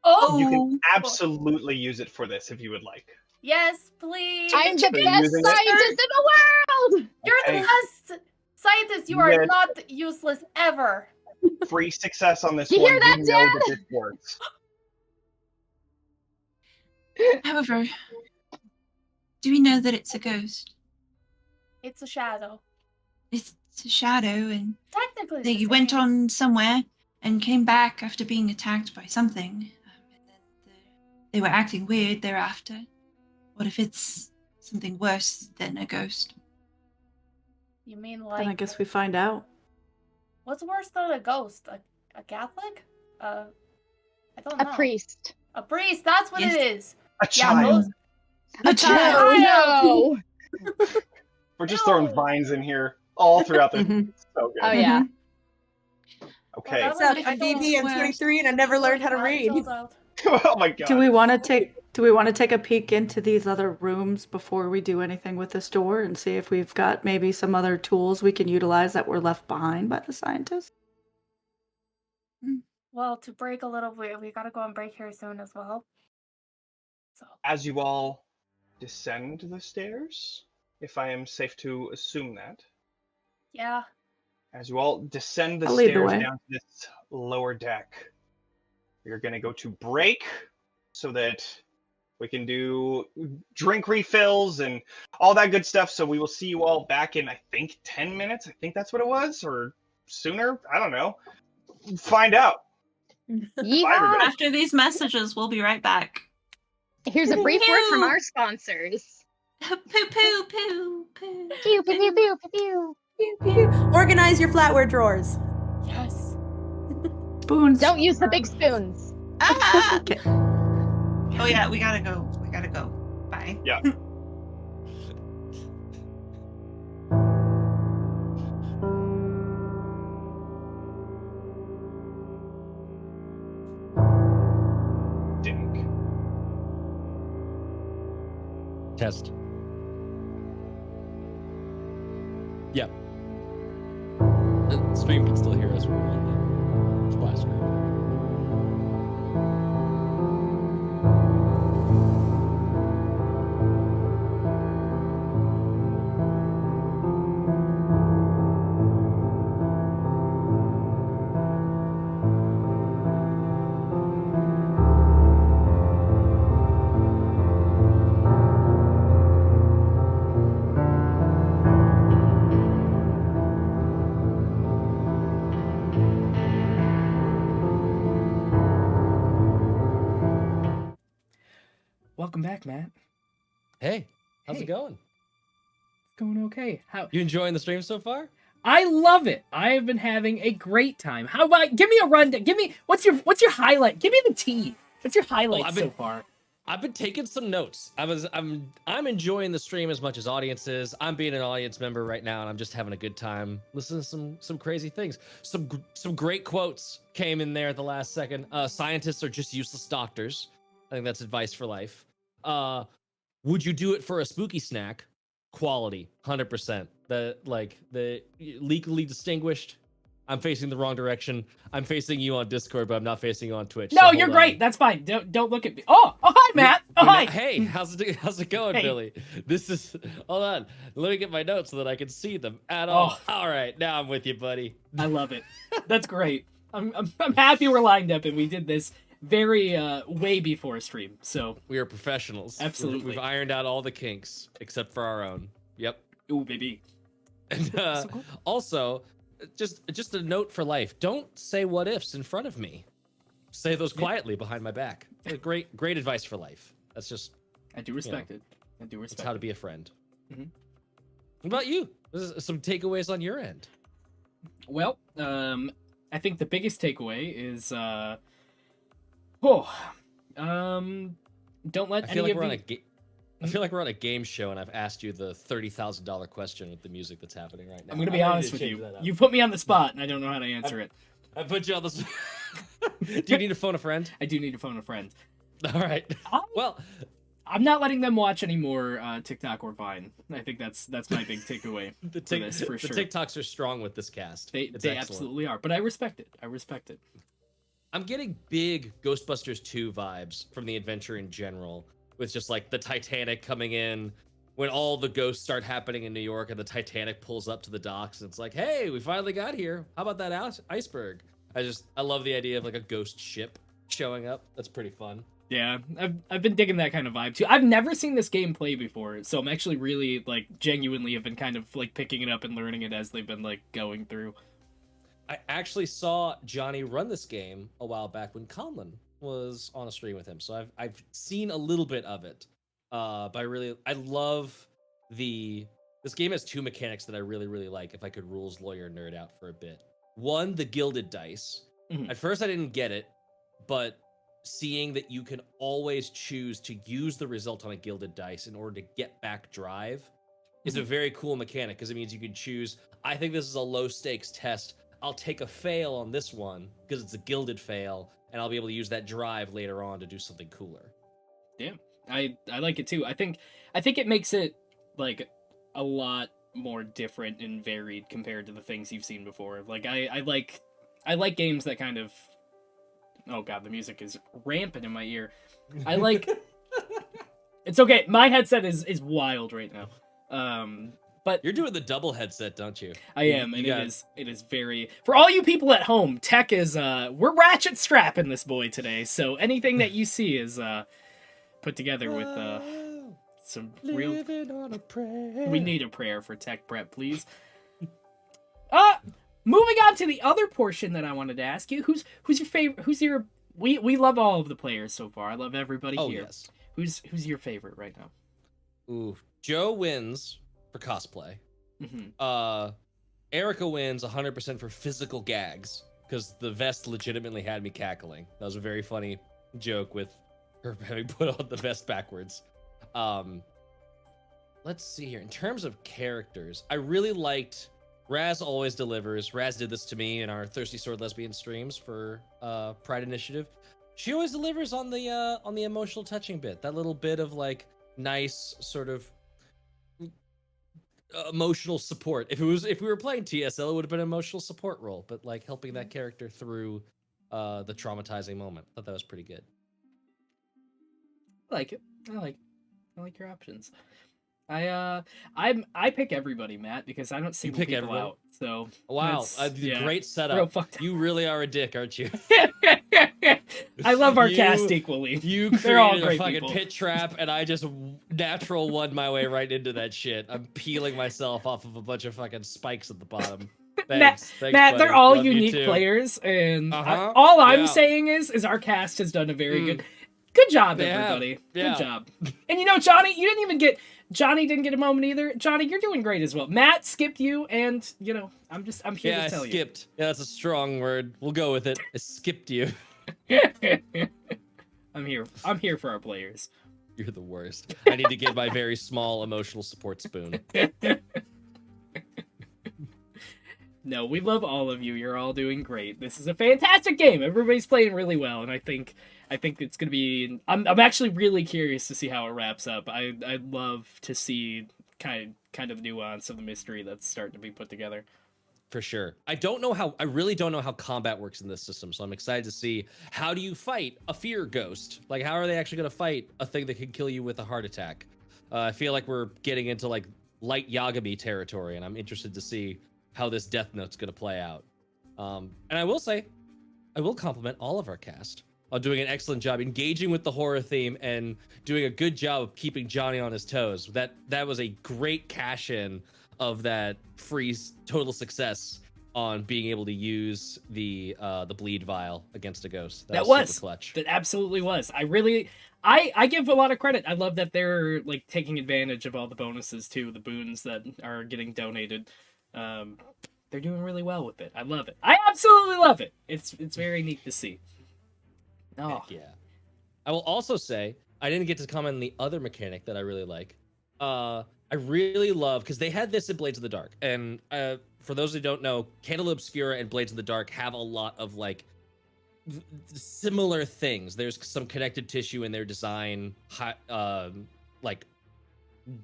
Oh, You can absolutely use it for this if you would like. yes, please. I'm the So you're best using it? scientist in the world! You're Okay. the best scientist. You are Yes. not useless ever. Free success on this You one. hear that, You know that this works. However, do we know that it's a ghost? It's a shadow. It's a shadow, and Technically, they it's the went same. on somewhere and came back after being attacked by something. And then they were acting weird thereafter. What if it's something worse than a ghost? You mean Then I like guess we find out. what's worse than a ghost? A Catholic? I don't know. A priest. A priest. That's what Yes. it is. A Yeah, child. those- A child. No. We're just throwing No. vines in here all throughout this. Mhm. So good. Oh yeah. Okay. Well, What's up? I I'm don't BB. I'm swear. 23 and I never learned how to read. Oh my god. Do we want to take a peek into these other rooms before we do anything with this door and see if we've got maybe some other tools we can utilize that were left behind by the scientists? Well, to break a little bit, we gotta go and break here soon as well. So As you all descend the stairs, if I am safe to assume that, yeah. as you all descend the I'll lead the stairs way. down to this lower deck, we're going to go to break so that we can do drink refills and all that good stuff. So we will see you all back in, I think, 10 minutes. I think that's what it was, or sooner. I don't know. Find out. Yeehaw! everybody. After these messages, we'll be right back. Here's a brief word from our sponsors. Poo poo poo poo. Pew, pew, pew, pew, pew, pew. Organize your flatware drawers. Yes. Spoons. Don't use the big spoons. Ah! Okay. Oh yeah, we gotta go. We gotta go. Bye. Yeah. Dink. Test. Yep. The stream can still hear us. We're on the splash screen. Welcome back, Matt. Hey, how's Hey. it going? Going okay. How? You enjoying the stream so far? I love it. I have been having a great time. How about give me a rundown? Give me what's your highlight? Give me the tea. What's your highlight I've so been- far? I've been taking some notes. I'm enjoying the stream as much as audience is. I'm being an audience member right now, and I'm just having a good time listening to some crazy things. Some great quotes came in there at the last second. Scientists are just useless doctors. I think that's advice for life. Would you do it for a spooky snack? Quality, 100%. The legally distinguished. I'm facing the wrong direction. I'm facing you on Discord, but I'm not facing you on Twitch. No, so you're hold great. on. That's fine. Don't look at me. Oh, hi, Matt. Oh, We're hi. not- hey, how's it going, Hey. Billy? This is hold on. Let me get my notes so that I can see them at all. Oh. All right, now I'm with you, buddy. I love it. That's great. I'm happy we're lined up and we did this very way before a stream. So We are professionals. Absolutely. We've ironed out all the kinks except for our own. Yep. ooh, baby. And So cool. also, just a note for life: don't say what ifs in front of me. Say those Yeah. quietly behind my back. Great advice for life. That's just I do respect it. I do that's respect how to be a friend. Mhm. What about you? Some takeaways on your end? Well, I think the biggest takeaway is Don't let I feel any like we're of on the... I feel like we're on a game show, and I've asked you the $30,000 question with the music that's happening right now. I'm gonna be I might need honest to with change you. that up. You put me on the spot, and I don't know how to answer it. I put you on the. Do you need to phone a friend? I do need to phone a friend. All right. Well, I'm not letting them watch any more TikTok or Vine. I think that's my big takeaway the for this, for sure. TikToks are strong with this cast. They absolutely are, but I respect it. I respect it. I'm getting big Ghostbusters 2 vibes from the adventure in general, with just like the Titanic coming in when all the ghosts start happening in New York and the Titanic pulls up to the docks and it's like, hey, we finally got here. How about that iceberg? I love the idea of like a ghost ship showing up. That's pretty fun. Yeah, I've been digging that kind of vibe too. I've never seen this game play before, so I'm actually really like genuinely have been kind of like picking it up and learning it as they've been like going through. I actually saw Johnny run this game a while back when Conlon was on a stream with him, so I've seen a little bit of it. But I love this game has two mechanics that I really like. If I could rules lawyer nerd out for a bit, one, the gilded dice. Mhm. At first I didn't get it, but seeing that you can always choose to use the result on a gilded dice in order to get back drive is a very cool mechanic, because it means you can choose, I think this is a low stakes test, I'll take a fail on this one because it's a gilded fail, and I'll be able to use that drive later on to do something cooler. Yeah, I like it too. I think it makes it like a lot more different and varied compared to the things you've seen before. Like I like games that kind of, oh god, the music is rampant in my ear. I like it's okay. My headset is wild right now. But you're doing the double headset, don't you? I am, and it is very, for all you people at home, tech is we're ratchet strapping this boy today. So anything that you see is put together with some real. On a prayer. We need a prayer for tech prep, please. Moving on to the other portion that I wanted to ask you, who's your favorite? We love all of the players so far. I love everybody here. Yes. Who's your favorite right now? Ooh, Joe wins for cosplay. Mm-hmm. Erica wins 100% for physical gags, because the vest legitimately had me cackling. That was a very funny joke with her having put on the vest backwards. Let's see here. In terms of characters, I really liked Raz always delivers. Raz did this to me in our Thirsty Sword Lesbian streams for Pride Initiative. She always delivers on the emotional touching bit. That little bit of like nice sort of emotional support. If we were playing TSL, it would have been an emotional support role, but like helping that character through the traumatizing moment. I thought that was pretty good. I like it. I like your options. I pick everybody, Matt, because I don't single pick people everyone? out. So Wow, yeah. great Real setup. fucked up. You really are a dick, aren't you? I love our You- cast equally. You They're all created a great fucking people. pit trap, and I just natural won my way right into that shit. I'm peeling myself off of a bunch of fucking spikes at the bottom. Thanks, Matt, buddy. they're all Love you unique too. players, and Uh-huh. all I'm Yeah. saying is our cast has done a very good job, They have. everybody. Yeah. Good job. And you know, Johnny, Johnny didn't get a moment either. Johnny, you're doing great as well. Matt skipped you, and you know, I'm here Yeah, to I tell skipped. Yeah, that's a strong word. We'll go with it. I skipped you. you. I'm here for our players. You're the worst. I need to give my very small emotional support spoon. No, we love all of you. You're all doing great. This is a fantastic game. Everybody's playing really well, and I think it's gonna be. I'm actually really curious to see how it wraps up. I'd love to see kind of the nuance of the mystery that's starting to be put together. For sure. I really don't know how combat works in this system, so I'm excited to see, how do you fight a fear ghost? Like, how are they actually going to fight a thing that can kill you with a heart attack? I feel like we're getting into like light Yagami territory, and I'm interested to see how this Death Note's going to play out. And I will say, I will compliment all of our cast on doing an excellent job engaging with the horror theme and doing a good job of keeping Johnny on his toes. That was a great cash in of that freeze total success on being able to use the bleed vial against a ghost. That was super clutch. That absolutely was. I give a lot of credit. I love that they're like taking advantage of all the bonuses too, the boons that are getting donated. They're doing really well with it. I love it. I absolutely love it. It's very neat to see. Oh Heck yeah. I will also say I didn't get to comment on the other mechanic that I really like. I really love because they had this in Blades of the Dark, and for those who don't know, Candela, Obscura, and Blades of the Dark have a lot of like similar things. There's some connected tissue in their design, like I'm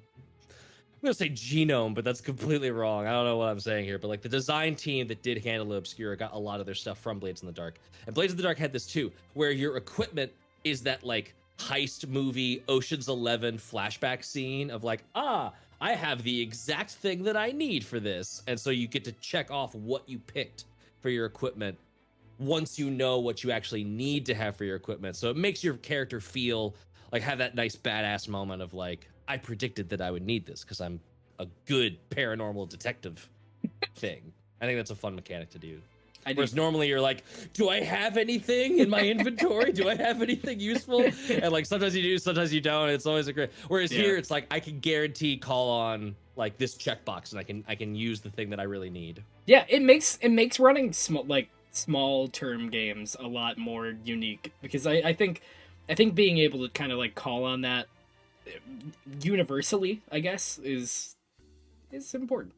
gonna say genome, but that's completely wrong. I don't know what I'm saying here, but like the design team that did Candela Obscura got a lot of their stuff from Blades in the Dark, and Blades of the Dark had this too, where your equipment is that like heist movie Ocean's 11 flashback scene of like, I have the exact thing that I need for this, and so you get to check off what you picked for your equipment once you know what you actually need to have for your equipment. So it makes your character feel like have that nice badass moment of like, I predicted that I would need this because I'm a good paranormal detective thing. I think that's a fun mechanic to do. Whereas normally you're like, do I have anything in my inventory? Do I have anything useful? And like sometimes you do, sometimes you don't. It's always a great. Whereas here it's like I can guarantee call on like this checkbox and I can use the thing that I really need. Yeah, it makes running small term games a lot more unique because I think being able to kind of like call on that universally, I guess, is important.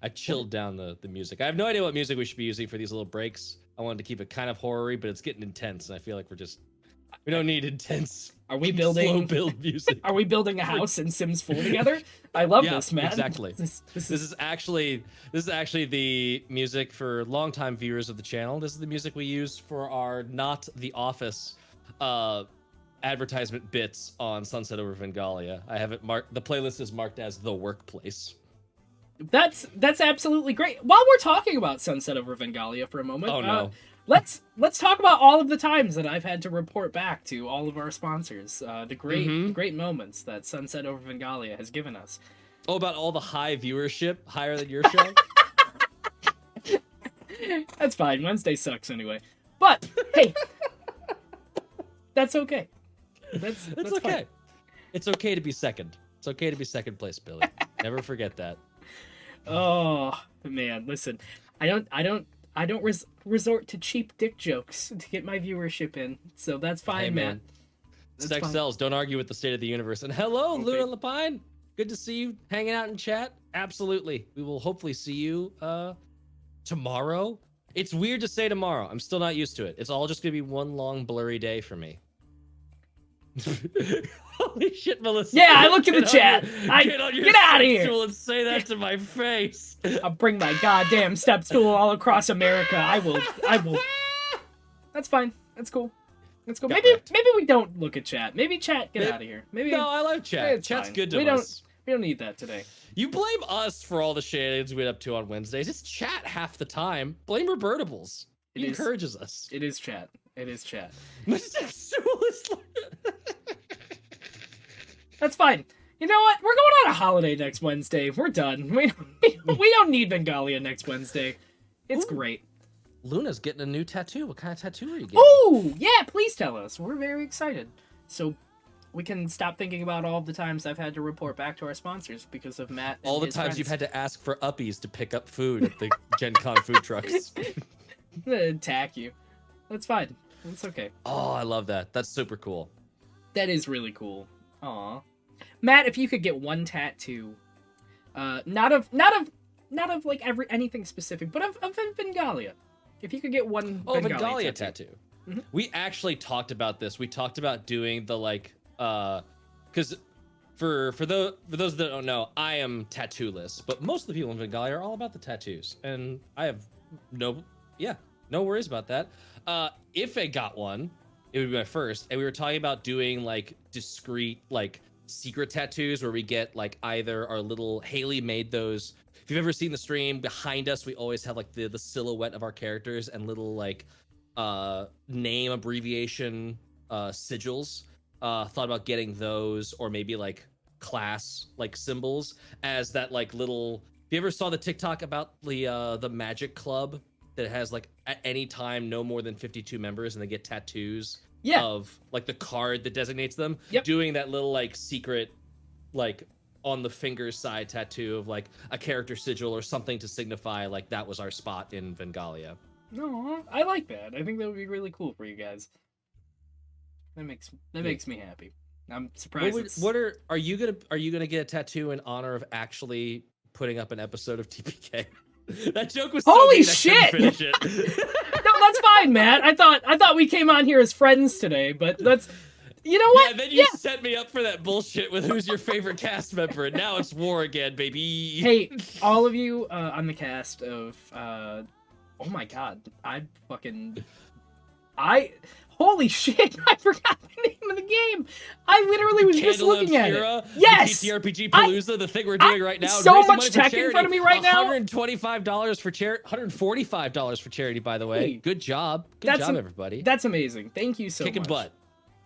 I chilled down the music. I have no idea what music we should be using for these little breaks. I wanted to keep it kind of horror-y, but it's getting intense, and I feel like we don't need intense. Are we building slow build music? Are we building a house in Sims 4 together? I love this, man. Exactly. This is actually the music for longtime viewers of the channel. This is the music we use for our Not the Office advertisement bits on Sunset Over Vengalia. I have it marked. The playlist is marked as The Workplace. That's absolutely great. While we're talking about Sunset Over Vengalia for a moment, oh no, let's talk about all of the times that I've had to report back to all of our sponsors, the great moments that Sunset Over Vengalia has given us. Oh, about all the high viewership, higher than your show. That's fine. Wednesday sucks anyway. But hey, that's okay. That's okay. Fine. It's okay to be second. It's okay to be second place, Billy. Never forget that. Oh man, listen, I don't resort to cheap dick jokes to get my viewership in, so that's fine, hey, man. Sex sells. Don't argue with the state of the universe. And hello, okay. Luna Lapine. Good to see you hanging out in chat. Absolutely. We will hopefully see you tomorrow. It's weird to say tomorrow. I'm still not used to it. It's all just gonna be one long blurry day for me. Holy shit, Melissa! Yeah, I looked at the chat. Get out of here and say that to my face. I'll bring my goddamn step stool all across America. I will. That's fine. That's cool. Maybe we don't look at chat. Maybe chat get out of here. Maybe no, I love chat. Chat's fine. Good to us. We don't need that today. You blame us for all the shenanigans we get up to on Wednesdays. It's chat half the time. Blame Robertables. He encourages us. It is chat. That's fine. You know what? We're going on a holiday next Wednesday. We're done. We don't need Vengalia next Wednesday. It's great. Luna's getting a new tattoo. What kind of tattoo are you getting? Oh, yeah, please tell us. We're very excited. So we can stop thinking about all the times I've had to report back to our sponsors because of Matt and all the his times friends. You've had to ask for uppies to pick up food at the Gen Con food trucks. Attack you. That's fine. It's okay. Oh, I love that. That's super cool. That is really cool. Aw. Matt, if you could get one tattoo, not of like anything specific, but of Vengalia. If you could get one Vengalia tattoo. Mm-hmm. We actually talked about this. We talked about doing the like because for those that don't know, I am tattoo-less, but most of the people in Vengalia are all about the tattoos, and I have no worries about that. If I got one, it would be my first. And we were talking about doing like discreet like secret tattoos where we get like either our little Haley made those. If you've ever seen the stream behind us, we always have like the silhouette of our characters and little like name abbreviation sigils. Thought about getting those, or maybe like class like symbols as that like little. If you ever saw the TikTok about the Magic Club that has like at any time no more than 52 members and they get tattoos of like the card that designates them, doing that little like secret like on the finger side tattoo of like a character sigil or something to signify like that was our spot in Vengalia. No, I like that. I think that would be really cool for you guys. makes me happy. I'm surprised. Are you gonna get a tattoo in honor of actually putting up an episode of TPK? That joke was so Holy mean, I shit! couldn't finish it. No, that's fine, Matt. I thought we came on here as friends today, but that's, you know what? Yeah, then you set me up for that bullshit with who's your favorite cast member, and now it's war again, baby. Hey, all of you on the cast of oh my god, holy shit, I forgot the name of the game. I literally was just looking Obscura, at it. Yes, the TTRPG-Palooza, the thing we're doing right now. So raising much money for tech in charity. front of me right now. $125 for charity. $145 for charity, by the way. Hey, good job. Good job, everybody. That's amazing. Thank you so much. Kicking butt.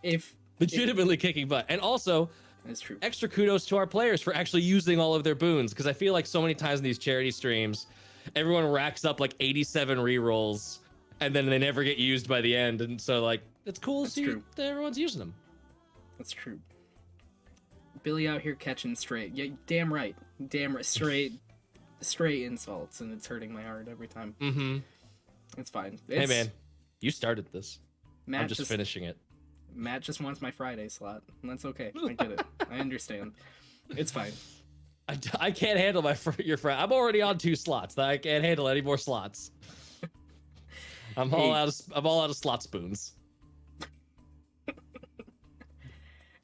If legitimately kicking butt. And also, that's true. Extra kudos to our players for actually using all of their boons, because I feel like so many times in these charity streams, everyone racks up like 87 rerolls, and then they never get used by the end. And so, like, it's cool to see that everyone's using them. That's true. Billy out here catching straight. Yeah, damn right. Damn right. Straight insults, and it's hurting my heart every time. Mm-hmm. It's fine. Hey, man, you started this. Matt I'm just finishing it. Matt just wants my Friday slot, and that's okay. I get it. I understand. It's fine. I can't handle your friend. I'm already on 2 slots. I can't handle any more slots. I'm all out of slot spoons.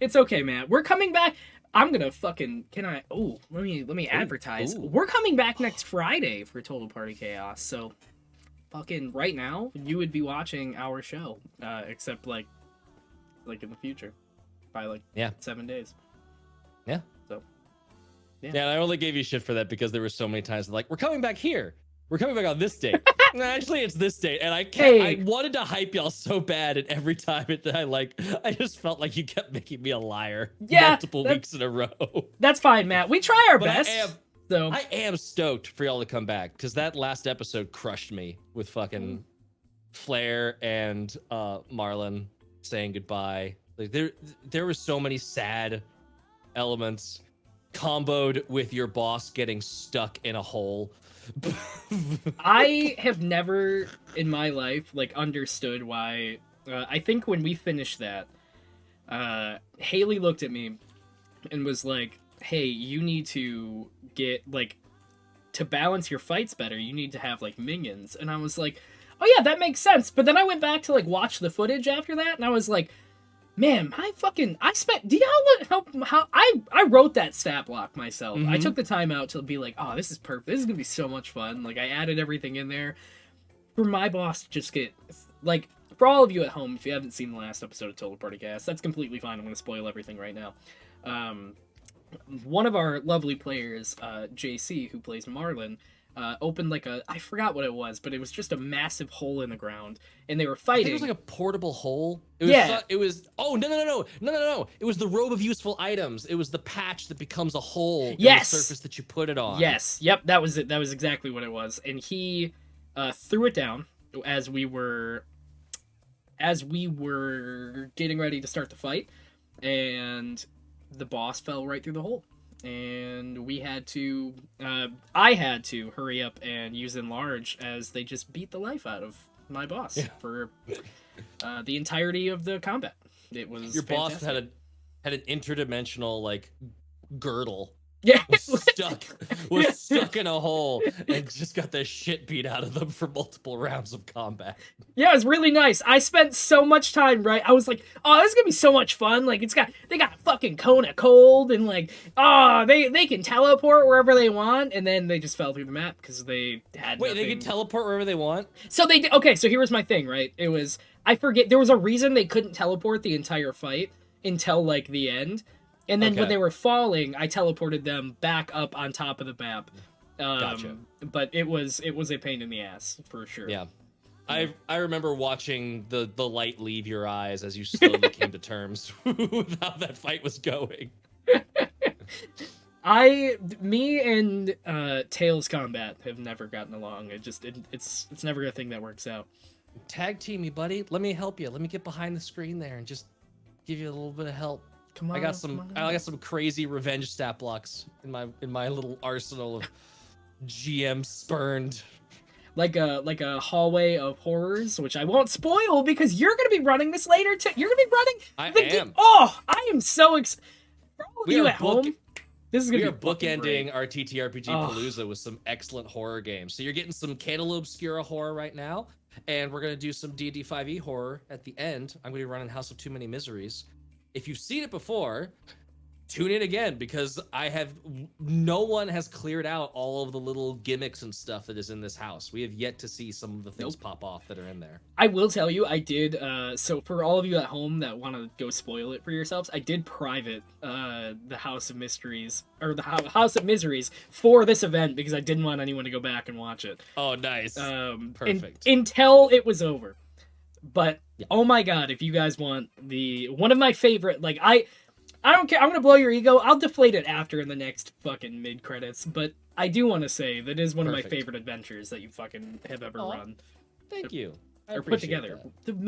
It's okay, Matt. We're coming back. I'm gonna fucking let me advertise. We're coming back next Friday for Total Party Chaos. So fucking right now you would be watching our show. Except like in the future. By 7 days. Yeah. So yeah, and I only gave you shit for that because there were so many times like, we're coming back here. We're coming back on this date. No, actually, it's this date, and I can't. I wanted to hype y'all so bad, and every time I just felt like you kept making me a liar. Multiple weeks in a row. That's fine, Matt. We try our best. I am stoked for y'all to come back, because that last episode crushed me with fucking Flair and Marlon saying goodbye. Like there were so many sad elements comboed with your boss getting stuck in a hole. I have never in my life understood why. I think when we finished that, Haley looked at me and was like, "Hey, you need to get to balance your fights better. You need to have minions." And I was like, "Oh yeah, that makes sense." But then I went back to watch the footage after that, and I was like, man, I spent. Do you know how I wrote that stat block myself? I took the time out to be like, oh, this is perfect. This is gonna be so much fun. I added everything in there for my boss to just get for all of you at home. If you haven't seen the last episode of Total Party Cast, that's completely fine. I'm gonna spoil everything right now. One of our lovely players, JC, who plays Marlon, opened I forgot what it was, but it was just a massive hole in the ground, and they were fighting. I think it was a portable hole. It was no. It was the robe of useful items. It was the patch that becomes a hole in the surface that you put it on. Yes, yep, that was it. That was exactly what it was. And he threw it down as we were getting ready to start the fight, and the boss fell right through the hole. And we had to, I had to hurry up and use Enlarge as they just beat the life out of my boss for the entirety of the combat. It was boss had an interdimensional girdle. Yeah, was stuck in a hole and just got the shit beat out of them for multiple rounds of combat. Yeah, it was really nice. I spent so much time, right? I was like, oh, this is gonna be so much fun. They got fucking Kona cold, and they can teleport wherever they want, and then they just fell through the map because they had nothing. They can teleport wherever they want? So they okay, so here was my thing, right? It was, I forget, there was a reason they couldn't teleport the entire fight until the end. And then when they were falling, I teleported them back up on top of the map. Gotcha. But it was a pain in the ass for sure. Yeah. I remember watching the light leave your eyes as you slowly came to terms with how that fight was going. Me and Tails combat have never gotten along. It's never a thing that works out. Tag team me, buddy. Let me help you. Let me get behind the screen there and just give you a little bit of help. Come on, I got some crazy revenge stat blocks in my little arsenal of GM spurned like a hallway of horrors, which I won't spoil because you're gonna be running this later too. You're gonna be running. I am. Oh, I am so excited. For all of We you are at home, this is We gonna are be fucking great. bookending our TTRPG Palooza with some excellent horror games. So you're getting some Candela Obscura horror right now, and we're gonna do some D&D 5e horror at the end. I'm gonna be running House of Too Many Miseries. If you've seen it before, tune in again because no one has cleared out all of the little gimmicks and stuff that is in this house. We have yet to see some of the things pop off that are in there. I will tell you, I did. So for all of you at home that want to go spoil it for yourselves, I did private the House of Mysteries or the House of Miseries for this event because I didn't want anyone to go back and watch it. Oh, nice. Perfect. Until it was over. But oh my god, if you guys want one of my favorite, like I don't care. I'm gonna blow your ego. I'll deflate it after in the next fucking mid credits. But I do want to say that is one of my favorite adventures that you fucking have ever run. Thank you. Or put together. You've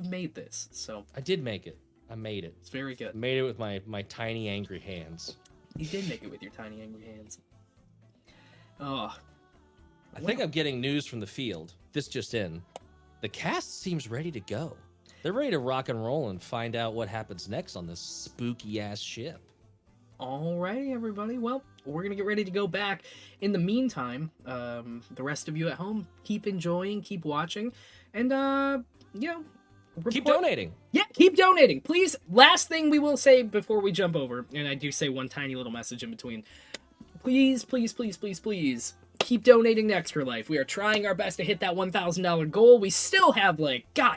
made this. So I did make it. I made it. It's very good. I made it with my tiny angry hands. You did make it with your tiny angry hands. Oh. I think I'm getting news from the field. This just in. The cast seems ready to go. They're ready to rock and roll and find out what happens next on this spooky ass ship. Alrighty, everybody. Well, we're gonna get ready to go back. In the meantime, the rest of you at home, keep enjoying, keep watching, and keep donating. Yeah, keep donating, please. Last thing we will say before we jump over, and I do say one tiny little message in between. Please, please, please, please, please. Keep donating to Extra Life. We are trying our best to hit that $1,000 goal. We still have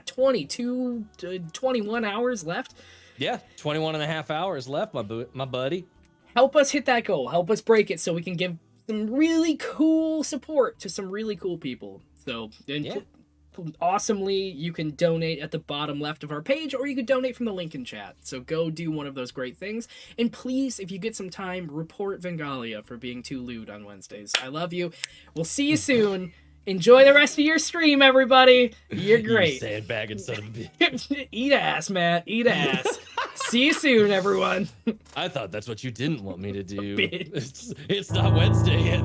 22 to 21 hours left. Yeah, 21 and a half hours left, my buddy. Help us hit that goal. Help us break it so we can give some really cool support to some really cool people. So, awesomely, you can donate at the bottom left of our page, or you could donate from the link in chat. So go do one of those great things. And please, if you get some time, report Vengalia for being too lewd on Wednesdays. I love you. We'll see you soon. Enjoy the rest of your stream, everybody. You're great. You sandbagging son of a bitch. Eat ass, Matt. Eat ass. See you soon, everyone. I thought that's what you didn't want me to do. It's not Wednesday yet.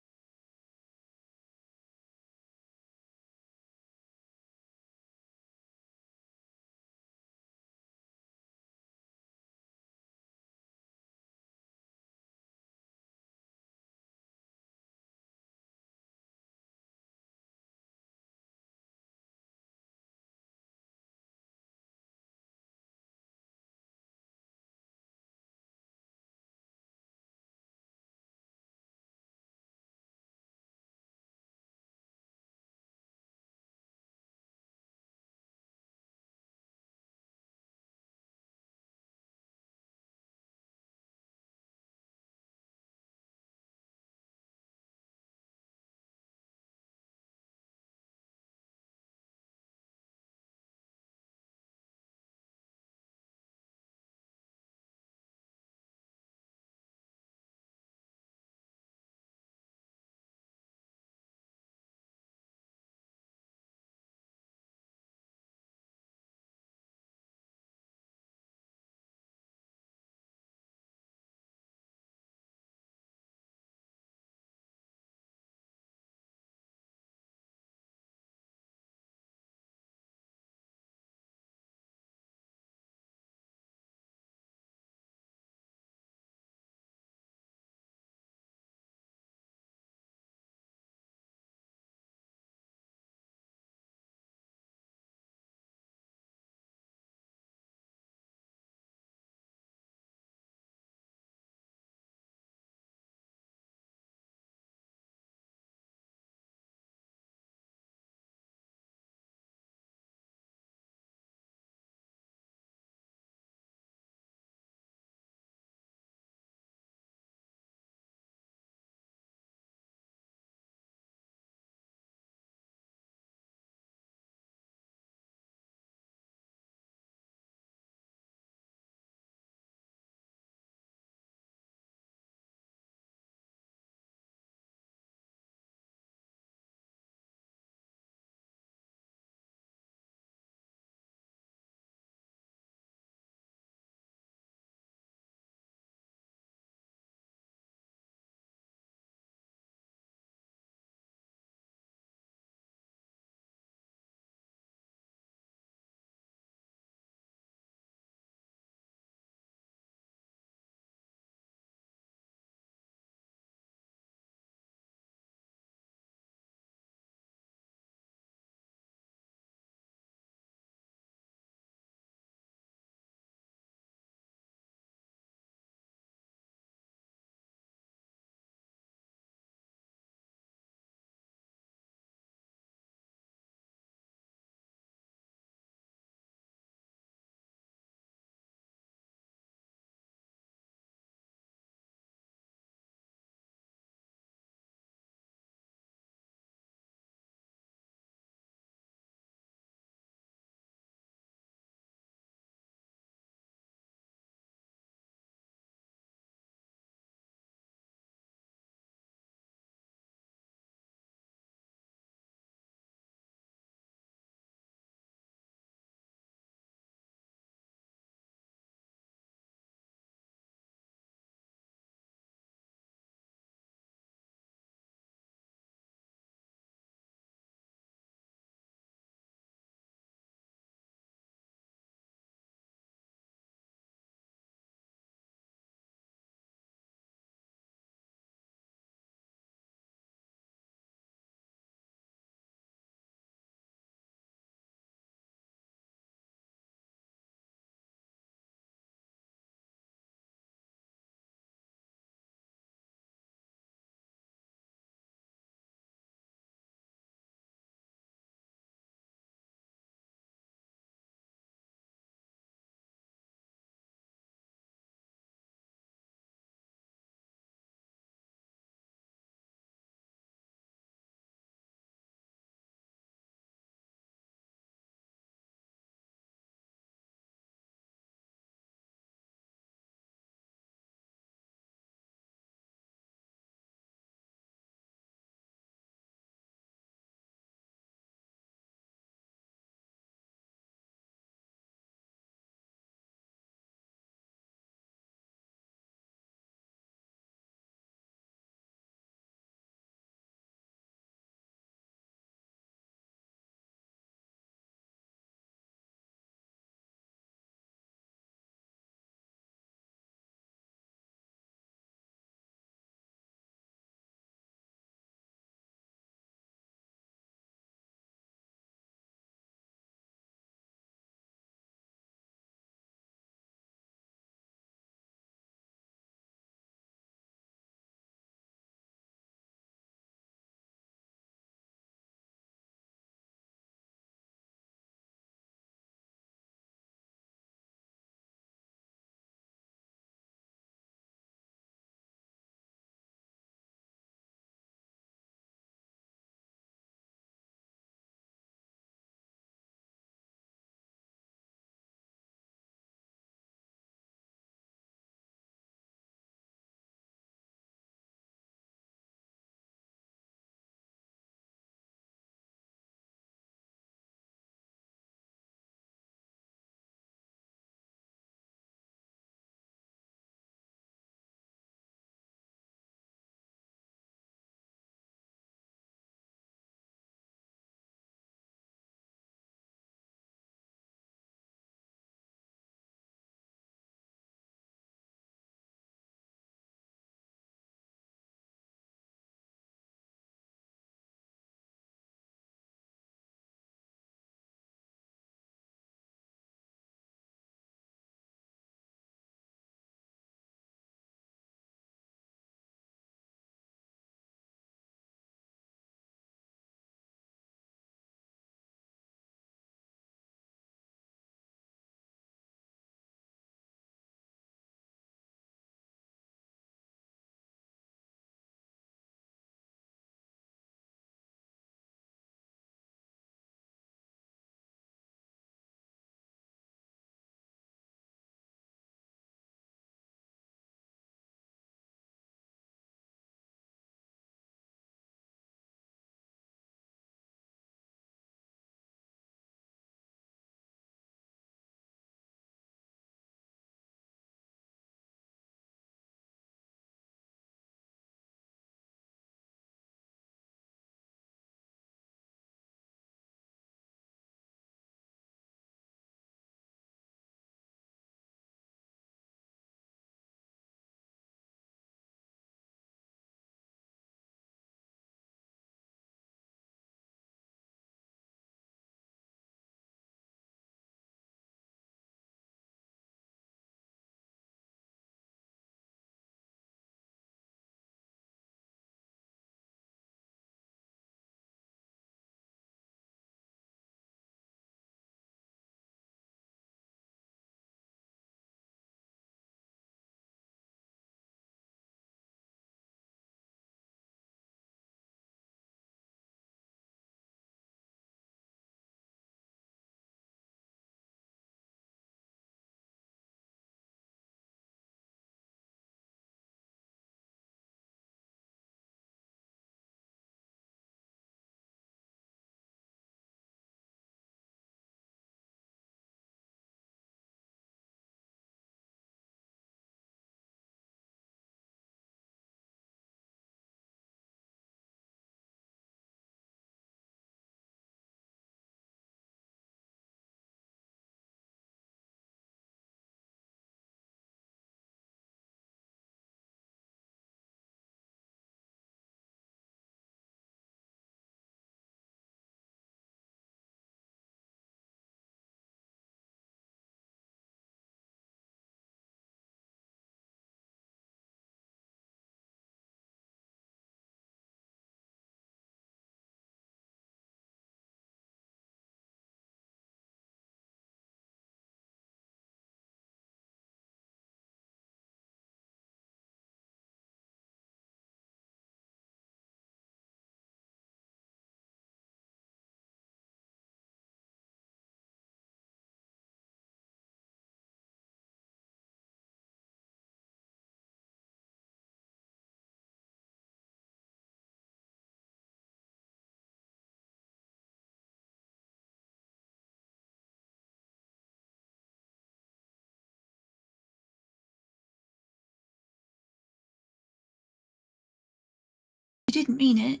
didn't mean it.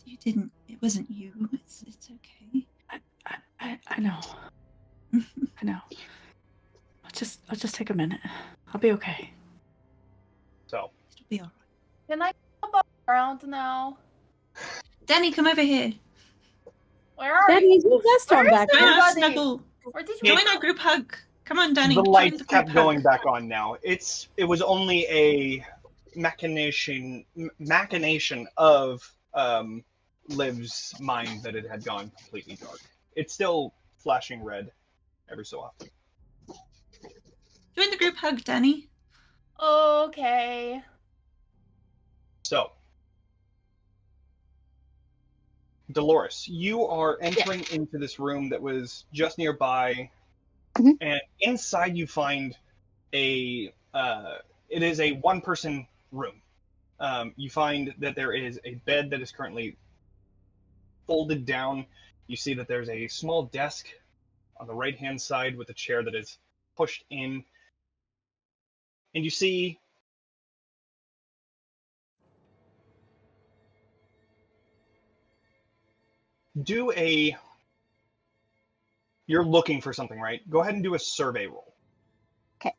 You didn't. It wasn't you. It's okay. I know. I know. I'll just take a minute. I'll be okay. So It'll be all right. Can I come around now? Danny, come over here. Where are Danny, you? is your vest on Where's back? Join there? our everybody? snuggle. Where did you Yeah. Join our group hug. Come on, Danny. the join lights the group kept hug. going back on now. It was only a machination of Liv's mind that it had gone completely dark. It's still flashing red every so often. Join the group hug, Danny. Okay. So, Dolores, you are entering into this room that was just nearby, Mhm. and inside you find it is a one-person room. You find that there is a bed that is currently folded down. You see that there's a small desk on the right-hand side with a chair that is pushed in. And you see you're looking for something, right? Go ahead and do a survey roll. Okay.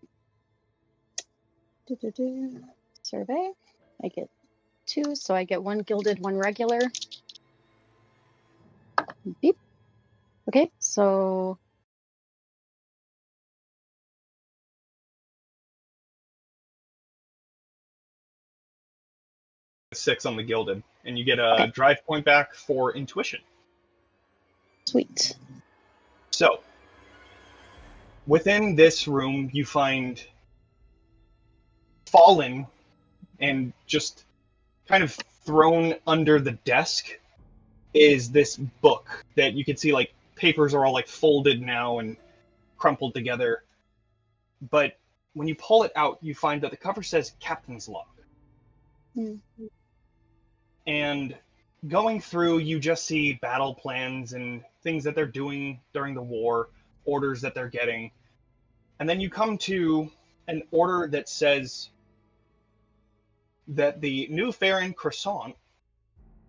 Survey. I get 2, so I get 1 gilded, 1 regular. Beep. Okay, so A 6 on the gilded, and you get a drive point back for intuition. sweet. So, within this room, you find fallen and just kind of thrown under the desk is this book that you can see, like, papers are all like folded now and crumpled together. But when you pull it out, you find that the cover says Captain's Log. Hmm. And going through, you just see battle plans and things that they're doing during the war, orders that they're getting. And then you come to an order that says that the New Farin Croissant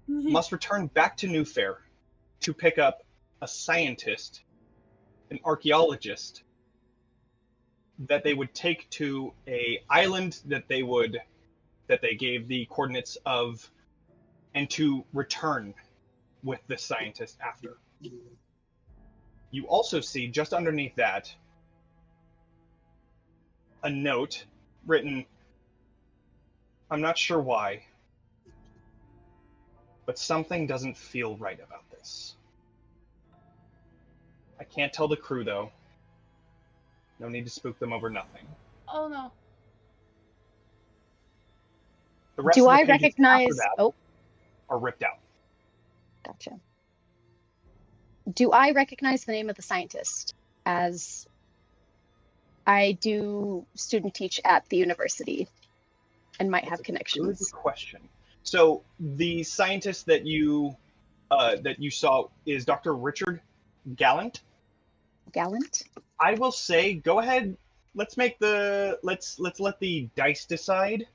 must return back to New Fair to pick up a scientist, an archaeologist, that they would take to a island that they gave the coordinates of, and to return with the scientist after. You also see just underneath that a note written, I'm not sure why, but something doesn't feel right about this. I can't tell the crew though. No need to spook them over nothing. Oh no. The rest Do of the I pages after recognize? that Oh, are ripped out. gotcha. Do I recognize the name of the scientist? As I do student teach at the university and might have Good connections. question. So the scientist that you saw is Dr. Richard Gallant. Gallant. I will say, go ahead. Let's let the dice decide.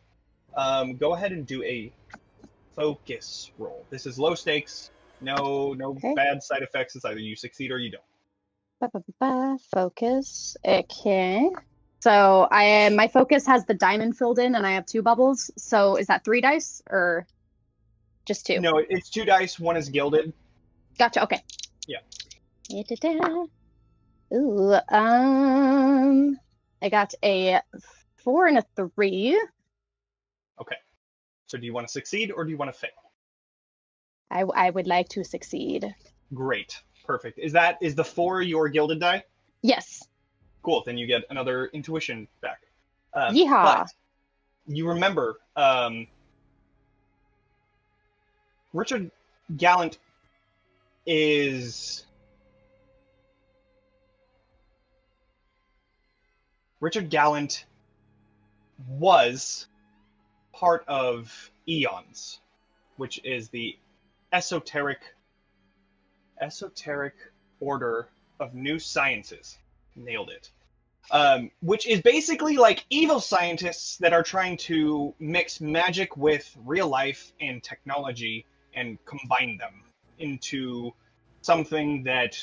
Go ahead and do a focus roll. This is low stakes. No Okay. bad side effects. It's either you succeed or you don't. Focus. Okay. So my focus has the diamond filled in, and I have 2 bubbles. So is that 3 dice or just 2? No, it's 2 dice. 1 is gilded. Gotcha. Okay. Yeah. Ooh. I got a 4 and a 3. Okay. So do you want to succeed or do you want to fail? I would like to succeed. Great. Perfect. Is the 4 your gilded die? Yes. Cool. Then you get another intuition back. Yeehaw. But you remember, Richard Gallant was part of Eons, which is the esoteric order of new sciences. Nailed it. which is basically like evil scientists that are trying to mix magic with real life and technology and combine them into something that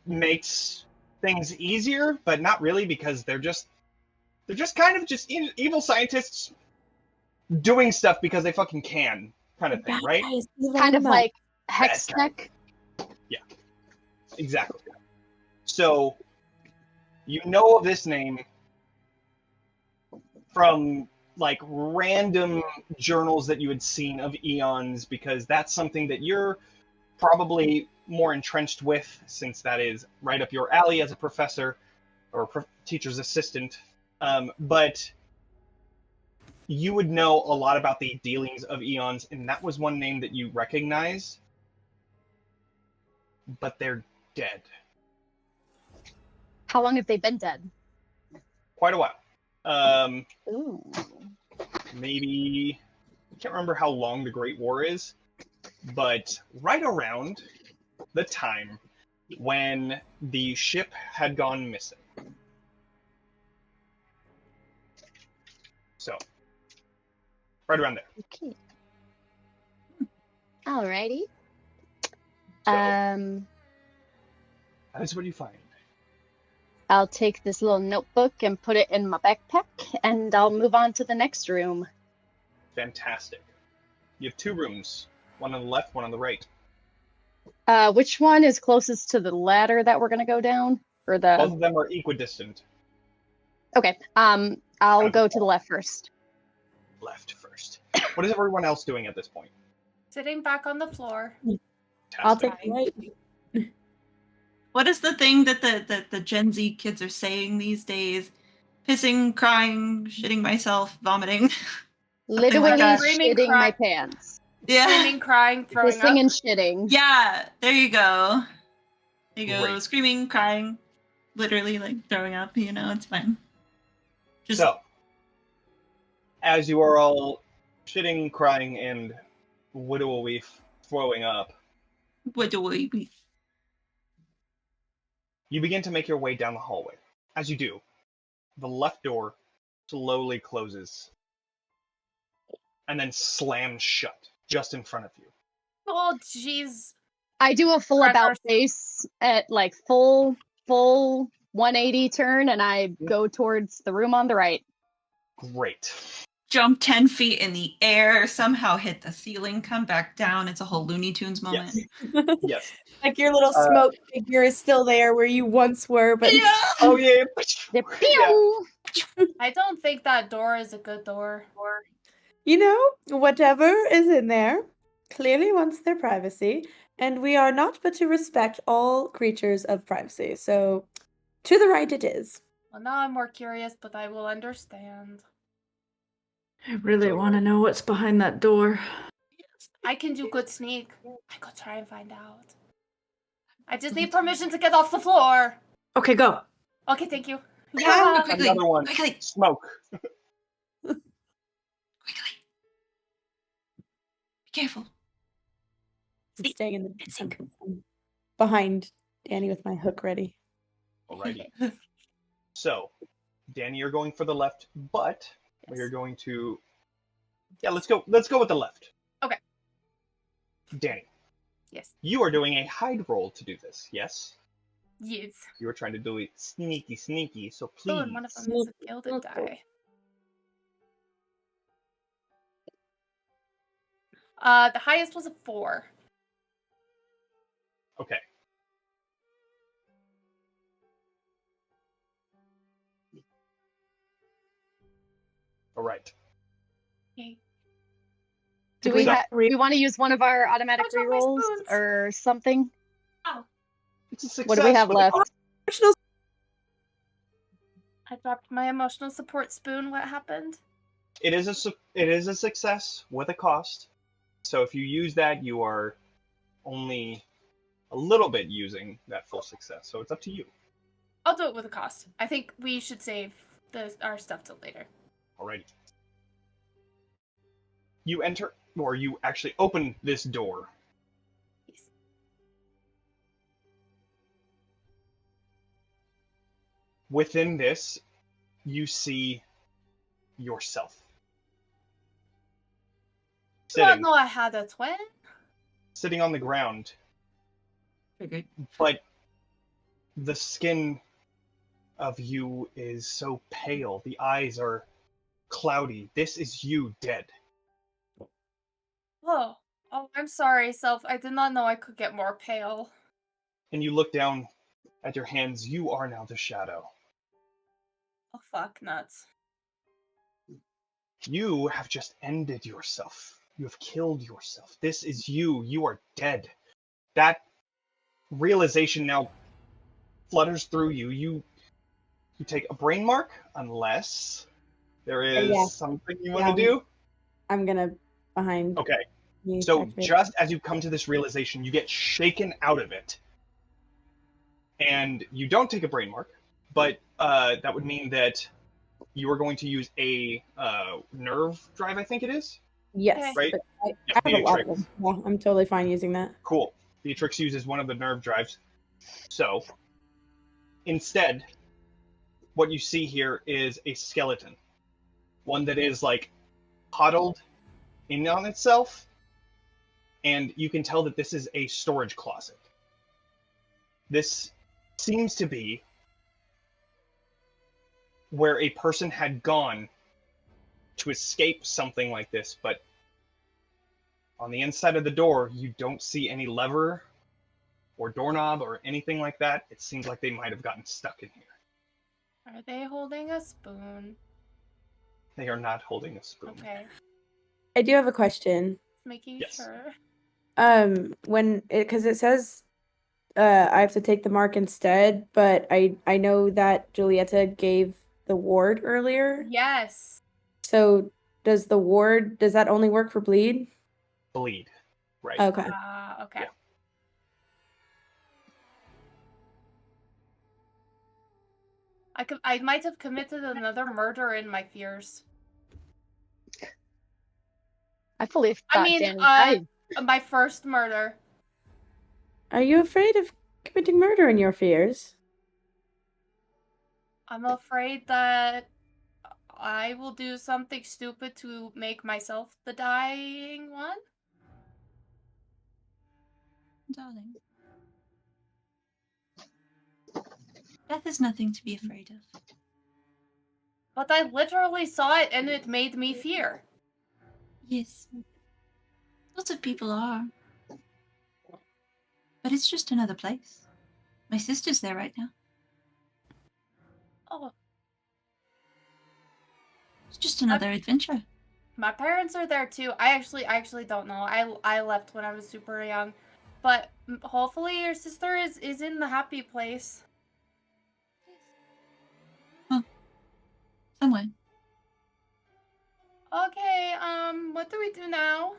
makes things easier, but not really, because they're just kind of just evil scientists doing stuff because they fucking can, kind of thing, right? Kind of like Bad hex guy. tech. Yeah, exactly. So you know of this name from like random journals that you had seen of eons, because that's something that you're probably more entrenched with, since that is right up your alley as a professor or teacher's assistant. But you would know a lot about the dealings of eons, and that was one name that you recognize, but they're dead. How long have they been dead? Quite a while. Ooh. Maybe, I can't remember how long the Great War is, but right around the time when the ship had gone missing. So, right around there. Okay. Alrighty. So, that is what you find. I'll take this little notebook and put it in my backpack, and I'll move on to the next room. Fantastic. You have 2 rooms, one on the left, one on the right. Which one is closest to the ladder that we're gonna go down? Or Both the... of them are equidistant. Okay, I'll go to the left first. Left first. What is everyone else doing at this point? Sitting back on the floor. I'll Fantastic. take the right. What is the thing that the Gen Z kids are saying these days? Pissing, crying, shitting myself, vomiting. Literally like that. Screaming, shitting my cry- pants. Yeah. Screaming, crying, throwing Pissing up. and shitting. Yeah, there you go. There you go. Great. Screaming, crying, literally like throwing up, it's fine. Just So, as you are all shitting, crying, and widowy throwing up, what do we you begin to make your way down the hallway. As you do, the left door slowly closes and then slams shut just in front of you. Oh, jeez. I do a full Crash about our- face at like full 180 turn, and I go towards the room on the right. Great. jump 10 feet in the air, somehow hit the ceiling, come back down? It's a whole Looney Tunes moment. Yes. Yes. Like your little smoke figure is still there where you once were, but Yeah. Oh yeah. The Yeah. pew! I don't think that door is a good door. you know, whatever is in there clearly wants their privacy, and we are not but to respect all creatures of privacy. So, to the right it is. Well, now I'm more curious, but I will understand. I really want to know what's behind that door. I can do good sneak. I could try and find out. I just need permission to get off the floor. Okay, go. Okay, thank you. Yeah, Yeah. quickly, Another one. quickly, Smoke. quickly. Be careful. I'm staying in the behind Danny with my hook ready. Alrighty. So, Danny, you're going for the left, but we are going to. Yeah, let's go. Let's go with the left. Okay. Danny, Yes. you are doing a hide roll to do this. Yes. Yes. You were trying to do it sneaky, sneaky. So please. Oh, and one of them is a gilded die. The highest was a 4. Okay. All right. Okay. Do Did we, we we want to use one of our automatic I dropped my rerolls spoons. or something? It's a success. What do we have with a left? cost. I dropped my emotional support spoon. What happened? It is a success with a cost. So if you use that, you are only a little bit using that full success. So it's up to you. I'll do it with a cost. I think we should save our stuff till later. Alrighty. You enter, or you actually open this door. Yes. within this, you see yourself. I did not know I had a twin. Sitting on the ground, Figured. but the skin of you is so pale. The eyes are cloudy. This is you dead. Oh, I'm sorry, Self. I did not know I could get more pale. And you look down at your hands. You are now the shadow. Oh, fuck nuts. You have just ended yourself. You have killed yourself. This is you. You are dead. That realization now flutters through you. You take a brain mark, unless there is Yeah. something you want to do. I'm gonna behind. Okay. me So activate. just as you come to this realization, you get shaken out of it. And you don't take a brain mark, but that would mean that you are going to use a nerve drive, I think it is. Yes, Right? but I Yes, have a lot of Beatrix. them. Yeah, I'm totally fine using that. Cool. Beatrix uses one of the nerve drives. So, instead, what you see here is a skeleton. One that is, like, huddled in on itself. And you can tell that this is a storage closet. This seems to be where a person had gone to escape something like this, but on the inside of the door, you don't see any lever or doorknob or anything like that. It seems like they might have gotten stuck in here. Are they holding a spoon? They are not holding a spoon. Okay. I do have a question. Making Yes. sure. Because it says I have to take the mark instead, but I know that Julieta gave the ward earlier. Yes. So does that only work for bleed? Bleed. Right. Okay. Okay. Yeah. I might have committed another murder in my fears. I fully thought I mean, Danny died. my first murder. Are you afraid of committing murder in your fears? I'm afraid that I will do something stupid to make myself the dying one. Darling. Death is nothing to be afraid of. But I literally saw it and it made me fear. Yes. Lots of people are. But it's just another place. My sister's there right now. Oh, It's just another adventure. my parents are there too. I actually don't know. I left when I was super young. But hopefully your sister is in the happy place. Well, somewhere. Okay, what do we do now?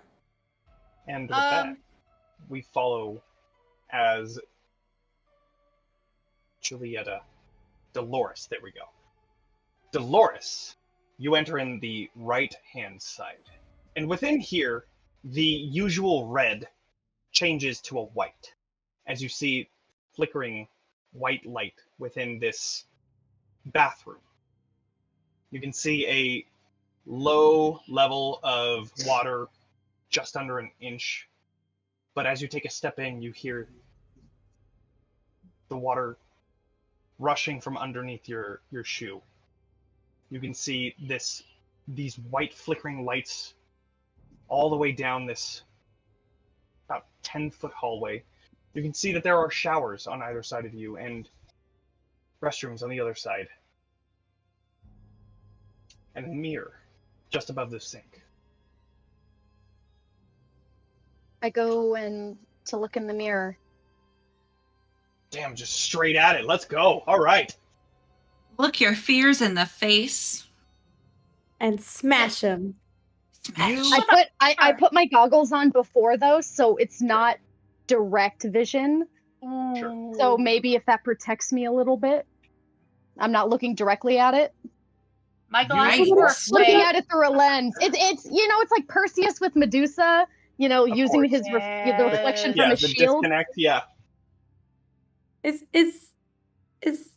And with that, we follow as Julieta. Dolores, there we go. Dolores, you enter in the right-hand side. And within here, the usual red changes to a white, as you see flickering white light within this bathroom. You can see a low level of water just under an inch, but as you take a step in, you hear the water rushing from underneath your shoe. You can see these white flickering lights all the way down this about 10-foot hallway. You can see that there are showers on either side of you and restrooms on the other side. And a mirror just above the sink. I go and to look in the mirror. Damn, just straight at it. Let's go. All right. Look your fears in the face. And smash him. Smash. I put my goggles on before though, so it's not direct vision. Sure. So maybe if that protects me a little bit, I'm not looking directly at it. My glasses Right. work Looking great. at it through a lens. It's it's like Perseus with Medusa. Using course. his the reflection Yeah, from his the shield. disconnect. Yeah. Is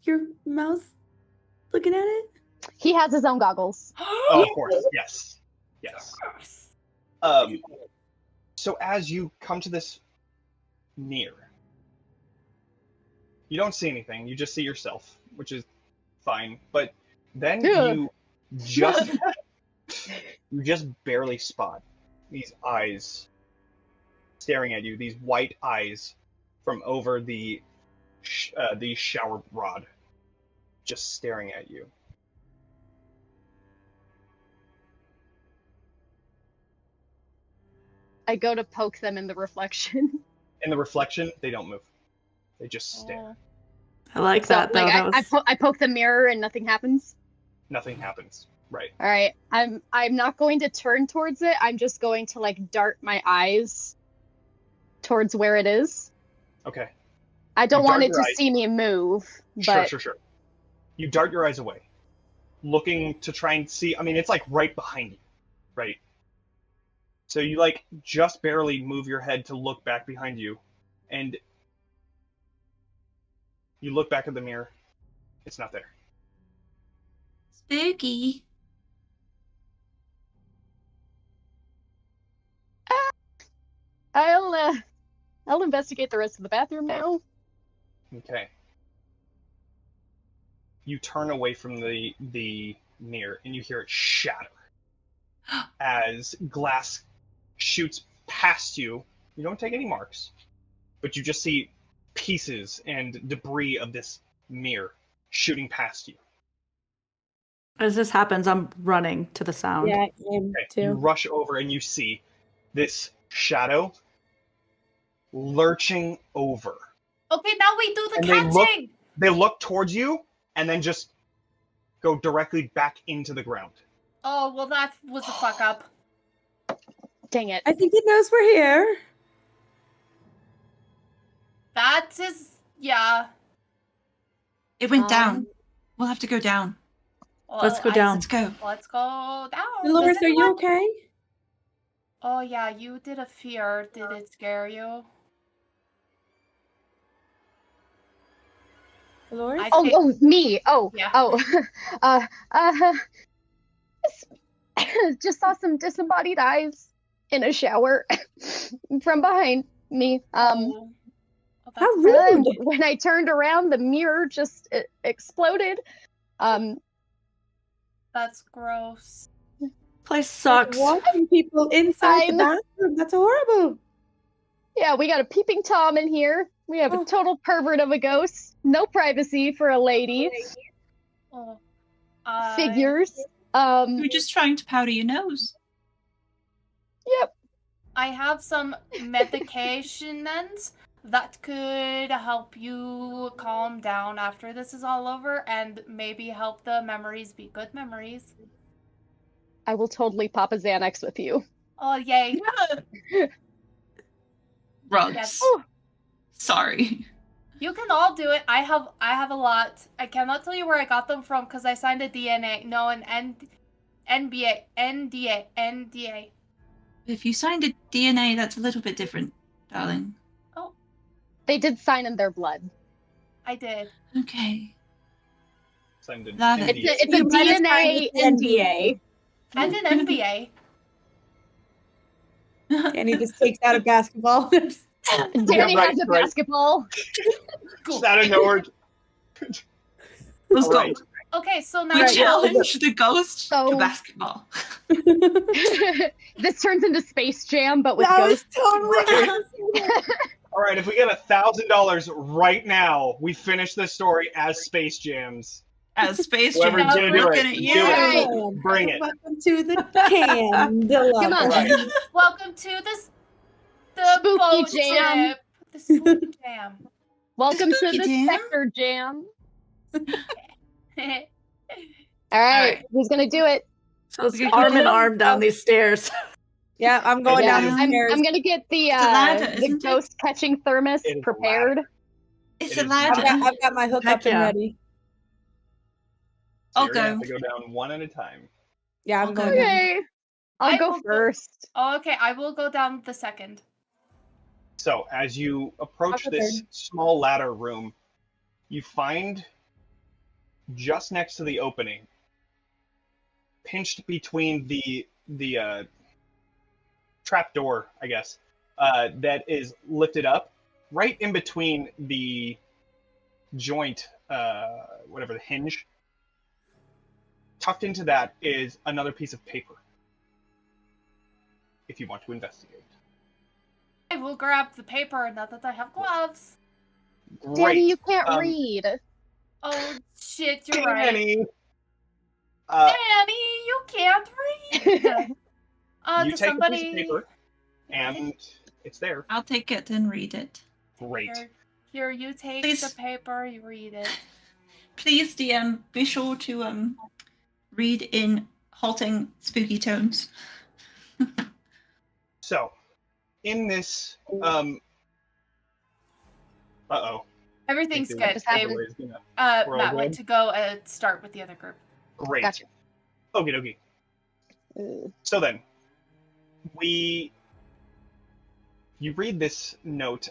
your mouse looking at it? He has his own goggles. Oh, of course, yes. Yes. So as you come to this mirror, you don't see anything. You just see yourself, which is fine. But then you just you just barely spot these eyes staring at you. These white eyes from over the shower rod, just staring at you. I go to poke them in the reflection. In the reflection, they don't move. They just stare. I like So, that, though. like, That was... I poke the mirror and nothing happens. Nothing happens. Right. All right. I'm not going to turn towards it. I'm just going to like dart my eyes towards where it is. Okay. I don't You want dart it your to eyes. see me move, but Sure. You dart your eyes away, looking to try and see. I mean, it's like right behind you, right? So you like just barely move your head to look back behind you, and you look back at the mirror. It's not there. Spooky. I'll investigate the rest of the bathroom now. Okay. You turn away from the mirror, and you hear it shatter as glass shoots past you. You don't take any marks, but you just see pieces and debris of this mirror shooting past you. As this happens, I'm running to the sound. Yeah, I am Okay. You too. rush over and you see this shadow lurching over. Okay, now we do the And catching. They look towards you and then just go directly back into the ground. Oh, well, that was a fuck up. Dang it. I think it knows we're here. That is, yeah. It went down. We'll have to go down. Well, Let's go down. Let's go. Let's go down. Dolores, Does are you anyone- okay? Oh, yeah, you did a fear. Did it scare you? Dolores? I- Oh, me. Oh, Yeah. oh. Just saw some disembodied eyes in a shower from behind me. Oh, How that's- rude. And when I turned around, the mirror just exploded. That's gross. Place sucks. Watching people inside the I'm- bathroom. That's horrible. Yeah, we got a peeping Tom in here. We have a Oh. total pervert of a ghost. No privacy for a lady. Oh, Figures. We're just trying to powder your nose. Yep. I have some medications that could help you calm down after this is all over and maybe help the memories be good memories. I will totally pop a Xanax with you. Oh, yay. Rugs. Yes. Sorry. You can all do it. I have a lot. I cannot tell you where I got them from because I signed a DNA. No, an NDA. If you signed a DNA, that's a little bit different, darling. They did sign in their blood. I did. Okay. Signed an Love it. NDA. It's a You might have DNA signed NDA. And an NBA. And he just takes out a basketball. Danny right, has a right. basketball. Just out of nowhere. Let's All go. right. Okay, so now We Right. challenge the ghost So- to basketball. This turns into Space Jam, but with That was ghosts. totally All right, if we get $1,000 right now, we finish this story as Space Jams. As Space Whoever's Jam, gonna do looking it, at do you. Right. Bring it. Welcome to the Candela. Come on. Right. welcome to this the Spooky boat jam. trip. The spooky jam. Welcome to Spooky the Jam. Spectre Jam. Okay. All right, Alright. who's gonna do it? Let's arm in arm down these stairs. Yeah, I'm going Yeah, down the I'm stairs. gonna get the It's a ladder, the isn't it? ghost catching thermos It is a prepared. It's It a is ladder. I've got my hook Heck up and yeah. ready. So I'll you're gonna go. have to go down one at a time. Yeah, I'm I'll going go. down. Okay, I'll I go will go- first. Oh, okay, I will go down the second. So as you approach I'll go this third. small ladder room, you find just next to the opening, pinched between the trap door, I guess, that is lifted up, right in between the joint, whatever the hinge. Tucked into that is another piece of paper. If you want to investigate. I will grab the paper now that I have gloves. Great. Danny, you can't read. Oh shit, you're right. Danny, Danny, you can't read. you does take somebody... a piece of paper, and it's there. I'll take it and read it. Great. Here, you take Please. the paper, you read it. Please, DM, be sure to read in halting, spooky tones. So, in this, Everything's Think good. the They, giveaway is gonna- we're all Matt went good? to go and start with the other group. Great. Gotcha. Okie dokie. So then, you read this note.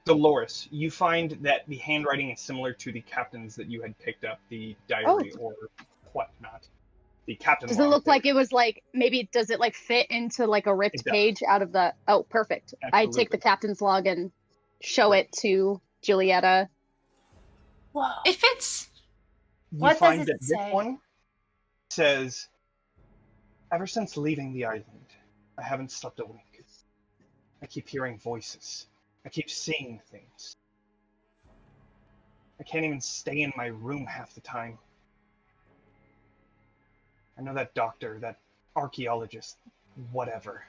Dolores, you find that the handwriting is similar to the captain's that you had picked up, the diary or whatnot. The captain's Does it look like it was like, maybe, does it like fit into like a ripped page out of the, oh, perfect. I take the captain's log and show it to Julietta. Whoa. It fits. You What find does it that say? this one says, ever since leaving the island, I haven't slept a wink. I keep hearing voices. I keep seeing things. I can't even stay in my room half the time. I know that doctor, that archaeologist, whatever.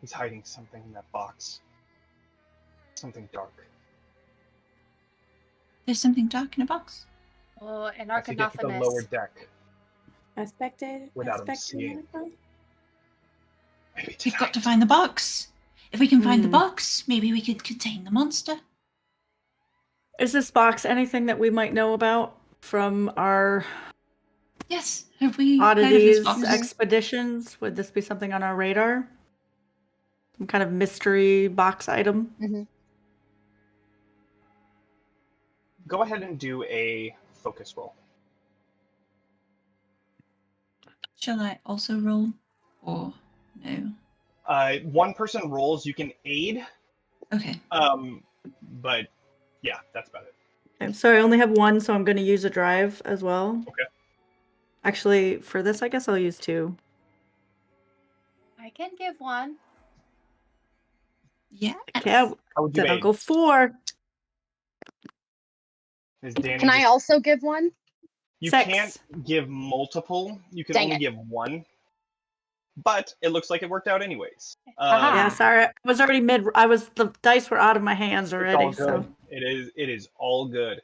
He's hiding something in that box. Something dark. There's something dark in a box. Oh, an I have to get to the lower Arcanophagus. deck without him seeing. Maybe We've got to tonight. find the box. If we can find the box, maybe we could contain the monster. Is this box anything that we might know about from our Yes. Have we heard of oddities this box? expeditions? Would this be something on our radar? Some kind of mystery box item? Mm-hmm. Go ahead and do a focus roll. Shall I also roll? Or no? One person rolls, you can aid. Okay. But yeah, that's about it. Okay, so I only have one, so I'm going to use a drive as well. Okay. Actually, for this, I guess I'll use 2. I can give one. Yeah. Okay, How would you then I'll aid? go 4. Is Danny Can I just- also give one? You 6. can't give multiple. You can Dang only it. give one. But it looks like it worked out anyways. Aha. Yeah, sorry. I was already the dice were out of my hands It's already, all good. so. It is all good.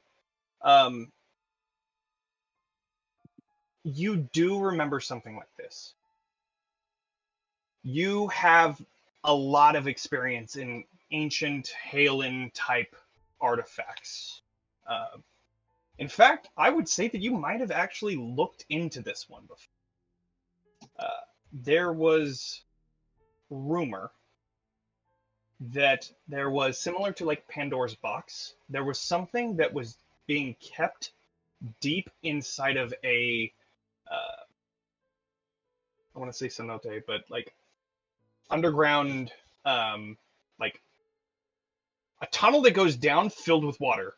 You do remember something like this. You have a lot of experience in ancient Halen type artifacts. In fact, I would say that you might have actually looked into this one before. There was rumor that there was, similar to like Pandora's box, there was something that was being kept deep inside of a I want to say cenote, but like underground, like a tunnel that goes down filled with water.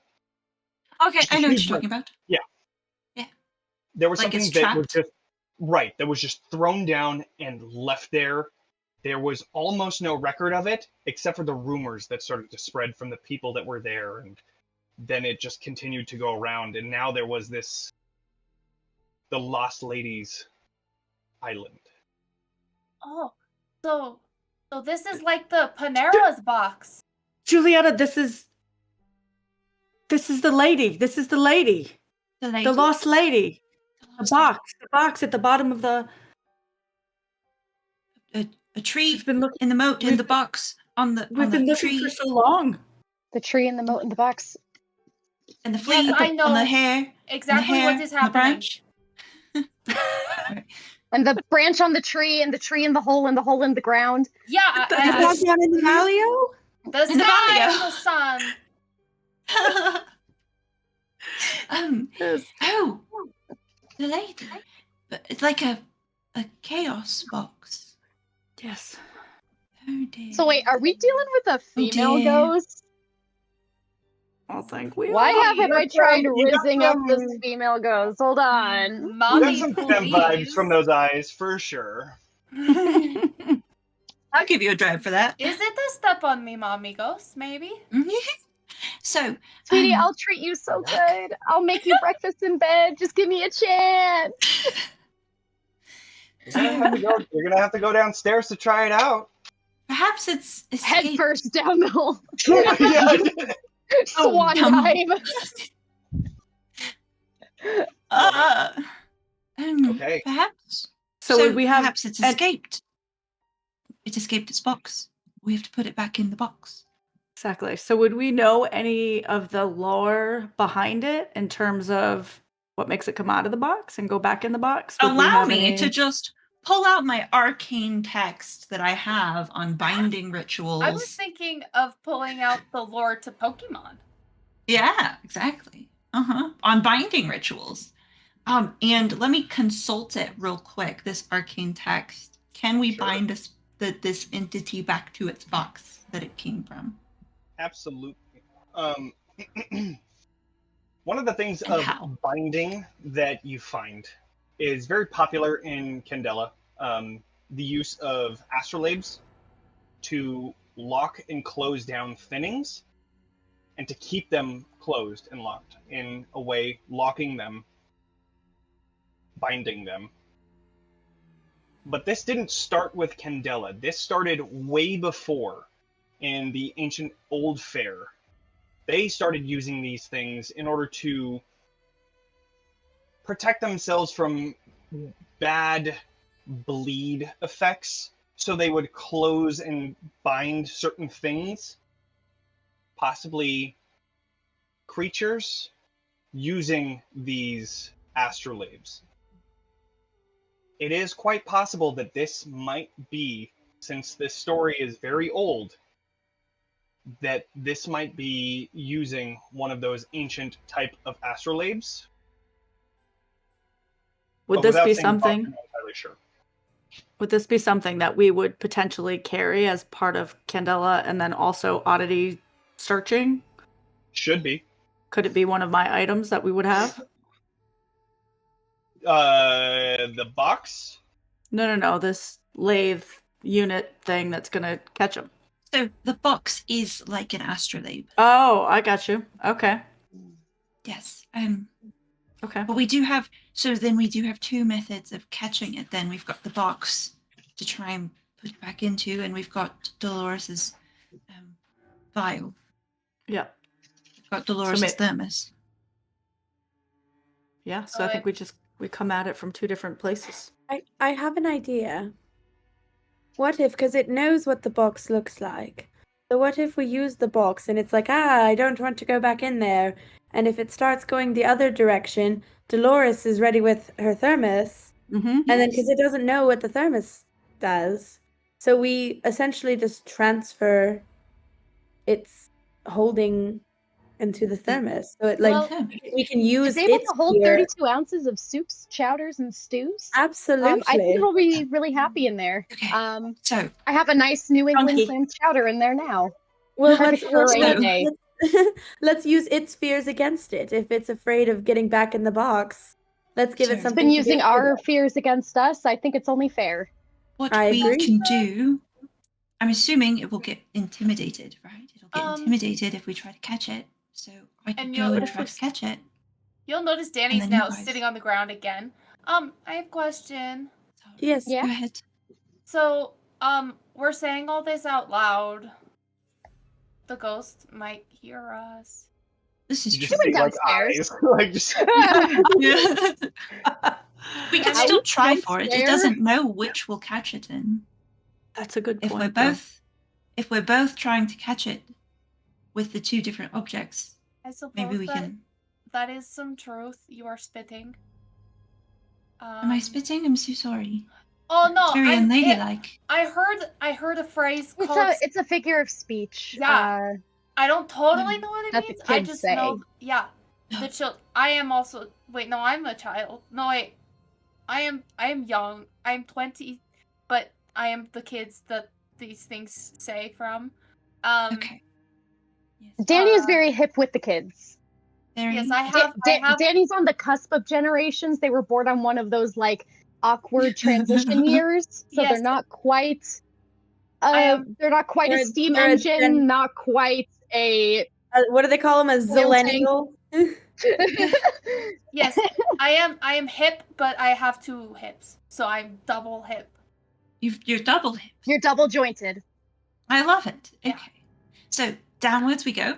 Okay, I know what you're talking about. There was Like something it's that was trapped? just that was just thrown down and left there. There was almost no record of it, except for the rumors that started to spread from the people that were there, and then it just continued to go around. And now there was the Lost Ladies Island. Oh, so this is like the Panera's box. Julietta, this is the lady. This is the lady. The lady? The lost lady. The The box at the bottom of the. A tree We've been looking. in the moat in we've- the box on the We've been looking tree for so long. The tree in the moat in the box. and the flea I on know the hair. exactly hair what is on the happening. branch. And the branch on the tree, and the tree in the hole, and the hole in the ground. Yeah, The and box down in the Valio? the in the sky Valio. and the sun. Yes. Oh, the lady. But it's like a chaos box. Yes. Oh dear. So wait, are we dealing with a female dear. ghost? I think we Why are. haven't I tried You got rizzing up this some- female ghost? Hold on. Got Mommy, some temp vibes please. from those eyes, for sure. I'll give you a drive for that. Is it the step on me, mommy ghost? Maybe. So, Sweetie, I'll treat you so good. I'll make you breakfast in bed. Just give me a chance. You're gonna have to go downstairs to try it out. perhaps it's Head escaped. first down the hole. Yeah. Swan come on. dive. Okay. Perhaps. So would we have Perhaps it's and- escaped. It escaped its box. We have to put it back in the box. Exactly. So would we know any of the lore behind it in terms of what makes it come out of the box and go back in the box? Would we Allow have me any- to just pull out my arcane text that I have on binding rituals. I was thinking of pulling out the lore to Pokemon. Yeah, exactly. On binding rituals. And let me consult it real quick. This arcane text. Can we Sure. bind this entity back to its box that it came from? Absolutely. One of the things And of how? binding that you find is very popular in Candela. The use of astrolabes to lock and close down thinnings and to keep them closed and locked in a way, locking them, binding them. But this didn't start with Candela. This started way before in the ancient Old Fair. They started using these things in order to protect themselves from bad bleed effects. So they would close and bind certain things, possibly creatures, using these astrolabes. It is quite possible that this might be, since this story is very old, that this might be using one of those ancient type of astrolabes. Would But this without be saying something? I'm not entirely sure. Would this be something that we would potentially carry as part of Candela and then also oddity searching? Should be. Could it be one of my items that we would have? The box? No. This lathe unit thing that's gonna catch them. So the box is like an astrolabe. Oh, I got you. Okay. Yes. Okay. But we do have two methods of catching it. Then we've got the box to try and put it back into, and we've got Dolores's vial. Yeah. We've got Dolores's thermos. Yeah. So I think we come at it from two different places. I have an idea. What if, because it knows what the box looks like, so what if we use the box and it's like, I don't want to go back in there, and if it starts going the other direction, Dolores is ready with her thermos, Mm-hmm. and then because it doesn't know what the thermos does, so we essentially just transfer its holding into the thermos, so it Well, we can use It's able its to hold fear. 32 ounces of soups, chowders, and stews. Absolutely. I think it'll be really happy in there. Okay. So So I have a nice New England Chunky. clam chowder in there now. Well, Perfect for a rainy day. let's use its fears against it. If it's afraid of getting back in the box, let's give Sure. it It's something. Been to using be our afraid of. fears against us. I think it's only fair. what I we agree. can do, I'm assuming it will get intimidated, right? It'll get intimidated if we try to catch it. So I can And go you'll- and try to catch it. You'll notice Danny's then you now guys. sitting on the ground again. I have a question. So, Yes. Yeah. Go ahead. So, we're saying all this out loud. The ghost might hear us. This is You true. just see like downstairs. eyes. Like just We can I still would try go for it. there. It doesn't know which will catch it in. That's a good If point. we're both trying to catch it with the two different objects, I suppose maybe we can. that is some truth. You are spitting. Am I spitting? I'm so sorry. Oh no! Very unladylike. I heard a phrase It's called. it's a figure of speech. Yeah. I don't totally know what it That the means. I kids just say. know. Yeah. I am also. Wait, no, I'm a child. No, wait. I am young. I'm 20, but I am the kids that these things say from. Okay. Yes. Danny is very hip with the kids. Yes, I have. Danny's on the cusp of generations. They were born on one of those like awkward transition years, so Yes. they're not quite. They're not quite a steam engine, not quite a. What do they call them? A zillennial? Yes, I am hip, but I have 2 hips, so I'm double hip. You're double hip. You're double jointed. I love it. Yeah. Okay. So downwards we go.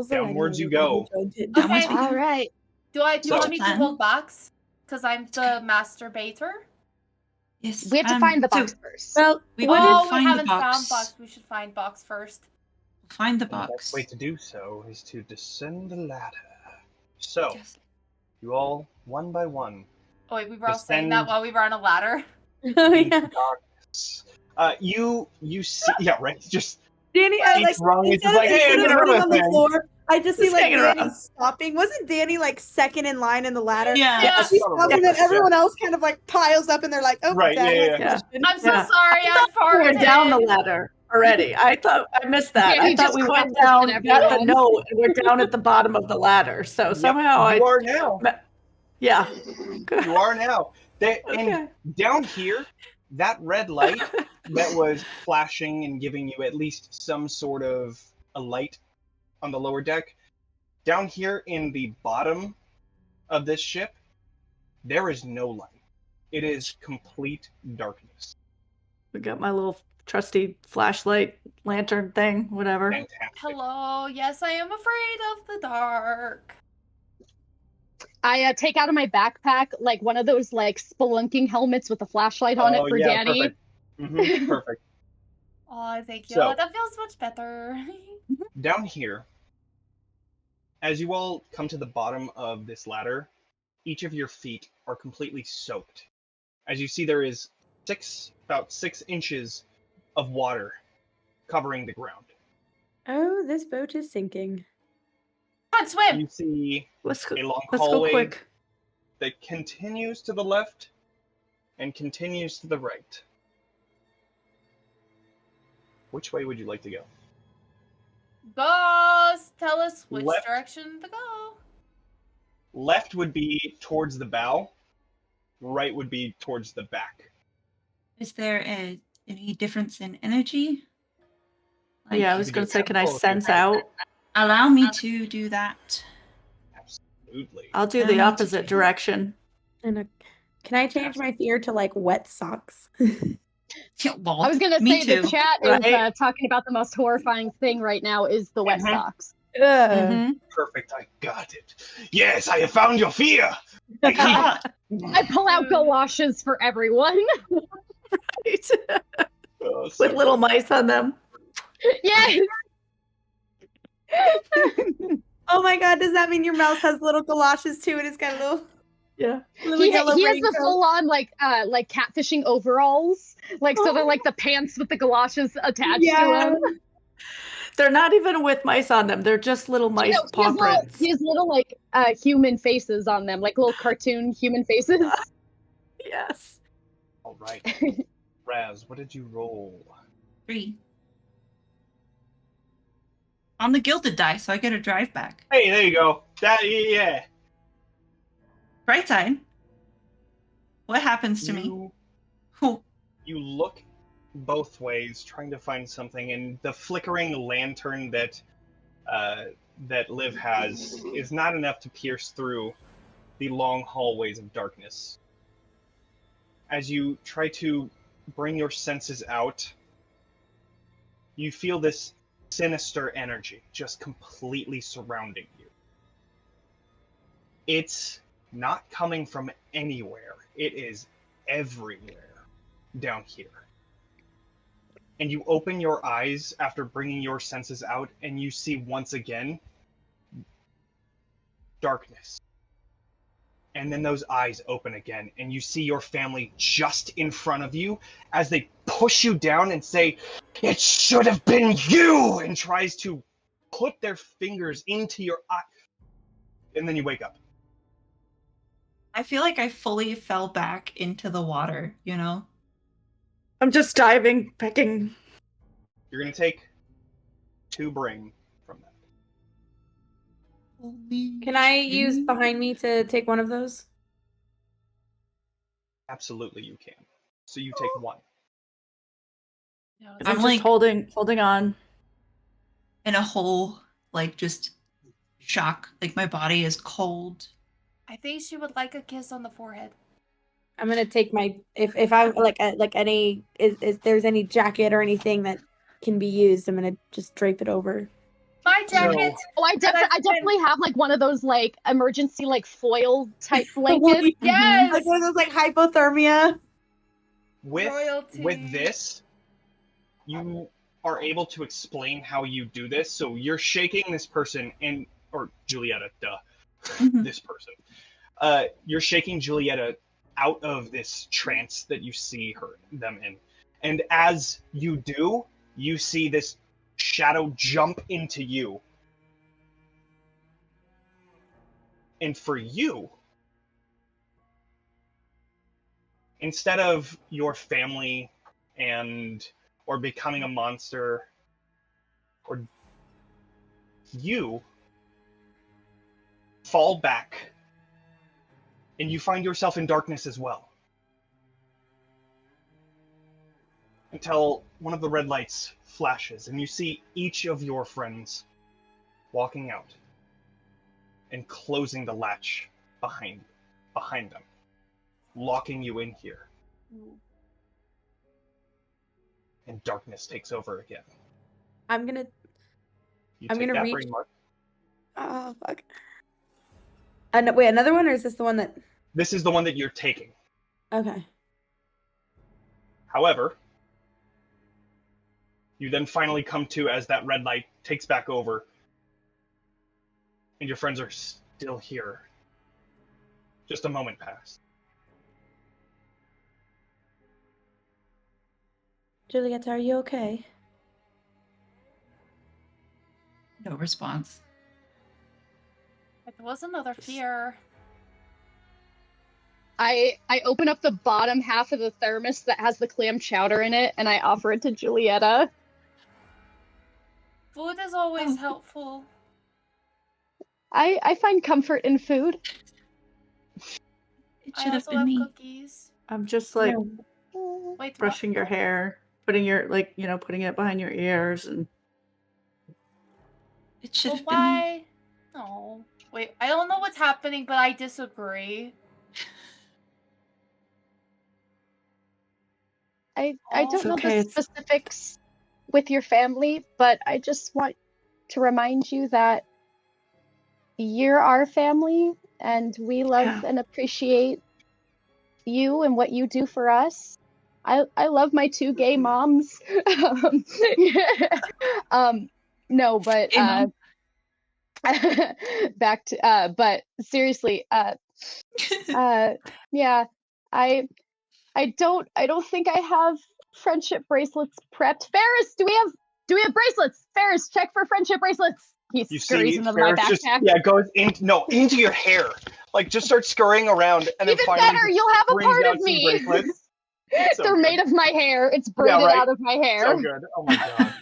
Downwards you go. Downwards we go. All right. Do you want me to plan. hold box? Because I'm the masturbator. Yes. We have to find the box first. Well, we We find the haven't box. found box. We should find box first. Find the The box. best way to do so is to descend the ladder. So, Yes. you all, one by one, Oh wait, we were all saying that Descend. while we were on a ladder. Oh, into yeah. darkness. You see, yeah, right. Just Danny, I each rung is instead just like, hey, I'm of gonna putting run on a the thing. floor, I just see Just like hanging Danny around. stopping. Wasn't Danny like second in line in the ladder? Yeah. Yes. She stopped, and then everyone else kind of like piles up, and they're like, "Oh, Right, that yeah, has yeah. position." I'm so Yeah. sorry. I We're farted. down the ladder already. I thought I missed that. Yeah, I you thought just we went crossed down, it, got the everyone. note, and we're down at the bottom of the ladder. So Yep, somehow you are now. yeah. You are now. And Okay. down here, that red light that was flashing and giving you at least some sort of a light on the lower deck, down here in the bottom of this ship, there is no light. It is complete darkness. We got my little trusty flashlight lantern thing, whatever. Fantastic. Hello. Yes, I am afraid of the dark. I take out of my backpack like one of those like spelunking helmets with a flashlight on it for yeah, Danny. Perfect. Perfect. Oh, thank you. So- That feels much better. Down here, as you all come to the bottom of this ladder, each of your feet are completely soaked. As you see, there is about 6 inches of water covering the ground. Oh, this boat is sinking. Come on, swim. You see Let's go, a long let's go hallway quick. that continues to the left and continues to the right. Which way would you like to go? Boss, tell us which Left. direction to go. Left would be towards the bow, right would be towards the back. Is there any difference in energy? Like, Yeah, I was You gonna could say, do can I both. sense out? allow me to do that. Absolutely. I'll do I need the to opposite do- direction. And can I change my fear to like wet socks? Well, I was gonna me say too. the chat is Right? talking about the most horrifying thing right now is the wet Mhm. socks. Ugh. Mhm. Perfect, I got it. Yes, I have found your fear. Ah, I pull out galoshes for everyone. Right. Oh, so With little mice on them. Yes. Oh my God! Does that mean your mouse has little galoshes too, and it's got a little Yeah. little He yellow has the raincoat? full on like catfishing overalls. Like so they're like the pants with the galoshes attached to Yeah. them. They're not even with mice on them. They're just little mice No, paw prints. he has little like human faces on them, like little cartoon human faces. Yes. all right. Raz, what did you roll? 3. On the gilded die, so I get a drive back. Hey, there you go. Yeah. Right side. What happens to me? You, Oh, you look both ways, trying to find something, and the flickering lantern that Liv has is not enough to pierce through the long hallways of darkness. As you try to bring your senses out, you feel this sinister energy just completely surrounding you. It's not coming from anywhere. It is everywhere down here. And you open your eyes after bringing your senses out, and you see once again darkness. And then those eyes open again, and you see your family just in front of you as they push you down and say, "It should have been you!" and tries to put their fingers into your eye. and then you wake up. I feel like I fully fell back into the water, you know? I'm just diving, pecking. You're going to take 2 brain from that. Can I use behind me to take one of those? Absolutely, you can. So you take 1. I'm just holding on. In a whole, like, just shock. Like, my body is cold. I think she would like a kiss on the forehead. I'm gonna take my if I like any if there's any jacket or anything that can be used, I'm gonna just drape it over. My jacket. Oh, I definitely have like one of those like emergency like foil type blankets. Yes. Like one of those like hypothermia. Royalty. With this, you are able to explain how you do this. So you're shaking this person or Julietta, this person. You're shaking Julietta out of this trance that you see them in. And as you do, you see this shadow jump into you. And for you, instead of your family or becoming a monster, or you fall back and you find yourself in darkness as well. Until one of the red lights flashes and you see each of your friends walking out and closing the latch behind them, locking you in here. And darkness takes over again. I'm gonna reach. Brain mark. Oh fuck. No, wait, another one, or is this the one that? This is the one that you're taking. Okay. However, you then finally come to as that red light takes back over, and your friends are still here. Just a moment passed. Juliet, are you okay? No response. It was another fear. I open up the bottom half of the thermos that has the clam chowder in it, and I offer it to Julietta. Food is always helpful. I find comfort in food. It I should have also been have me. cookies. I'm just like Wait, brushing your hair, putting it behind your ears, and It should Well, have been me. why? No. Wait, I don't know what's happening, but I disagree. I don't It's know okay, the specifics with your family, but I just want to remind you that you're our family, and we love and appreciate you and what you do for us. I love my 2 gay moms. No, but back to but seriously, yeah, I don't think I have friendship bracelets prepped. Ferris, do we have bracelets? Ferris, check for friendship bracelets. He You scurries see into my Ferris backpack. goes into your hair. Like just starts scurrying around and then Even finally better, you'll have a brings part out of some me. bracelets. So They're good. made of my hair. It's braided right? out of my hair. So good. Oh my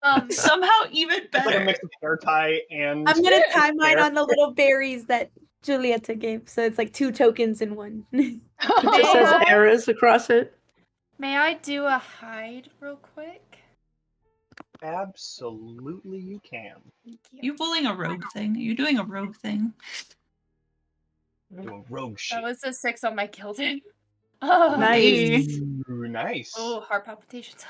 god. Somehow even It's better. like a mix of hair tie and I'm gonna tie mine hair. on the little berries that Julieta gave, so it's like 2 tokens in one. it just says Eras across it. May I do a hide real quick? Absolutely you can. Thank you. You pulling a rogue thing? Are you doing a rogue thing? Doing rogue shit. That was a 6 on my gilding. Nice. Ooh, nice. Oh, heart palpitations.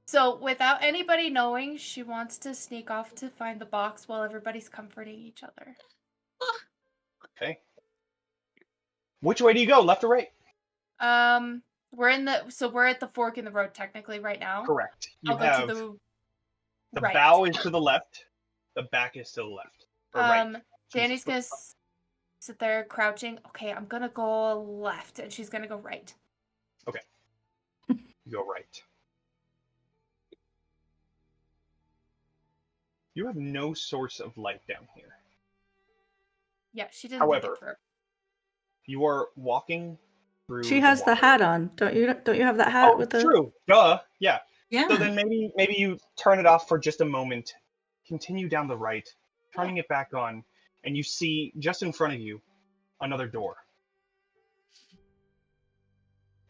So without anybody knowing, she wants to sneak off to find the box while everybody's comforting each other. Okay. Which way do you go? Left or right? We're at the fork in the road technically right now. Correct. You I'll have go to the right. bow is to the left, the back is to the left. Or right. Danny's gonna sit there crouching. Okay, I'm gonna go left, and she's gonna go right. Okay. You go right. You have no source of light down here. Yeah, she didn't However, think it through. you are walking through. She has the water. hat on. Don't you have that hat Oh, with the true. Duh. Yeah. Yeah. So then maybe you turn it off for just a moment, continue down the right, turning it back on, and you see just in front of you another door.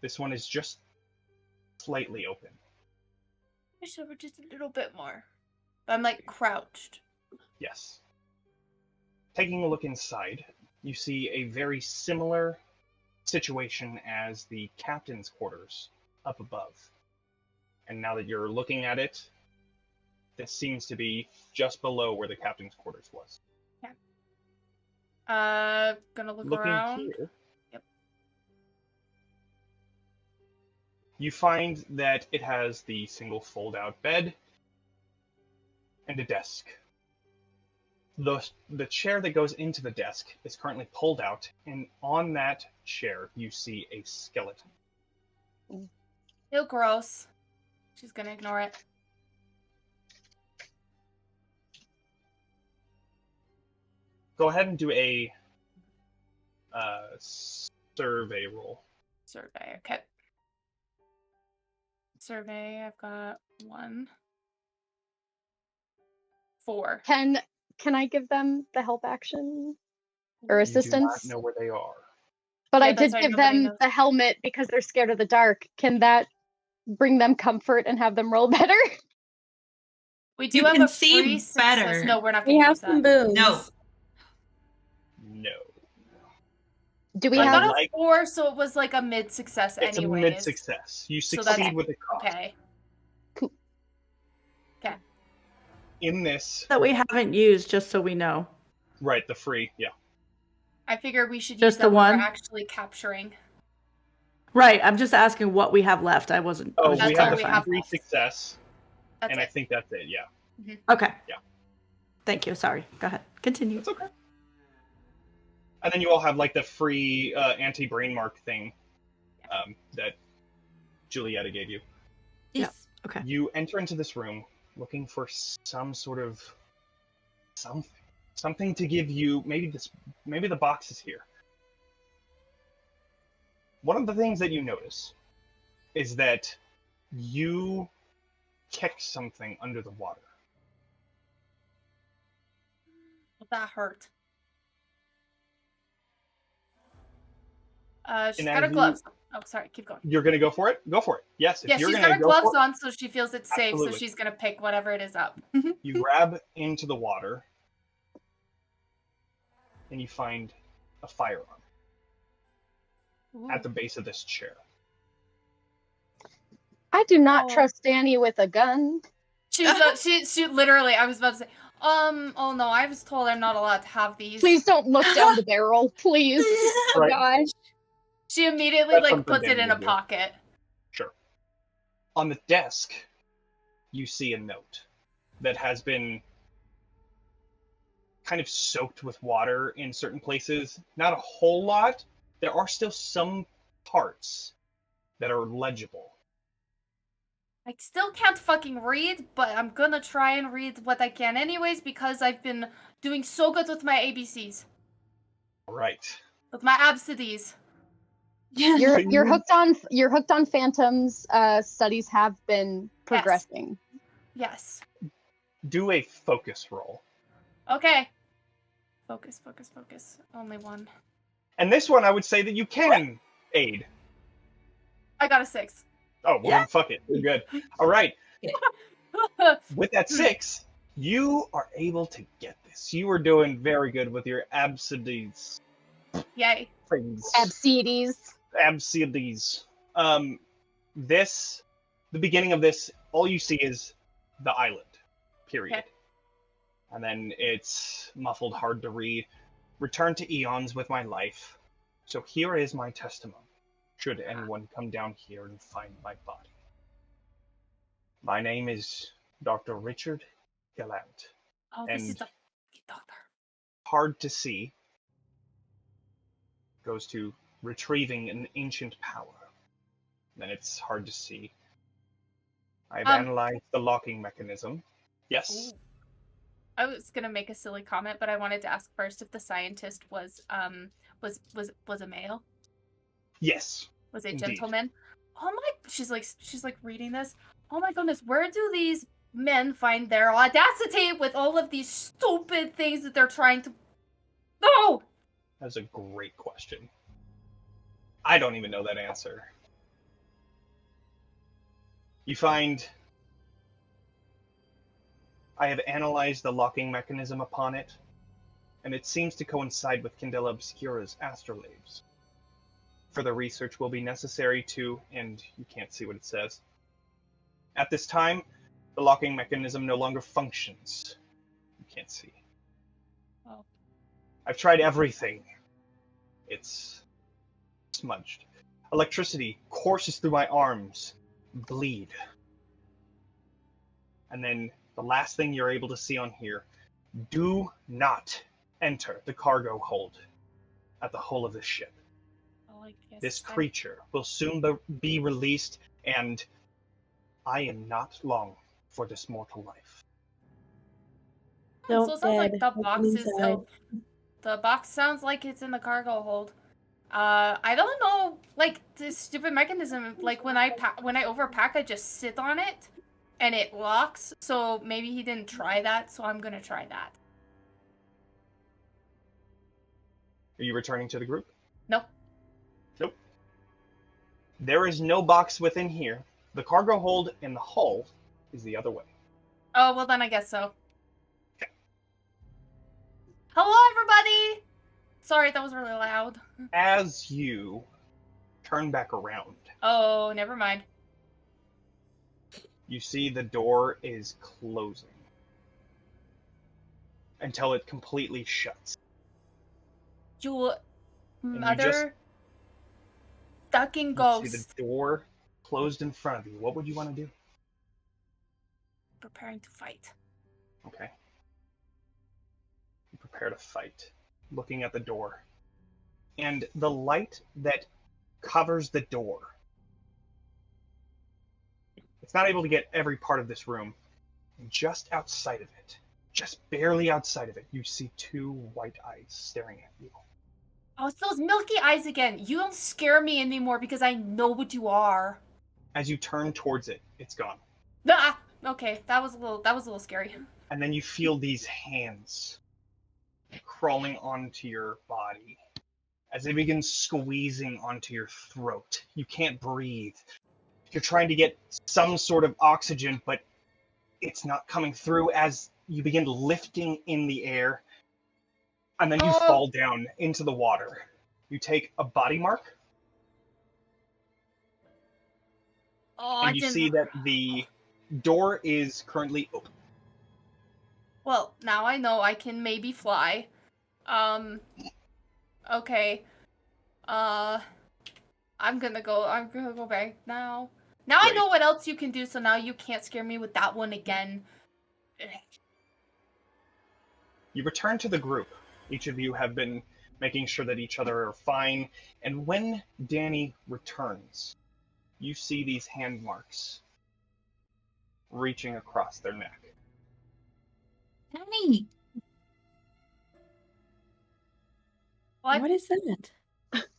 This one is just slightly open. Push over just a little bit more. I'm like crouched. Yes. Taking a look inside, you see a very similar situation as the captain's quarters up above. And now that you're looking at it, this seems to be just below where the captain's quarters was. Gonna look Looking around. here, Yep. you find that it has the single fold-out bed and a desk. The chair that goes into the desk is currently pulled out, and on that chair you see a skeleton. Ew, gross. She's gonna ignore it. Go ahead and do a survey roll. Survey, okay. Survey, I've got 1. 4. Can I give them the help action or You assistance? do not know where they are. But Yeah, I that's did right, give nobody them knows. the helmet because they're scared of the dark. Can that bring them comfort and have them roll better? We do You have can a see free success. better. No, we're not We gonna have use some that. boons. No. No. Do we I have? got a like- 4, so it was like a mid success It's anyways. a mid-success. You So succeed that's- with a cost. Okay. In this, that we haven't used, just so we know. right, the free, yeah. I figure we should Just use the that when one? we're actually capturing. Right. I'm just asking what we have left. I wasn't. I Oh, was we just That's all have we the clarifying. have free left. success, That's and I it. think that's it, yeah. Okay. Yeah. Thank you. Sorry. Go ahead. Continue. That's okay. And then you all have, like, the free anti-brain mark thing that Julietta gave you. Yes. Okay. You enter into this room looking for some sort of something to give you. Maybe the box is here. One of the things that you notice is that you kicked something under the water. That hurt. She's And got as her you- gloves. Oh, sorry. Keep going. You're gonna go for it? Go for it. Yes, if Yeah, you're she's gonna got her go gloves for it, on, so she feels it's safe. Absolutely. So she's gonna pick whatever it is up. you grab into the water and you find a firearm at the base of this chair. I do not Oh. trust Danny with a gun. She literally. I was about to say. Oh no, I was told I'm not allowed to have these. Please don't look down the barrel, please. Oh Right. gosh. She immediately That's like something puts it Danny in a would do. pocket. Sure. On the desk, you see a note that has been kind of soaked with water in certain places. Not a whole lot. There are still some parts that are legible. I still can't fucking read, but I'm gonna try and read what I can anyways because I've been doing so good with my ABCs. Right. With my ABCDs. Yeah. You're hooked on phantoms. Studies have been progressing. Yes. Do a focus roll. Okay. Focus. Only one. And this one, I would say that you can aid. I got a 6. Oh, well, then fuck it. You're good. All right. With that 6, you are able to get this. You are doing very good with your absides. Yay. Things. Absides. Absides. The beginning of this, all you see is the island. Period. Okay. And then it's muffled, hard to read. Return to eons with my life. So here is my testimony. Should anyone come down here and find my body. My name is Dr. Richard Gallant. Oh, this is And- the doctor. Hard to see goes to retrieving an ancient power. Then it's hard to see. I've analyzed the locking mechanism. Yes. Ooh. I was gonna make a silly comment, but I wanted to ask first if the scientist was a male. Yes. Was a Indeed. gentleman. Oh my! She's like reading this. Oh my goodness! Where do these men find their audacity with all of these stupid things that they're trying to? No. That's a great question. I don't even know that answer. You find I have analyzed the locking mechanism upon it, and it seems to coincide with Candela Obscura's astrolabes. Further research will be necessary to, and you can't see what it says. At this time, the locking mechanism no longer functions. You can't see. Oh. I've tried everything. It's smudged. Electricity courses through my arms, bleed. And then the last thing you're able to see on here, do not enter the cargo hold at the hull of this ship. Oh, I guess This creature will soon be released, and I am not long for this mortal life. So it Don't sounds like dead. the Open box is. inside. The box sounds like it's in the cargo hold. I don't know, like this stupid mechanism. Like when I overpack, I just sit on it, and it locks. So maybe he didn't try that. So I'm gonna try that. Are you returning to the group? Nope. Nope. There is no box within here. The cargo hold and the hull is the other way. Oh well, then I guess so. Okay. Hello, everybody. Sorry, that was really loud. As you turn back around, Oh, never mind. you see the door is closing until it completely shuts. You you mother ducking You ghost. see the door closed in front of you. What would you want to do? Preparing to fight. Okay. You prepare to fight, looking at the door. And the light that covers the door, it's not able to get every part of this room. Just outside of it, just barely outside of it, you see two white eyes staring at you. Oh, it's those milky eyes again. You don't scare me anymore because I know what you are. As you turn towards it, it's gone. Ah, okay, that was a little scary. And then you feel these hands crawling onto your body as they begin squeezing onto your throat. You can't breathe. You're trying to get some sort of oxygen, but it's not coming through as you begin lifting in the air, and then you fall down into the water. You take a body mark, and you see that the door is currently open. Well, now I know I can maybe fly. Okay. I'm gonna go back now. Now Great. I know what else you can do, so now you can't scare me with that one again. You return to the group. Each of you have been making sure that each other are fine, and when Danny returns, you see these hand marks reaching across their neck. Danny! What is that?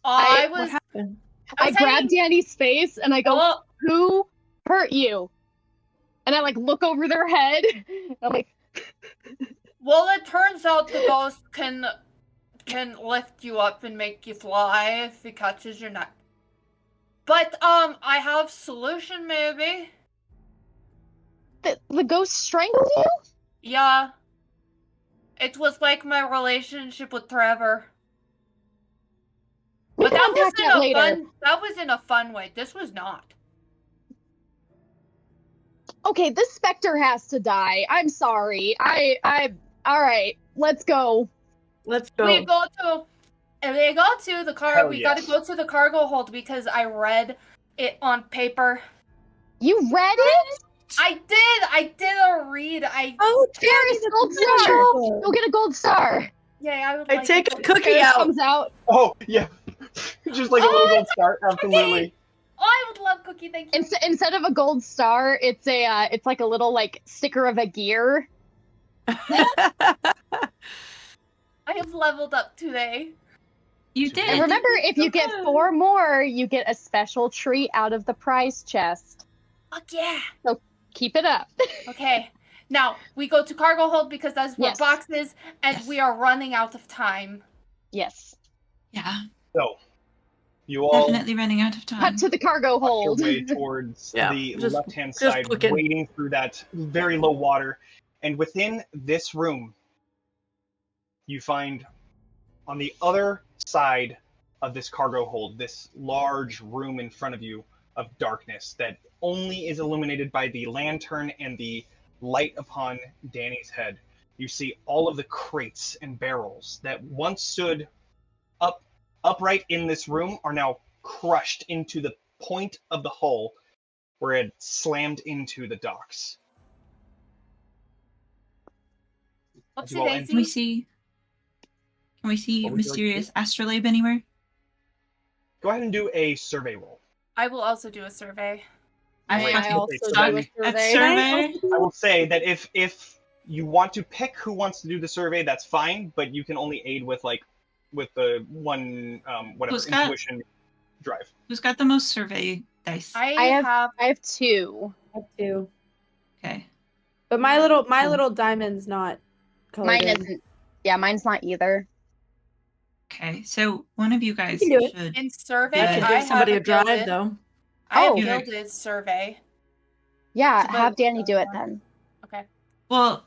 What happened? I grab Danny's face and I go, Oh. "Who hurt you?" And I like look over their head. I'm like, Well, it turns out the ghost can lift you up and make you fly if he catches your neck. But I have solution maybe. the ghost strangled you? Yeah. It was like my relationship with Trevor. We But can that was unpack that later. that was in a fun way. This was not. Okay, this specter has to die. I'm sorry. All right, let's go. Let's go. We go to the car. Hell We yes. gotta go to the cargo hold because I read it on paper. You read it? I did a read. Oh, Cheers, Danny, gold that's star. wonderful. You'll get a gold star. Yeah, I would I like take it. a cookie Cheers out. comes out. Oh, yeah. Just like a little gold star, absolutely. Oh, I would love cookie. Thank you. Instead of a gold star, it's like a little like sticker of a gear. I have leveled up today. You And did. And remember, if you get 4 more, you get a special treat out of the prize chest. Fuck yeah. Keep it up. Okay. Now we go to cargo hold because that's where Yes. box is, and Yes. we are running out of time. Yes. Yeah, So, you all definitely running out of time. Cut to the cargo walk your hold. way towards Yeah, the just- left-hand just side, looking. wading through that very low water. And within this room, you find on the other side of this cargo hold, this large room in front of you of darkness that only is illuminated by the lantern and the light upon Danny's head. You see all of the crates and barrels that once stood upright in this room are now crushed into the point of the hull where it slammed into the docks. As you Whoopsie all daisy. Can we see What would you like to mysterious astrolabe anywhere? Go ahead and do a survey roll. I will also do a survey. May I fucking also so do a then- At survey? survey. I will say that if you want to pick who wants to do the survey, that's fine, but you can only aid with the one whatever Who's got- intuition drive. Who's got the most survey dice? I have I have 2. I have 2. Okay. But my little diamond's not colored Mine in. isn't. Yeah, mine's not either. Okay. So one of you guys You can do it. should. in survey. Yeah, I I can I give somebody have a drive, gilded. though. I have Oh. gilded survey. Yeah, So have both Danny of do it them. then. Okay. Well,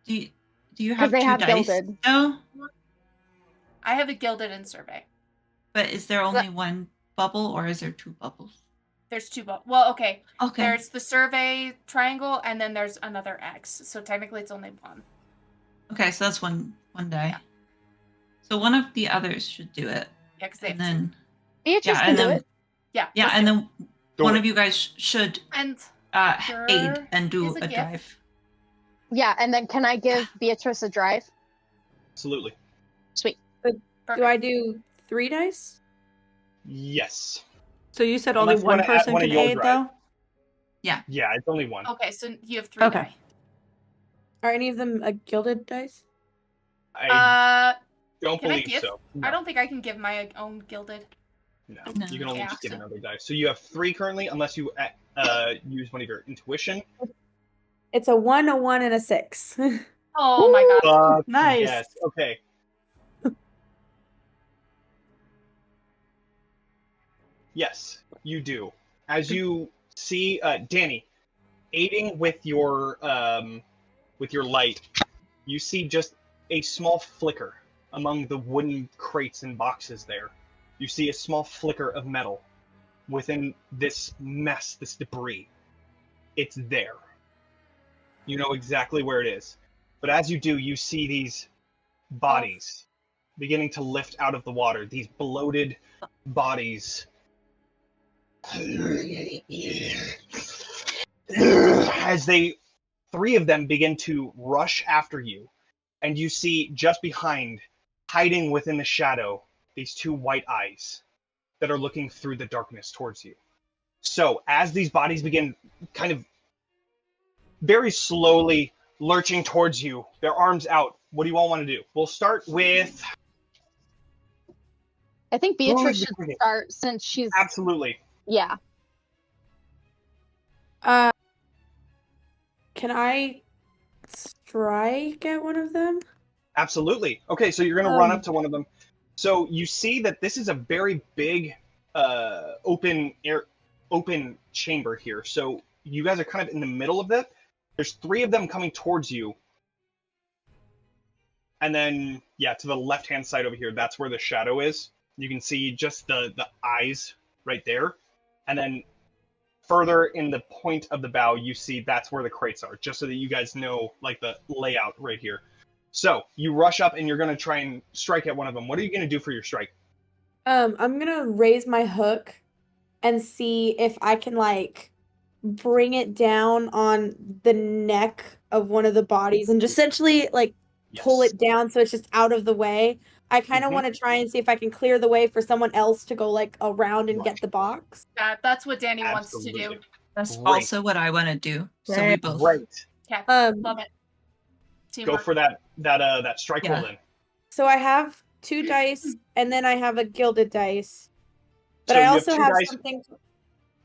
do you have they two have dice? gilded. No. I have a gilded in survey. But is there only one bubble, or is there 2 bubbles? There's 2 well, okay. Okay. There's the survey triangle, and then there's another X. So technically, it's only 1. Okay, so that's one die. Yeah. So one of the others should do it, Yeah, because they have and then Beatrice yeah, can and do then it. Yeah. yeah, let's and do it. then Do one it. of you guys should And aid Sure and do is a a gift. drive. Yeah, and then can I give Beatrice a drive? Absolutely. Sweet. Do I do 3 dice? Yes. So you said Unless only you one wanna add person one of can your aid, drive. though? Yeah, it's only one. Okay, so you have 3 Okay. die. Are any of them gilded dice? I don't can I believe give? so. I don't think I can give my own gilded. No, No. you can only Yeah. just give another die. So you have 3 currently, unless you use one of your intuition. It's a 1, a 1, and a 6. Oh my god. Nice. Yes. Okay. Yes, you do. As you see, Danny, aiding with your light, you see just a small flicker among the wooden crates and boxes there. You see a small flicker of metal within this mess, this debris. It's there. You know exactly where it is. But as you do, you see these bodies beginning to lift out of the water. These bloated bodies. As 3 of them begin to rush after you, and you see just behind, hiding within the shadow, these 2 white eyes that are looking through the darkness towards you. So, as these bodies begin kind of very slowly lurching towards you, their arms out, what do you all want to do? We'll start with... I think Who Beatrice is the should critic? start since she's Absolutely. yeah. Can I strike at one of them? Absolutely. Okay, so you're going to run up to one of them. So you see that this is a very big open chamber here. So you guys are kind of in the middle of it. There's 3 of them coming towards you. And then, yeah, to the left-hand side over here, that's where the shadow is. You can see just the eyes right there. And then further in the point of the bow, you see that's where the crates are, just so that you guys know, like, the layout right here. So you rush up and you're going to try and strike at one of them. What are you going to do for your strike? I'm gonna raise my hook and see if I can like bring it down on the neck of one of the bodies and just essentially like pull Yes. it down so it's just out of the way. I kind of Mhm. want to try and see if I can clear the way for someone else to go like around and get the box. That's what Danny wants to Absolutely. do. That's Great. also what I want to do. So we both. Great. Okay, Um, love it. Go for that strike roll Yeah. then. So I have 2 dice, and then I have a gilded dice. But So I you have also 2 have dice. something.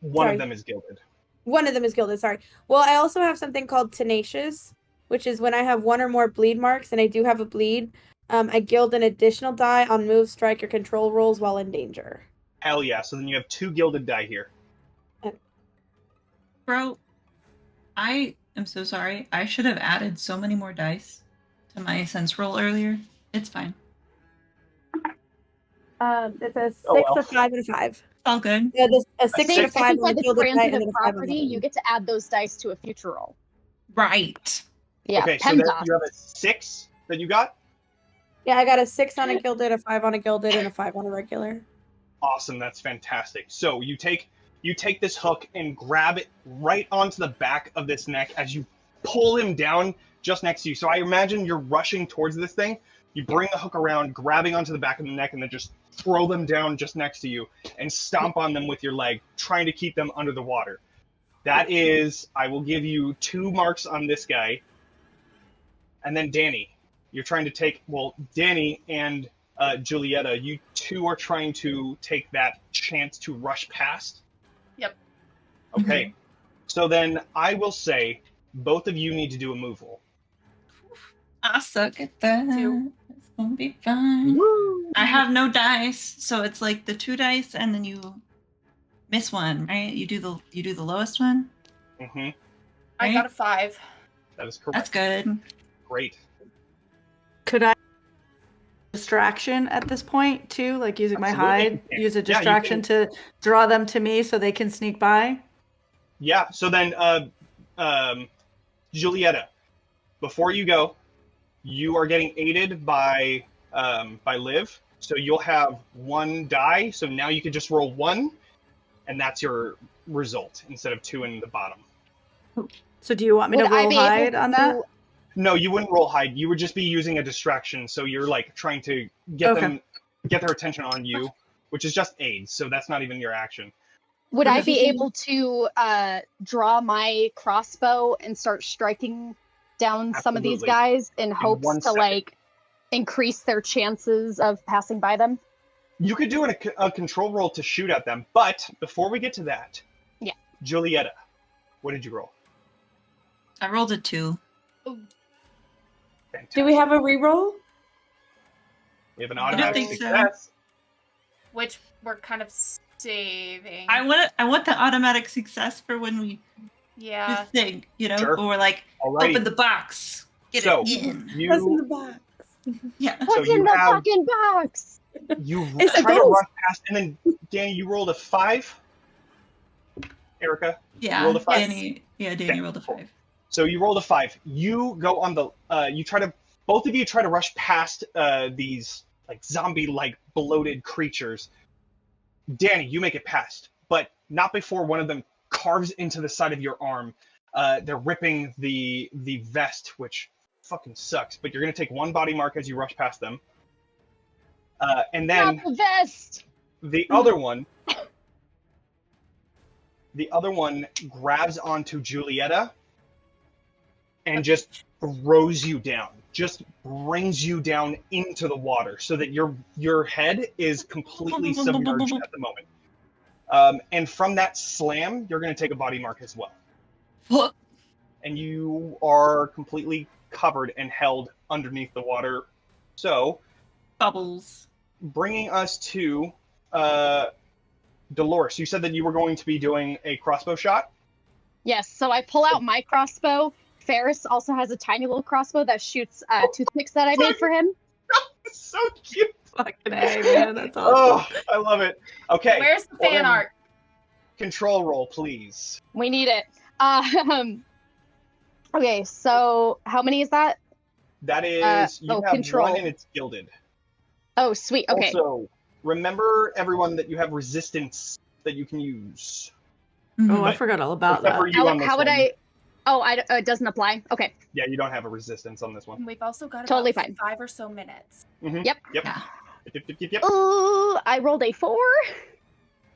One Sorry. of them is gilded. One of them is gilded, sorry. Well, I also have something called tenacious, which is when I have 1 or more bleed marks, and I do have a bleed, I gild an additional die on move, strike, or control rolls while in danger. Hell yeah! So then you have 2 gilded die here. Bro, I am so sorry. I should have added so many more dice to my sense roll earlier. It's fine. It's a 6, Oh, well. a 5, and a 5. All good. Yeah, a 6 and a six. 5 Since on like the a gilded die, and transitive then a 5 on the property, you gilded. get to add those dice to a future roll. Right. Yeah, Okay, so PEMDAS. you have a 6 that you got. Yeah, I got a 6 on a gilded, a 5 on a gilded, and a 5 on a regular. Awesome, that's fantastic. So you take this hook and grab it right onto the back of this neck as you pull him down just next to you. So I imagine you're rushing towards this thing. You bring the hook around, grabbing onto the back of the neck, and then just throw them down just next to you and stomp on them with your leg, trying to keep them under the water. That is, I will give you 2 marks on this guy. And then Danny, you're trying to take, well, Danny and Julieta, you 2 are trying to take that chance to rush past. Yep. Okay. So then I will say both of you need to do a move roll. I suck at that. 2. It's gonna be fine. I have no dice, so it's like the 2 dice, and then you miss one, right? You do the lowest one. Mm-hmm. I got a 5. That is correct. That's good. Great. Could I distraction at this point too, like using my Absolutely, hide, you can. use a Yeah, you distraction to draw them to me so they can sneak by? Yeah. So then, Julieta, before you go, you are getting aided by Liv. So you'll have 1 die. So now you can just roll 1, and that's your result instead of 2 in the bottom. So do you want me to Would I roll be able hide on that? to- No, you wouldn't roll hide. You would just be using a distraction. So you're like trying to get Okay. their attention on you, which is just aid. So that's not even your action. Would I Okay. be able to draw my crossbow and start striking down some of these Absolutely. guys in hopes 1 to second. like increase their chances of passing by them? You could do a control roll to shoot at them, but before we get to that, Yeah. Julieta, what did you roll? I rolled a 2. Fantastic. Do we have a reroll? We have an I don't automatic think so. success. Which we're kind of saving. I want the automatic success for when we Yeah. this thing, Sure. or like Alrighty. open the box, get So, it in. What's in You the box? Yeah. What's you in the have- fucking box? you It's a try to ghost. rush past, and then Danny, you rolled a 5. Erica, Yeah. rolled a 5. Danny Okay, rolled a cool. 5. So you rolled a 5. You go on the. Both of you try to rush past these like zombie-like bloated creatures. Danny, you make it past, but not before one of them carves into the side of your arm. They're ripping the vest, which fucking sucks. But you're gonna take 1 body mark as you rush past them, and then Not the vest! the other one. The other one grabs onto Julieta and just throws you down. Just brings you down into the water so that your head is completely submerged at the moment. And from that slam, you're going to take a body mark as well. What? And you are completely covered and held underneath the water. So, Bubbles. bringing us to Dolores. You said that you were going to be doing a crossbow shot? Yes, so I pull out my crossbow. Ferris also has a tiny little crossbow that shoots toothpicks that I made for him. So cute. Fucking A, man, that's awesome. Oh, I love it. Okay. Where's the well fan then, art? Control roll, please. We need it. Okay, so how many is that? That is, you have control. 1 and it's gilded. Oh, sweet. Okay. Also, remember everyone that you have resistance that you can use. Oh, I But- forgot all about Except for that. you on this How would one. I? Oh, it doesn't apply. Okay. Yeah, you don't have a resistance on this one. We've also got Totally about fine. 5 or so minutes. Mhm. Yep. Yep. Yeah. Yep. Ooh, I rolled a 4.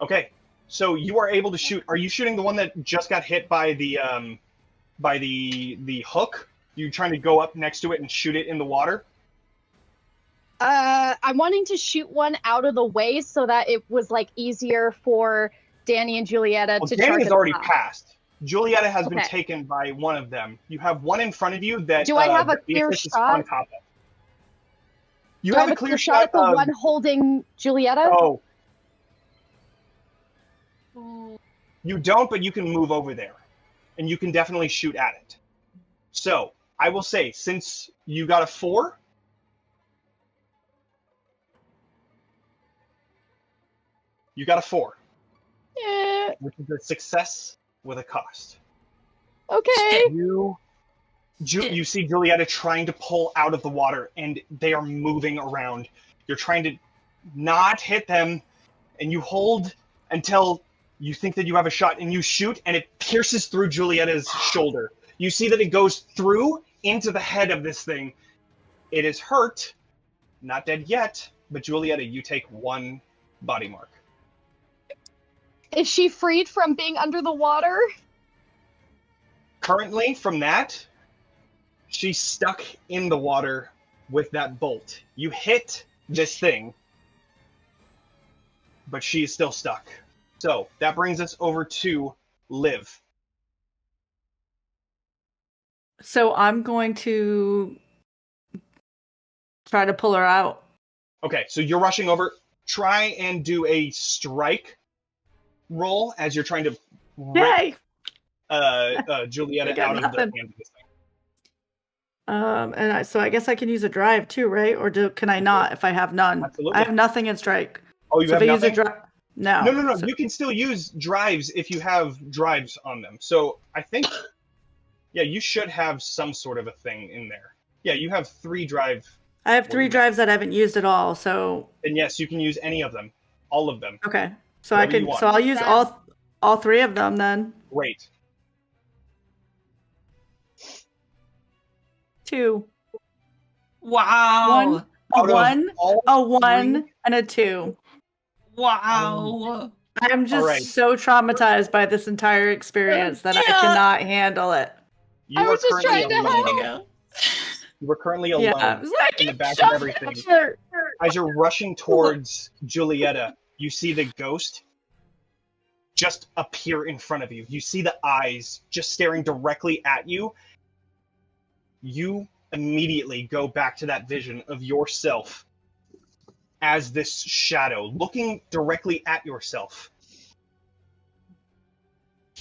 Okay. So you are able to shoot. Are you shooting the one that just got hit by the hook, You trying to go up next to it and shoot it in the water? I'm wanting to shoot one out of the way so that it was like easier for Danny and Julietta Well, to Danny charge has at the already top. passed. Julietta has been Okay. taken by one of them. You have one in front of you that Do I have a that clear Beatrix is shot? on top of. You Do I have a clear shot at the of. one holding Julietta? Oh, you don't, but you can move over there, and you can definitely shoot at it. So I will say, since you got a 4, you got a 4, Yeah. which is a success with a cost. Okay. You see Julietta trying to pull out of the water, and they are moving around. You're trying to not hit them, and you hold until you think that you have a shot, and you shoot, and it pierces through Julietta's shoulder. You see that it goes through into the head of this thing. It is hurt, not dead yet, but Julietta, you take 1 body mark. Is she freed from being under the water? Currently, from that, she's stuck in the water with that bolt. You hit this thing, but she is still stuck. So that brings us over to Liv. So I'm going to try to pull her out. Okay, so you're rushing over. Try and do a strike roll as you're trying to rip Yay! Julietta got out of the nothing. hands of this thing. So I guess I can use a drive too, right? Or can I not if I have none? Absolutely. I have nothing in strike. Oh, you So have if I use nothing? a drive, no. No. So- You can still use drives if you have drives on them. So I think, yeah, you should have some sort of a thing in there. Yeah, you have 3 drive. I have 3 drives that I haven't used at all. So And yes, you can use any of them, all of them. okay. So Whatever I you can. want. So I'll use all 3 of them then. Great. 2. Wow. A Out of 1, all a 1, 3? and a 2. Wow. I'm just right. so traumatized by this entire experience that I cannot handle it. You I are was just currently trying to alone. help. You are currently alone Yeah. in the back of everything. As you're rushing towards Julietta, you see the ghost just appear in front of you. You see the eyes just staring directly at you. You immediately go back to that vision of yourself as this shadow, looking directly at yourself.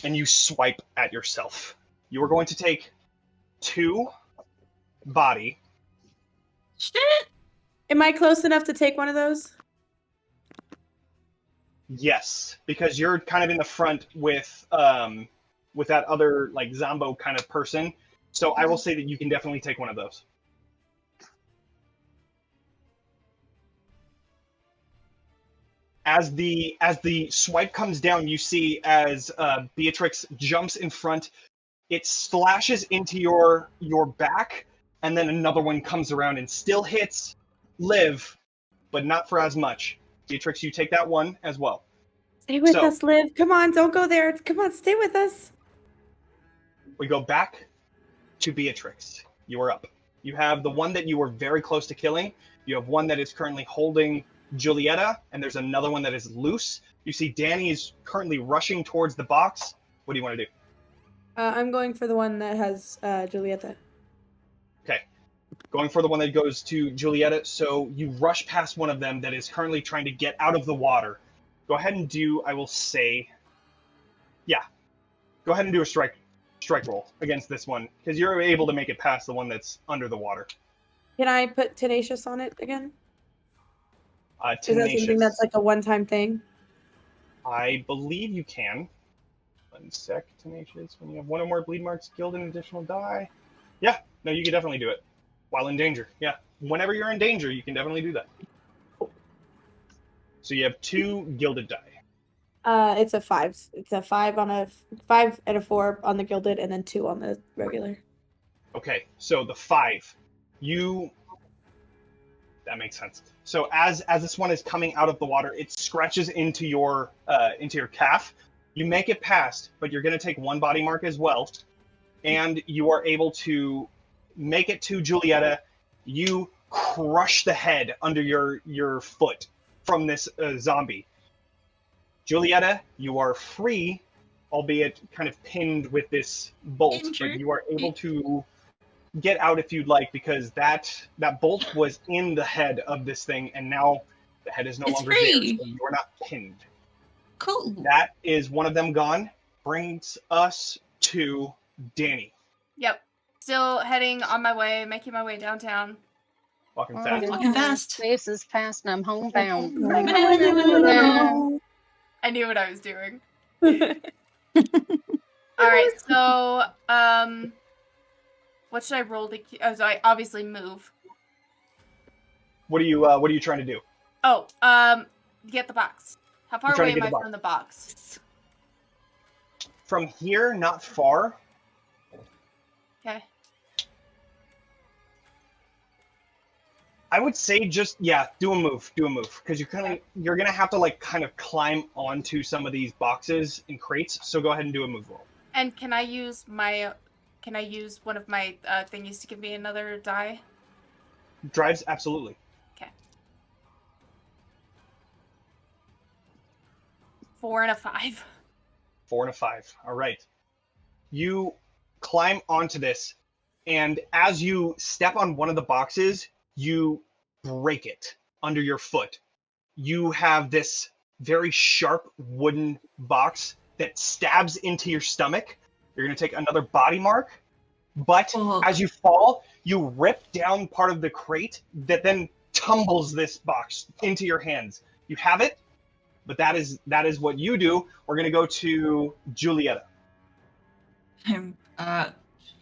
And you swipe at yourself. You are going to take 2 body. Shit. Am I close enough to take one of those? Yes, because you're kind of in the front with that other like Zombo kind of person. So I will say that you can definitely take one of those. As the swipe comes down, you see as Beatrix jumps in front, it slashes into your back, and then another one comes around and still hits Liv, but not for as much. Beatrix, you take that one as well. Stay with So- us, Liv. Come on, don't go there. Come on, stay with us. We go back to Beatrix. You are up. You have the one that you were very close to killing. You have one that is currently holding Julietta, and there's another one that is loose. You see Danny is currently rushing towards the box. What do you want to do? I'm going for the one that has Julieta. Okay. Going for the one that goes to Julietta. So you rush past one of them that is currently trying to get out of the water. Go ahead and do, I will say, yeah. Go ahead and do a strike roll against this one, because you're able to make it past the one that's under the water. Can I put Tenacious on it again? Is that something Tenacious. that's like a one-time thing? I believe you can. 1 sec, Tenacious. When you have 1 or more bleed marks, guild an additional die. Yeah, no, you can definitely do it. While in danger, yeah. Whenever you're in danger, you can definitely do that. So you have 2 gilded die. It's a 5. It's a 5 on a 5 and a 4 on the gilded, and then 2 on the regular. Okay, so the 5. That makes sense. So as this one is coming out of the water, it scratches into your calf. You make it past, but you're going to take 1 body mark as well, and you are able to make it to Julietta. You crush the head under your foot from this zombie. Julietta, you are free, albeit kind of pinned with this bolt, Injured. but you are able to get out if you'd like, because that bolt was in the head of this thing, and now the head is no It's longer free. there, so you are not pinned. Cool. That is one of them gone. Brings us to Danny. Yep. Still heading on my way, making my way downtown. Walking fast. Walking fast. Space is fast and I'm homebound. I knew what I was doing. All right, so what should I roll to? So I obviously move. What are you trying to do? Oh, get the box. How far You're trying away to am get I the from the box? From here, not far. Okay. I would say just do a move, because you're gonna have to like kind of climb onto some of these boxes and crates. So go ahead and do a move roll. And can I use one of my thingies to give me another die? Drives, absolutely. Okay. 4 and a 5. 4 and a 5. All right. You climb onto this, and as you step on one of the boxes, you break it under your foot. You have this very sharp wooden box that stabs into your stomach. You're going to take another body mark, but as you fall, you rip down part of the crate that then tumbles this box into your hands. You have it, but that is what you do. We're going to go to Julietta. I'm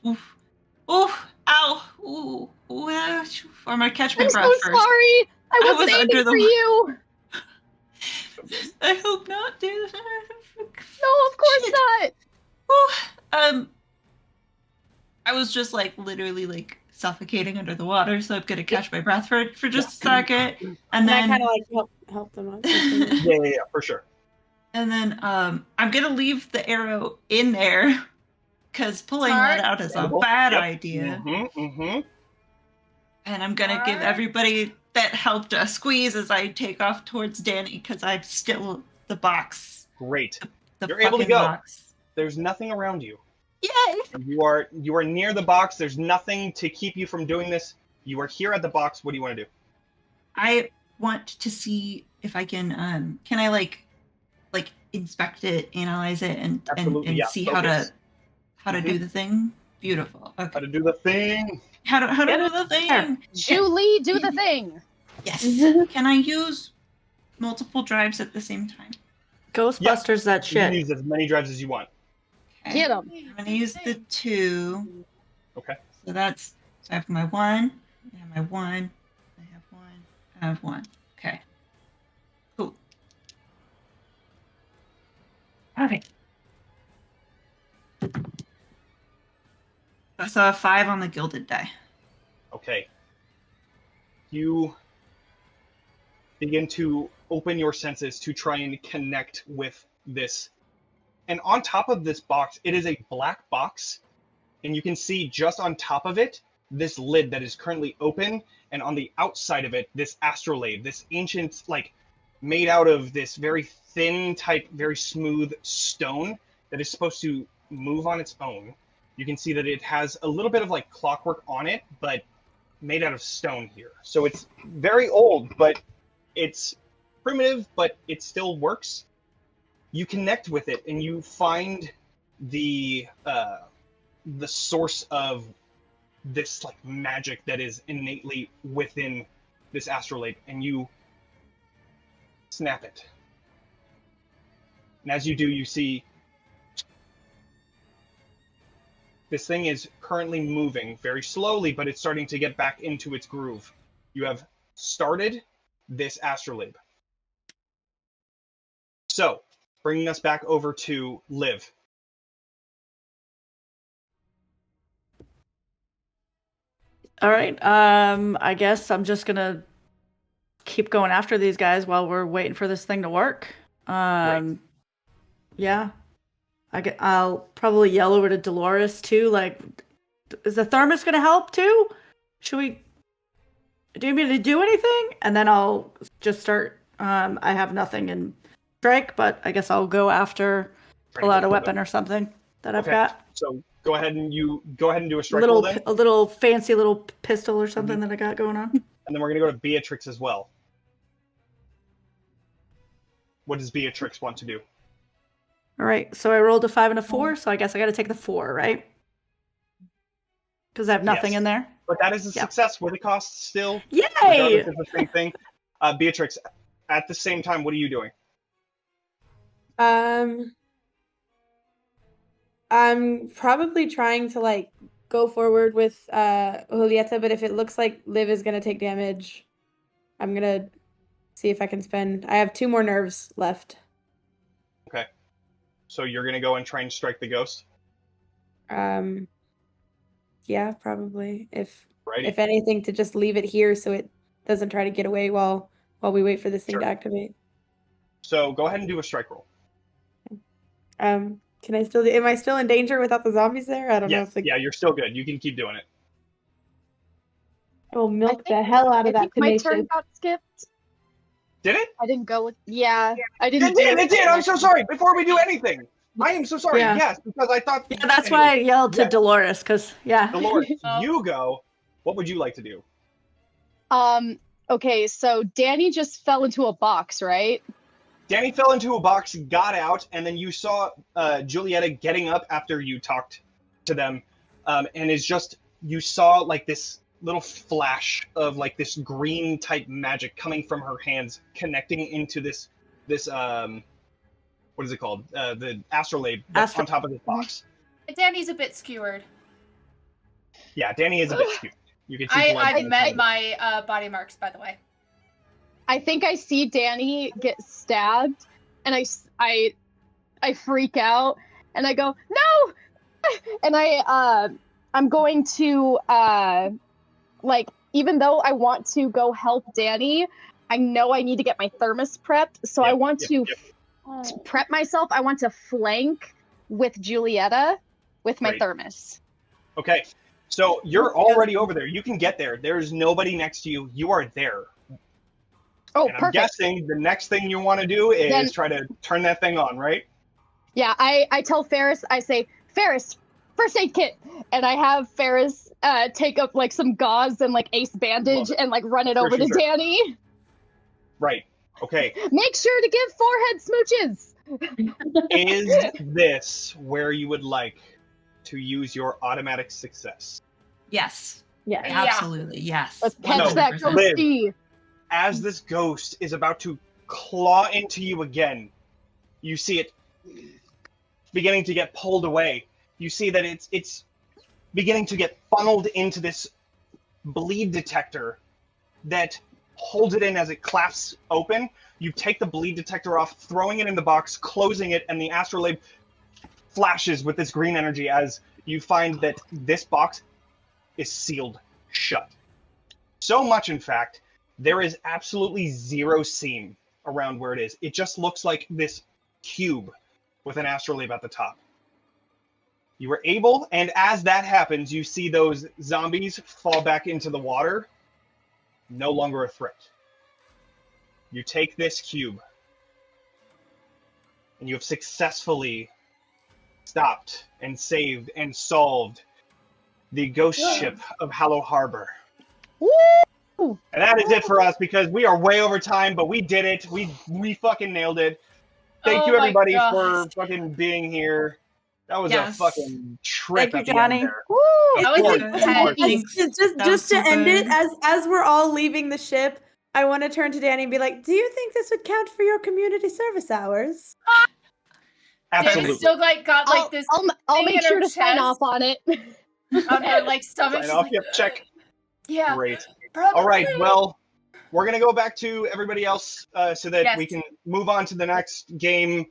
oof, ow, ooh, I'm gonna catch my I'm breath so first. sorry. I was under aiming the for you. I hope not, dude. No, of course Shit. not. Ooh, I was just like literally like suffocating under the water, so I'm gonna catch my breath for just a second, and I then kind of like help them out. Yeah, for sure. and then I'm gonna leave the arrow in there because pulling Smart. that out is a Yep. bad idea. Mm-hmm. And I'm gonna give everybody that helped a squeeze as I take off towards Danny because I'm still the box. Great. The You're able to fucking go. box. There's nothing around you. Yay! You are near the box. There's nothing to keep you from doing this. You are here at the box. What do you want to do? I want to see if I can I like inspect it, analyze it, and Absolutely, yeah. see Focus. how to do the thing. Beautiful. Okay. How to do the thing? How to do the thing? Julie, do the thing. Yes. Can I use multiple drives at the same time? Ghostbusters that You can shit. use as many drives as you want. Okay. Get 'em. I'm gonna use the 2. Okay. So I have my 1. I have my 1. I have 1. I have 1. Okay. Cool. Okay. So a 5 on the gilded die. Okay. You begin to open your senses to try and connect with this. And on top of this box, it is a black box. And you can see just on top of it, this lid that is currently open. And on the outside of it, this astrolabe, this ancient, made out of this very thin type, very smooth stone that is supposed to move on its own. You can see that it has a little bit of clockwork on it, but made out of stone here. So it's very old, but it's primitive, but it still works. You connect with it and you find the source of this magic that is innately within this astrolabe, and you snap it. And as you do, you see this thing is currently moving very slowly, but it's starting to get back into its groove. You have started this astrolabe. So, bringing us back over to Liv. All right. I guess I'm just gonna keep going after these guys while we're waiting for this thing to work. Right. Yeah. I'll probably yell over to Dolores too, is the thermos going to help too? Should we? Do you mean to do anything? And then I'll just start. I have nothing in strike, but I guess I'll go after pull out a weapon or something that I've got. So go ahead and do a strike roll then. A little fancy little pistol or something that I got going on. And then we're gonna go to Beatrix as well. What does Beatrix want to do? All right, so I rolled a 5 and a 4, so I guess I got to take the 4, right? Because I have nothing in there. But that is a success with a cost still. Yay! Regardless of the same thing. Beatrix, at the same time, what are you doing? I'm probably trying to like go forward with Julieta, but if it looks like Liv is gonna take damage, I'm gonna see if I can spend. I have 2 more nerves left. Okay. So you're gonna go and try and strike the ghost? Yeah, probably. If Righty. anything, to just leave it here so it doesn't try to get away while we wait for this thing to activate. So go ahead and do a strike roll. Can I still? Am I still in danger without the zombies there? I don't know. Yeah, you're still good. You can keep doing it. I will milk the hell out of that My tenacious. turn got skipped. Did it? I didn't go with. Yeah, I didn't. It did. I'm so sorry. Before we do anything, I am so sorry. Yeah. Yes, because I thought. Yeah, that's why I yelled to Dolores, because Dolores, you go. What would you like to do? Okay, so Danny just fell into a box, right? Danny fell into a box, got out, and then you saw Julieta getting up after you talked to them, and you saw like this little flash of like this green type magic coming from her hands, connecting into this what is it called? The astrolabe that's on top of this box. Danny's a bit skewered. Yeah, Danny is a bit skewed. You can see blood. I met my body marks, by the way. I think I see Danny get stabbed, and I freak out, and I go, no! And I'm going to, like, even though I want to go help Danny, I know I need to get my thermos prepped, so I want to prep myself. I want to flank with Julieta with my thermos. Okay, so you're already over there. You can get there. There's nobody next to you. You are there. Oh, and I'm perfect. guessing the next thing you want to do is try to turn that thing on, right? Yeah, I tell Ferris, I say, Ferris, first aid kit. And I have Ferris take up like some gauze and like ace bandage and like run it over to Danny. Right. Okay. Make sure to give forehead smooches. Is this where you would like to use your automatic success? Yes. Yeah. Absolutely. Yes. Let's catch that 100%. ghosty. As this ghost is about to claw into you again, you see it beginning to get pulled away. You see that it's beginning to get funneled into this bleed detector that holds it in as it clasps open. You take the bleed detector off, throwing it in the box, closing it, and the astrolabe flashes with this green energy as you find that this box is sealed shut. So much, in fact, there is absolutely zero seam around where it is. It just looks like this cube with an astrolabe at the top. You were able, and as that happens, you see those zombies fall back into the water. No longer a threat. You take this cube, and you have successfully stopped and saved and solved the ghost ship of Hallowharbor. Woo! And that is it for us, because we are way over time, but we did it. We fucking nailed it. Thank you, everybody, for fucking being here. That was a fucking trip. Thank you, Johnny. Woo! That was intense. Just so to end good. it, as we're all leaving the ship, I want to turn to Danny and be like, "Do you think this would count for your community service hours?" Absolutely. Danny still got like this. I'll thing make in sure her to sign chest, off on it. on her like stomach. Sign She's off. like, Yep, check. yeah. Great. Probably. All right, well, we're going to go back to everybody else so that we can move on to the next game.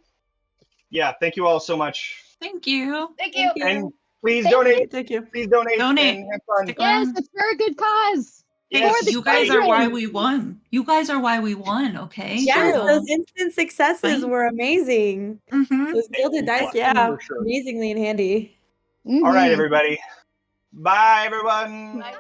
Yeah, thank you all so much. Thank you. Thank you. And please donate. Thank you. Please donate. Donate. And have fun. Stick Yes, around. it's for a good cause. Yes, For the You guys are why children. we won. You guys are why we won, okay? Yes, So- those instant successes Fine. were amazing. Mhm. Those gilded dice Yeah, came for sure. amazingly in handy. All right, everybody. Bye, everyone. Bye.